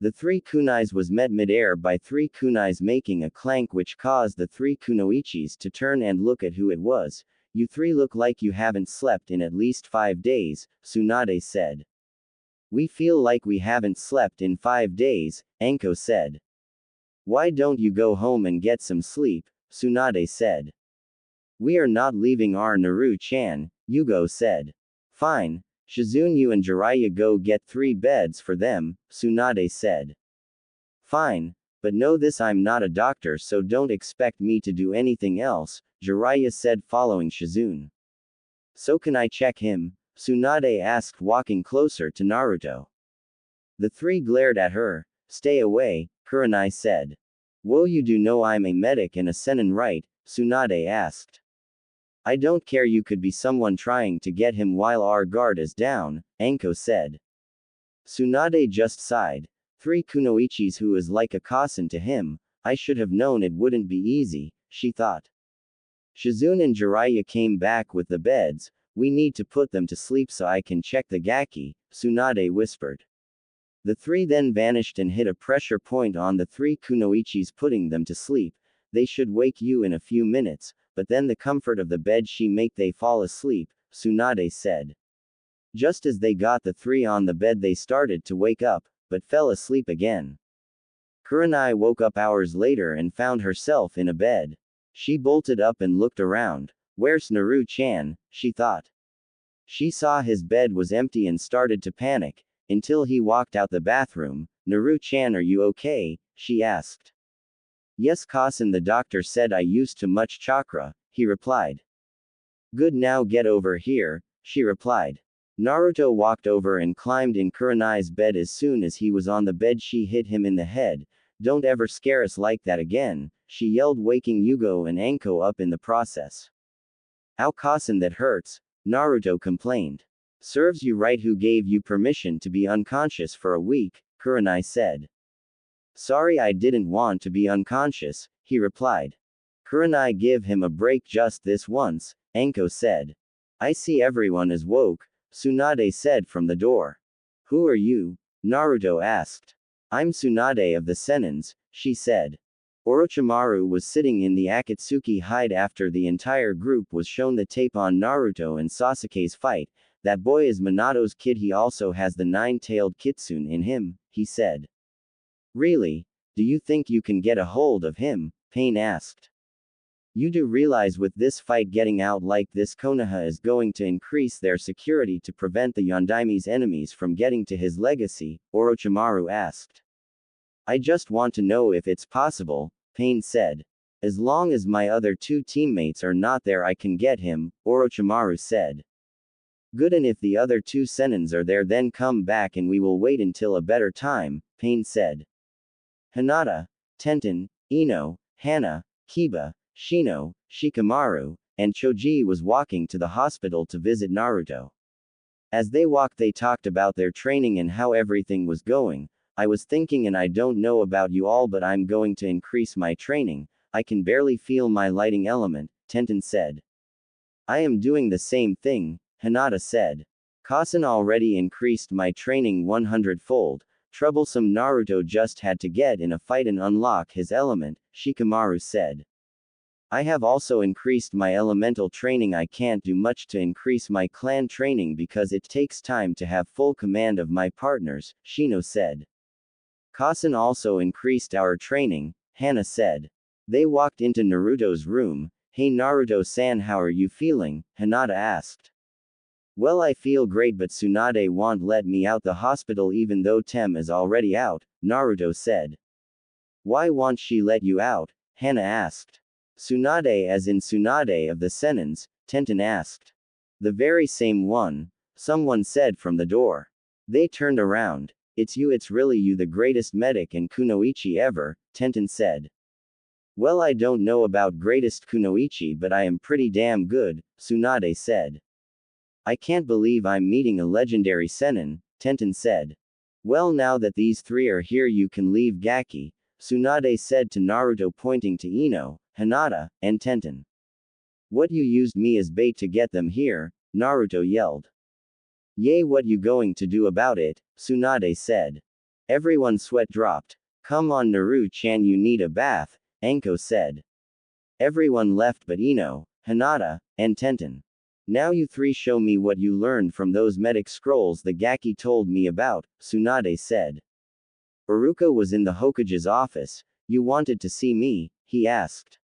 The three kunais was met midair by three kunais making a clank, which caused the three kunoichis to turn and look at who it was. You three look like you haven't slept in at least 5 days, Tsunade said. We feel like we haven't slept in 5 days, Anko said. Why don't you go home and get some sleep? Tsunade said. We are not leaving our Naru-chan, Yugo said. Fine. Shizune, you and Jiraiya go get 3 beds for them, Tsunade said. Fine. But know this, I'm not a doctor, so don't expect me to do anything else, Jiraiya said, following Shizune. So can I check him? Tsunade asked, walking closer to Naruto. The three glared at her. Stay away, Kurenai said. Whoa, you do know I'm a medic and a senin, right? Tsunade asked. I don't care, you could be someone trying to get him while our guard is down, Anko said. Tsunade just sighed. 3 kunoichis who is like a cousin to him. I should have known it wouldn't be easy, she thought. Shizune and Jiraiya came back with the beds. We need to put them to sleep so I can check the gaki, Tsunade whispered. The 3 then vanished and hit a pressure point on the 3 kunoichis, putting them to sleep. They should wake you in a few minutes, but then the comfort of the bed she make they fall asleep, Tsunade said. Just as they got the 3 on the bed they started to wake up, but fell asleep again. Kurenai woke up hours later and found herself in a bed. She bolted up and looked around. Where's Naru-chan? She thought. She saw his bed was empty and started to panic, until he walked out the bathroom. Naru-chan, are you okay? She asked. Yes, cousin, the doctor said I used too much chakra, he replied. Good, now get over here, she replied. Naruto walked over and climbed in Kurenai's bed. As soon as he was on the bed she hit him in the head. Don't ever scare us like that again, she yelled, waking Yugo and Anko up in the process. Ow, cousin, that hurts, Naruto complained. Serves you right, who gave you permission to be unconscious for a week, Kurenai said. Sorry, I didn't want to be unconscious, he replied. Kurenai, give him a break just this once, Anko said. I see everyone is woke, Tsunade said from the door. Who are you? Naruto asked. I'm Tsunade of the Senins, she said. Orochimaru was sitting in the Akatsuki hide after the entire group was shown the tape on Naruto and Sasuke's fight. That boy is Minato's kid. He also has the nine-tailed kitsune in him, he said. Really? Do you think you can get a hold of him? Pain asked. You do realize with this fight getting out like this, Konoha is going to increase their security to prevent the Yondaime's enemies from getting to his legacy, Orochimaru asked. I just want to know if it's possible, Pain said. As long as my other two teammates are not there I can get him, Orochimaru said. Good, and if the other two Senins are there then come back and we will wait until a better time, Pain said. Hinata, Tenten, Ino, Hana, Kiba, Shino, Shikamaru, and Choji was walking to the hospital to visit Naruto. As they walked they talked about their training and how everything was going. I was thinking, and I don't know about you all but I'm going to increase my training. I can barely feel my lighting element, Tenten said. I am doing the same thing, Hinata said. Kasen already increased my training 100-fold. Troublesome Naruto just had to get in a fight and unlock his element, Shikamaru said. I have also increased my elemental training. I can't do much to increase my clan training because it takes time to have full command of my partners, Shino said. Kasen also increased our training, Hana said. They walked into Naruto's room. Hey Naruto-san, how are you feeling? Hinata asked. Well, I feel great, but Tsunade won't let me out the hospital even though Tem is already out, Naruto said. Why won't she let you out? Hana asked. Tsunade as in Tsunade of the Senins, Tenten asked. The very same one, someone said from the door. They turned around. It's you, it's really you, the greatest medic and kunoichi ever, Tenten said. Well, I don't know about greatest kunoichi but I am pretty damn good, Tsunade said. I can't believe I'm meeting a legendary Senin, Tenten said. Well, now that these three are here you can leave Gaki, Tsunade said to Naruto pointing to Ino, Hinata, and Tenten. What, you used me as bait to get them here? Naruto yelled. Yay, what you going to do about it? Tsunade said. Everyone's sweat dropped. Come on Naru-chan, you need a bath, Anko said. Everyone left but Ino, Hinata, and Tenten. Now you three show me what you learned from those medic scrolls the Gaki told me about, Tsunade said. Iruka was in the Hokage's office. You wanted to see me? He asked.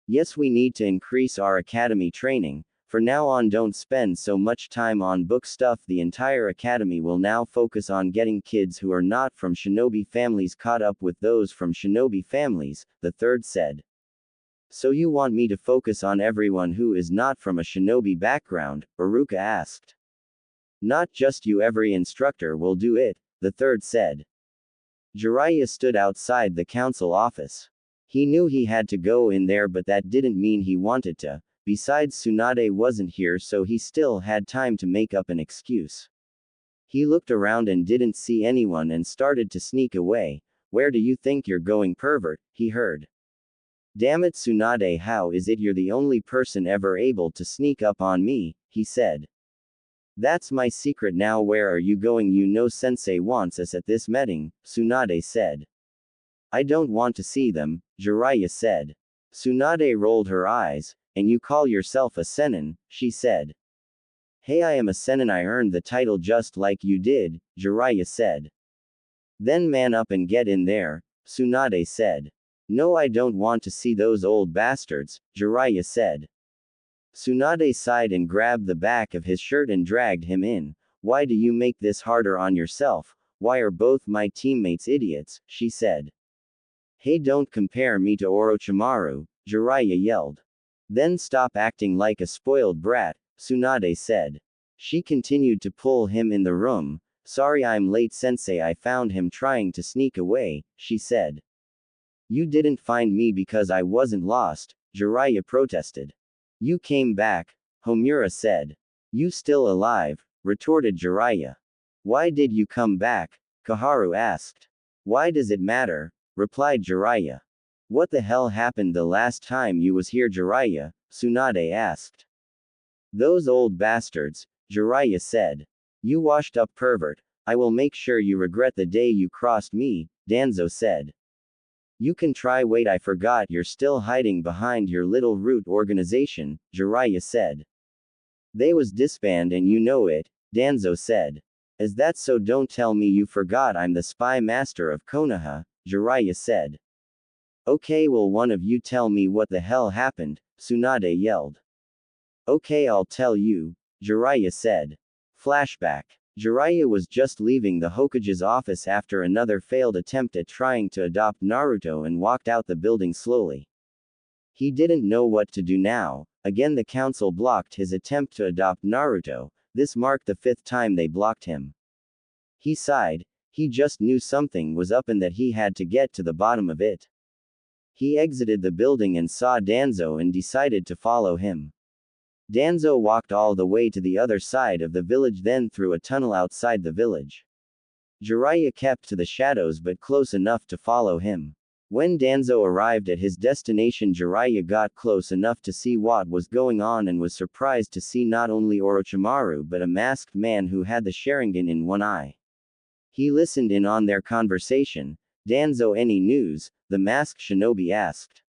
Yes, we need to increase our academy training. For now on don't spend so much time on book stuff. The entire academy will now focus on getting kids who are not from shinobi families caught up with those from shinobi families, the third said. So you want me to focus on everyone who is not from a shinobi background? Iruka asked. Not just you, every instructor will do it, the third said. Jiraiya stood outside the council office. He knew he had to go in there but that didn't mean he wanted to. Besides, Tsunade wasn't here so he still had time to make up an excuse. He looked around and didn't see anyone and started to sneak away. Where do you think you're going, pervert? He heard. Damn it Tsunade, how is it you're the only person ever able to sneak up on me? He said. That's my secret now. Where are you going? You know Sensei wants us at this meeting, Tsunade said. I don't want to see them, Jiraiya said. Tsunade rolled her eyes. And you call yourself a Senin, she said. Hey, I am a Senin, I earned the title just like you did, Jiraiya said. Then man up and get in there, Tsunade said. No, I don't want to see those old bastards, Jiraiya said. Tsunade sighed and grabbed the back of his shirt and dragged him in. Why do you make this harder on yourself? Why are both my teammates idiots? She said. Hey, don't compare me to Orochimaru, Jiraiya yelled. Then stop acting like a spoiled brat, Tsunade said. She continued to pull him in the room. Sorry I'm late Sensei, I found him trying to sneak away, she said. You didn't find me because I wasn't lost, Jiraiya protested. You came back, Homura said. You still alive, retorted Jiraiya. Why did you come back? Koharu asked. Why does it matter? Replied Jiraiya. What the hell happened the last time you was here, Jiraiya? Tsunade asked. Those old bastards, Jiraiya said. You washed up pervert. I will make sure you regret the day you crossed me, Danzo said. You can try. Wait, I forgot you're still hiding behind your little root organization, Jiraiya said. They was disband and you know it, Danzo said. Is that so? Don't tell me you forgot I'm the spy master of Konoha, Jiraiya said. Okay, well, one of you tell me what the hell happened, Tsunade yelled. Okay, I'll tell you, Jiraiya said. Flashback. Jiraiya was just leaving the Hokage's office after another failed attempt at trying to adopt Naruto and walked out the building slowly. He didn't know what to do now. Again, the council blocked his attempt to adopt Naruto. This marked the 5th time they blocked him. He sighed. He just knew something was up and that he had to get to the bottom of it. He exited the building and saw Danzo and decided to follow him. Danzo walked all the way to the other side of the village, then through a tunnel outside the village. Jiraiya kept to the shadows but close enough to follow him. When Danzo arrived at his destination, Jiraiya got close enough to see what was going on and was surprised to see not only Orochimaru but a masked man who had the Sharingan in one eye. He listened in on their conversation. Danzo, any news? The masked shinobi asked.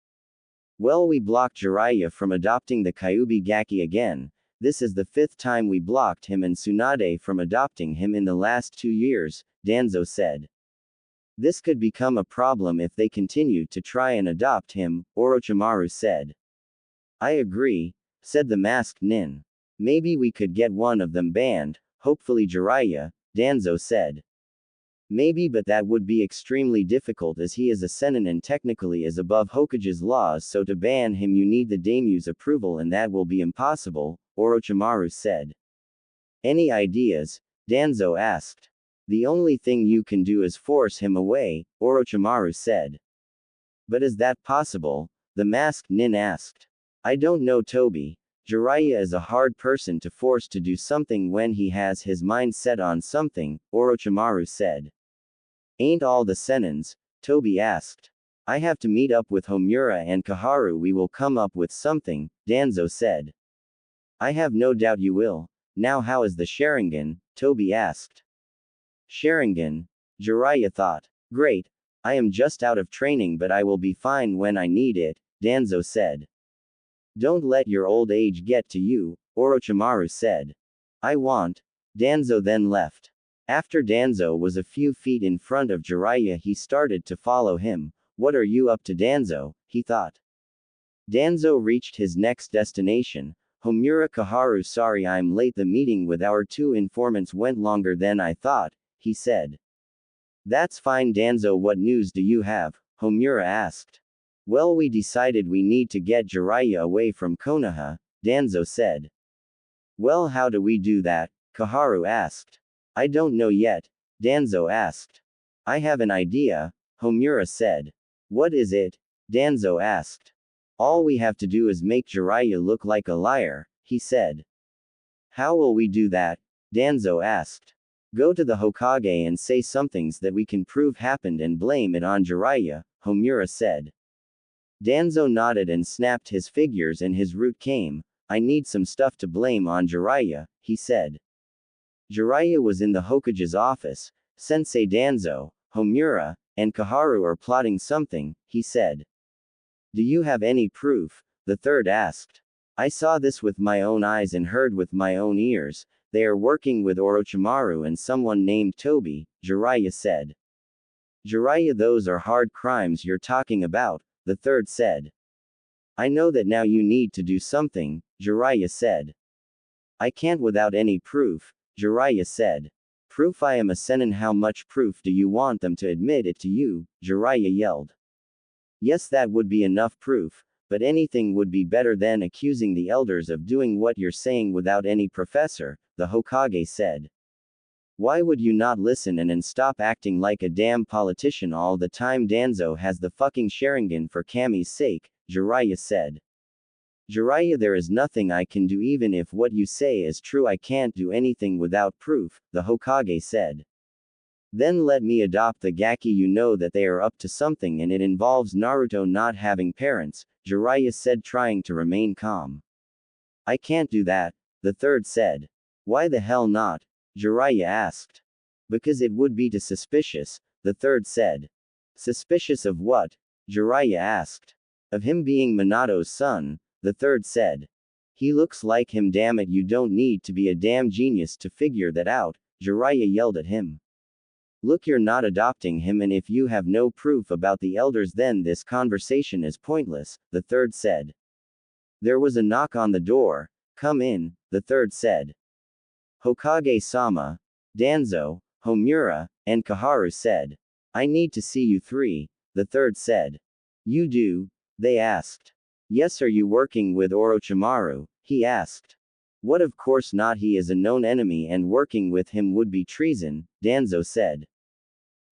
Well, we blocked Jiraiya from adopting the Kyuubi Gaki again. This is the 5th time we blocked him and Tsunade from adopting him in the last 2 years, Danzo said. This could become a problem if they continue to try and adopt him, Orochimaru said. I agree, said the masked nin. Maybe we could get one of them banned, hopefully Jiraiya, Danzo said. Maybe, but that would be extremely difficult as he is a Sennin and technically is above Hokage's laws, so to ban him you need the daimyo's approval and that will be impossible, Orochimaru said. Any ideas? Danzo asked. The only thing you can do is force him away, Orochimaru said. But is that possible? The masked nin asked. I don't know, Toby. Jiraiya is a hard person to force to do something when he has his mind set on something, Orochimaru said. Ain't all the Sennins? Toby asked. I have to meet up with Homura and Kaharu. We will come up with something, Danzo said. I have no doubt you will. Now how is the Sharingan? Toby asked. Sharingan? Jiraiya thought. Great. I am just out of training but I will be fine when I need it, Danzo said. Don't let your old age get to you, Orochimaru said. I won't. Danzo then left. After Danzo was a few feet in front of Jiraiya, he started to follow him. What are you up to, Danzo? He thought. Danzo reached his next destination. Homura Kaharu, sorry I'm late. The meeting with our 2 informants went longer than I thought, he said. That's fine, Danzo. What news do you have? Homura asked. Well, we decided we need to get Jiraiya away from Konoha, Danzo said. Well, how do we do that? Kaharu asked. I don't know yet, Danzo asked. I have an idea, Homura said. What is it? Danzo asked. All we have to do is make Jiraiya look like a liar, he said. How will we do that? Danzo asked. Go to the Hokage and say some things that we can prove happened and blame it on Jiraiya, Homura said. Danzo nodded and snapped his fingers and his root came. I need some stuff to blame on Jiraiya, he said. Jiraiya was in the Hokage's office. Sensei Danzo, Homura, and Kaharu are plotting something, he said. Do you have any proof? The third asked. I saw this with my own eyes and heard with my own ears. They are working with Orochimaru and someone named Toby, Jiraiya said. Jiraiya, those are hard crimes you're talking about, the third said. I know that now you need to do something, Jiraiya said. I can't without any proof, Jiraiya said. Proof? I am a Sennin. How much proof do you want them to admit it to you? Jiraiya yelled. Yes, that would be enough proof, but anything would be better than accusing the elders of doing what you're saying without any professor, the Hokage said. Why would you not listen and stop acting like a damn politician all the time? Danzo has the fucking Sharingan for Kami's sake, Jiraiya said. Jiraiya, there is nothing I can do. Even if what you say is true, I can't do anything without proof, the Hokage said. Then let me adopt the Gaki. You know that they are up to something and it involves Naruto not having parents, Jiraiya said, trying to remain calm. I can't do that, the third said. Why the hell not? Jiraiya asked. Because it would be too suspicious, the third said. Suspicious of what? Jiraiya asked. Of him being Minato's son, the third said. He looks like him, damn it, you don't need to be a damn genius to figure that out, Jiraiya yelled at him. Look, you're not adopting him, and if you have no proof about the elders then this conversation is pointless, the third said. There was a knock on the door. Come in, the third said. Hokage-sama, Danzo, Homura, and Kaharu said. I need to see you three, the third said. You do? They asked. Yes, are you working with Orochimaru? He asked. What, of course not, he is a known enemy and working with him would be treason, Danzo said.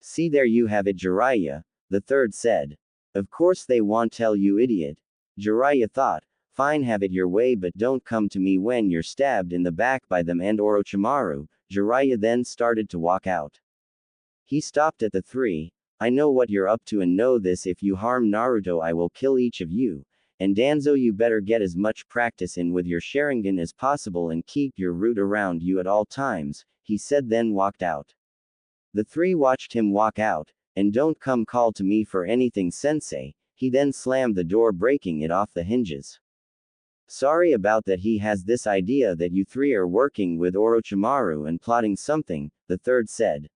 See, there you have it, Jiraiya, the third said. Of course they won't tell, you idiot. Jiraiya thought. Fine, have it your way, but don't come to me when you're stabbed in the back by them and Orochimaru. Jiraiya then started to walk out. He stopped at the three. I know what you're up to and know this: if you harm Naruto I will kill each of you. And Danzo, you better get as much practice in with your Sharingan as possible and keep your root around you at all times, he said, then walked out. The three watched him walk out. And don't come call to me for anything, sensei. He then slammed the door, breaking it off the hinges. Sorry about that, he has this idea that you three are working with Orochimaru and plotting something, the third said.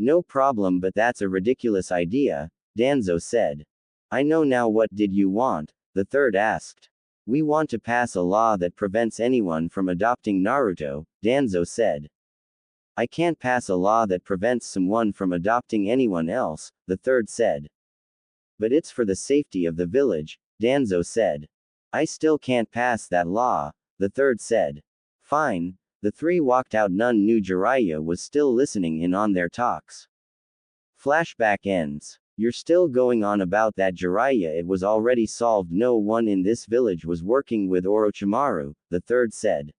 No problem, but that's a ridiculous idea, Danzo said. I know now, what did you want? The third asked. We want to pass a law that prevents anyone from adopting Naruto, Danzo said. I can't pass a law that prevents someone from adopting anyone else, the third said. But it's for the safety of the village, Danzo said. I still can't pass that law, the third said. Fine. The three walked out. None knew Jiraiya was still listening in on their talks. Flashback ends. You're still going on about that, Jiraiya? It was already solved. No one in this village was working with Orochimaru, the third said.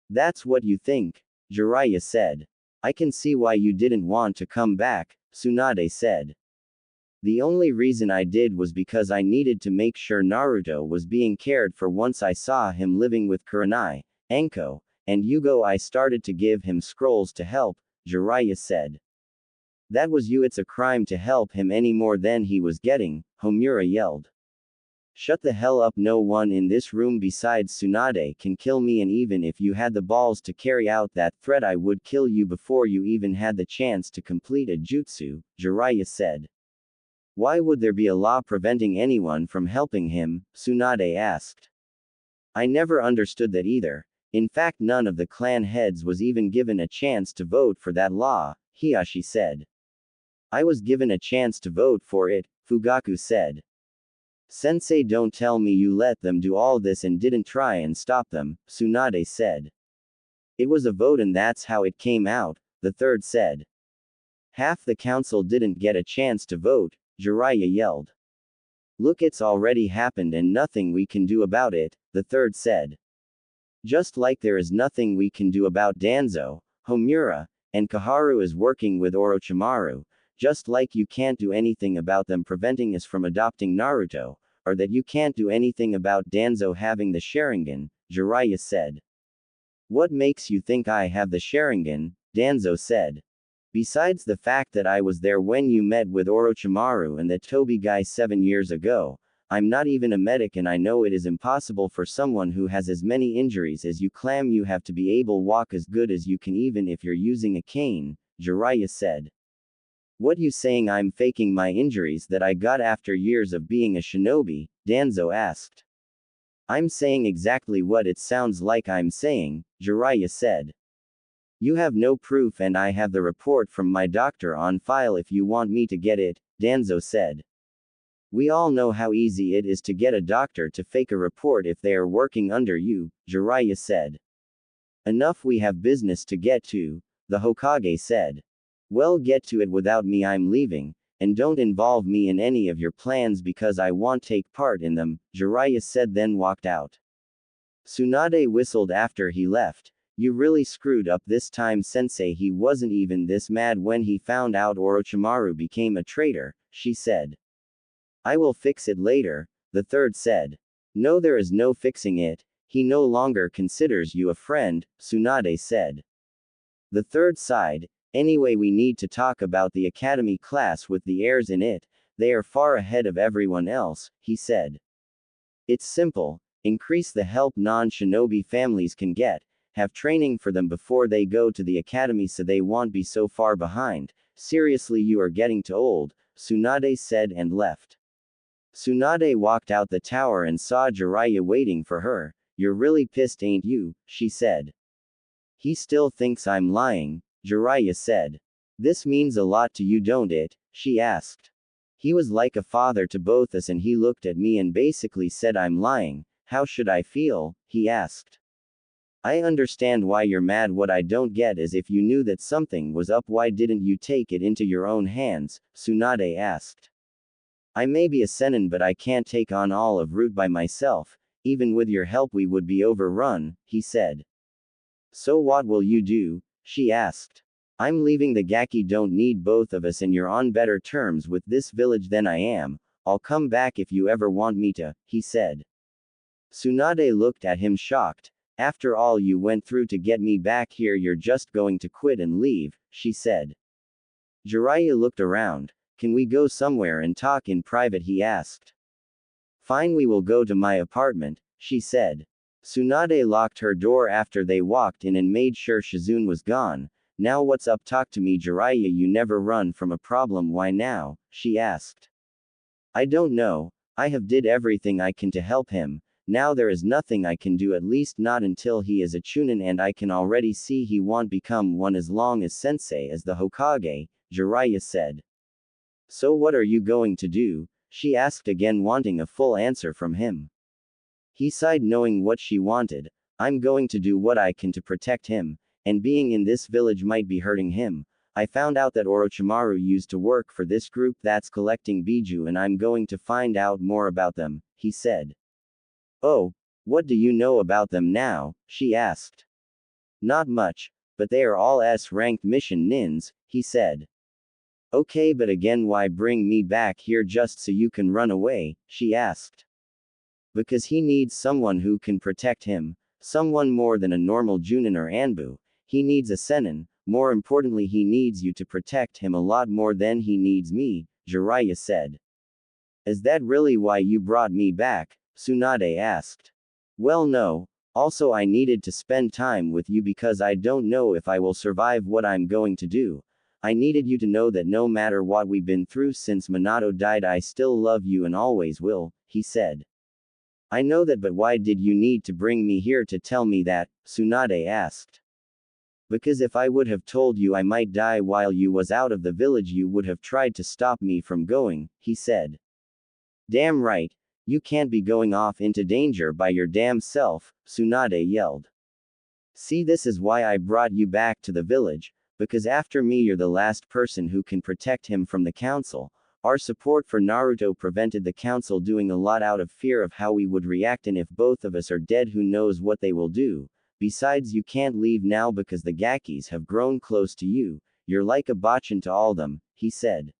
That's what you think, Jiraiya said. I can see why you didn't want to come back, Tsunade said. The only reason I did was because I needed to make sure Naruto was being cared for. Once I saw him living with Kurenai, Anko, and Yugo, I started to give him scrolls to help, Jiraiya said. That was you. It's a crime to help him any more than he was getting, Homura yelled. Shut the hell up. No one in this room besides Tsunade can kill me, and even if you had the balls to carry out that threat I would kill you before you even had the chance to complete a jutsu, Jiraiya said. Why would there be a law preventing anyone from helping him? Tsunade asked. I never understood that either. In fact, none of the clan heads was even given a chance to vote for that law, Hiashi said. I was given a chance to vote for it, Fugaku said. Sensei, don't tell me you let them do all this and didn't try and stop them, Tsunade said. It was a vote and that's how it came out, the third said. Half the council didn't get a chance to vote, Jiraiya yelled. Look, it's already happened and nothing we can do about it, the third said. Just like there is nothing we can do about Danzo, Homura, and Kaharu is working with Orochimaru, just like you can't do anything about them preventing us from adopting Naruto, or that you can't do anything about Danzo having the Sharingan, Jiraiya said. What makes you think I have the Sharingan? Danzo said. Besides the fact that I was there when you met with Orochimaru and that Toby guy 7 years ago, I'm not even a medic and I know it is impossible for someone who has as many injuries as you claim you have to be able to walk as good as you can even if you're using a cane, Jiraiya said. What you saying I'm faking my injuries that I got after years of being a shinobi? Danzo asked. I'm saying exactly what it sounds like I'm saying, Jiraiya said. You have no proof and I have the report from my doctor on file if you want me to get it, Danzo said. We all know how easy it is to get a doctor to fake a report if they are working under you, Jiraiya said. Enough, we have business to get to, the Hokage said. Well, get to it without me. I'm leaving, and don't involve me in any of your plans because I won't take part in them, Jiraiya said, then walked out. Tsunade whistled after he left. You really screwed up this time, sensei. He wasn't even this mad when he found out Orochimaru became a traitor, she said. I will fix it later, the third said. No, there is no fixing it. He no longer considers you a friend, Tsunade said. The third sighed. Anyway, we need to talk about the academy class with the heirs in it. They are far ahead of everyone else, he said. It's simple. increase the help non-shinobi families can get, have training for them before they go to the academy so they won't be so far behind. Seriously, you are getting too old, Tsunade said and left. Tsunade walked out the tower and saw Jiraiya waiting for her. You're really pissed, ain't you? She said. He still thinks I'm lying, Jiraiya said. This means a lot to you, don't it? She asked. He was like a father to both us and he looked at me and basically said I'm lying. How should I feel? He asked. I understand why you're mad. What I don't get is if you knew that something was up, why didn't you take it into your own hands? Tsunade asked. I may be a senin, but I can't take on all of Root by myself. Even with your help we would be overrun, he said. So what will you do? She asked. I'm leaving the Gaki. Don't need both of us and you're on better terms with this village than I am. I'll come back if you ever want me to, he said. Tsunade looked at him shocked. After all you went through to get me back here, you're just going to quit and leave, she said. Jiraiya looked around. Can we go somewhere and talk in private? He asked. Fine, we will go to my apartment, she said. Tsunade locked her door after they walked in and made sure Shizune was gone. Now what's up? Talk to me, Jiraiya. You never run from a problem. Why now? She asked. I don't know. I have did everything I can to help him. Now there is nothing I can do, at least not until he is a Chunin, and I can already see he won't become one as long as Sensei is the Hokage, Jiraiya said. So what are you going to do? She asked again, wanting a full answer from him. He sighed, knowing what she wanted. I'm going to do what I can to protect him, and being in this village might be hurting him. I found out that Orochimaru used to work for this group that's collecting Biju, and I'm going to find out more about them, he said. Oh, what do you know about them now? She asked. Not much, but they are all S-ranked mission nins, he said. Okay, but again, why bring me back here just so you can run away? She asked. Because he needs someone who can protect him, someone more than a normal Junin or Anbu. He needs a Senin. More importantly, he needs you to protect him a lot more than he needs me, Jiraiya said. Is that really why you brought me back? Tsunade asked. Well, no. Also, I needed to spend time with you because I don't know if I will survive what I'm going to do. I needed you to know that no matter what we've been through since Minato died, I still love you and always will, he said. I know that, but why did you need to bring me here to tell me that? Tsunade asked. Because if I would have told you I might die while you was out of the village, you would have tried to stop me from going, he said. Damn right. You can't be going off into danger by your damn self, Tsunade yelled. See, this is why I brought you back to the village, because after me you're the last person who can protect him from the council. Our support for Naruto prevented the council doing a lot out of fear of how we would react, and if both of us are dead, who knows what they will do. Besides, you can't leave now because the Gakis have grown close to you. You're like a bachan to all them, he said.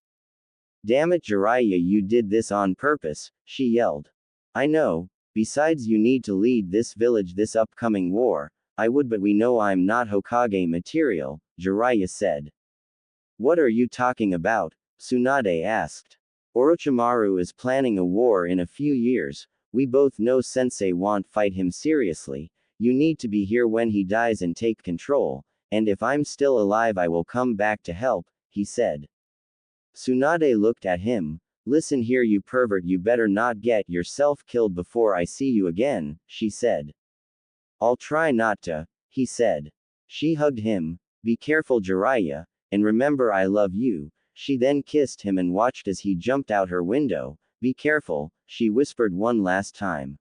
Damn it, Jiraiya, you did this on purpose, she yelled. I know. Besides, you need to lead this village this upcoming war. I would, but we know I'm not Hokage material, Jiraiya said. What are you talking about? Tsunade asked. Orochimaru is planning a war in a few years. We both know Sensei won't fight him seriously. You need to be here when he dies and take control, and if I'm still alive I will come back to help, he said. Tsunade looked at him. Listen here, you pervert, you better not get yourself killed before I see you again, she said. I'll try not to, he said. She hugged him. Be careful, Jiraiya, and remember I love you. She then kissed him and watched as he jumped out her window. Be careful, she whispered one last time.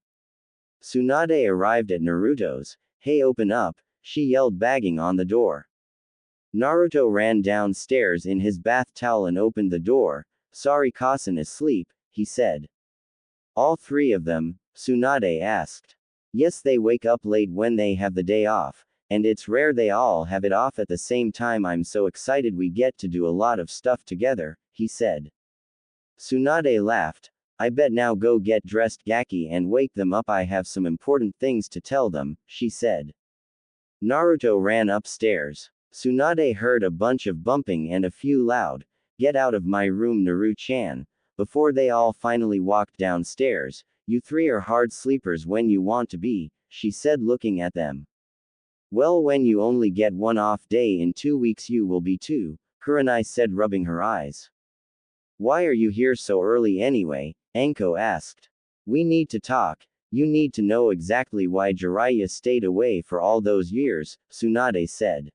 Tsunade arrived at Naruto's. Hey, open up, she yelled, bagging on the door. Naruto ran downstairs in his bath towel and opened the door. Sorry, Kasen is asleep, he said. All three of them? Tsunade asked. Yes, they wake up late when they have the day off, and it's rare they all have it off at the same time. I'm so excited we get to do a lot of stuff together, he said. Tsunade laughed. I bet. Now go get dressed, Gaki, and wake them up. I have some important things to tell them, she said. Naruto ran upstairs. Tsunade heard a bunch of bumping and a few loud, "Get out of my room, Naru-chan," before they all finally walked downstairs. You three are hard sleepers when you want to be, she said looking at them. Well, when you only get one off day in 2 weeks you will be too, Kurenai said rubbing her eyes. Why are you here so early anyway? Anko asked. We need to talk. You need to know exactly why Jiraiya stayed away for all those years, Tsunade said.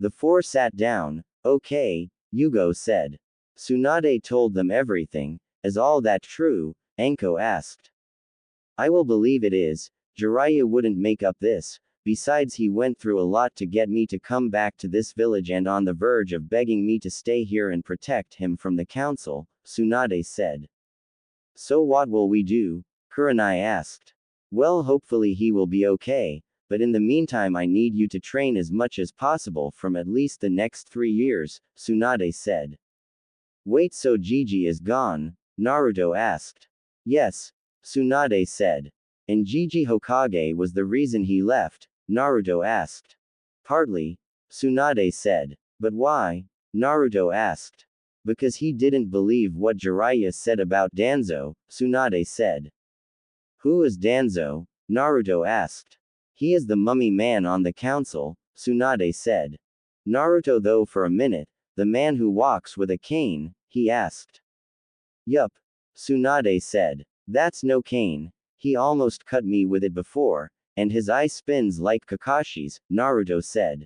The four sat down. Okay, Yugo said. Tsunade told them everything. Is all that true? Anko asked. I will believe it is. Jiraiya wouldn't make up this. Besides, he went through a lot to get me to come back to this village and on the verge of begging me to stay here and protect him from the council, Tsunade said. So what will we do? Kurenai asked. Well, hopefully he will be okay, but in the meantime I need you to train as much as possible from at least the next 3 years, Tsunade said. Wait, so Gigi is gone? Naruto asked. Yes, Tsunade said. And Gigi Hokage was the reason he left? Naruto asked. Partly, Tsunade said. But why? Naruto asked. Because he didn't believe what Jiraiya said about Danzo, Tsunade said. Who is Danzo? Naruto asked. He is the mummy man on the council, Tsunade said. Naruto, though, for a minute, the man who walks with a cane, he asked. Yup, Tsunade said. That's no cane. He almost cut me with it before, and his eye spins like Kakashi's, Naruto said.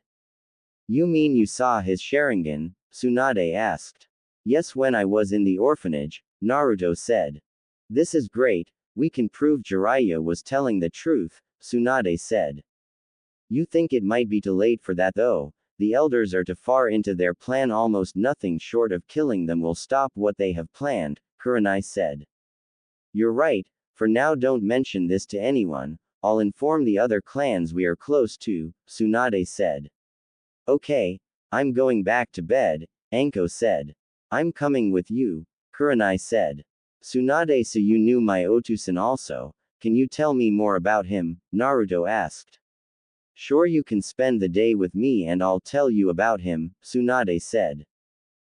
You mean you saw his Sharingan? Tsunade asked. Yes, when I was in the orphanage, Naruto said. This is great, we can prove Jiraiya was telling the truth, Tsunade said. You think it might be too late for that though, the elders are too far into their plan, almost nothing short of killing them will stop what they have planned, Kurenai said. You're right, for now don't mention this to anyone, I'll inform the other clans we are close to, Tsunade said. Okay, I'm going back to bed, Anko said. I'm coming with you, Kurenai said. Tsunade, so you knew my Otusan also, can you tell me more about him? Naruto asked. Sure, you can spend the day with me and I'll tell you about him, Tsunade said.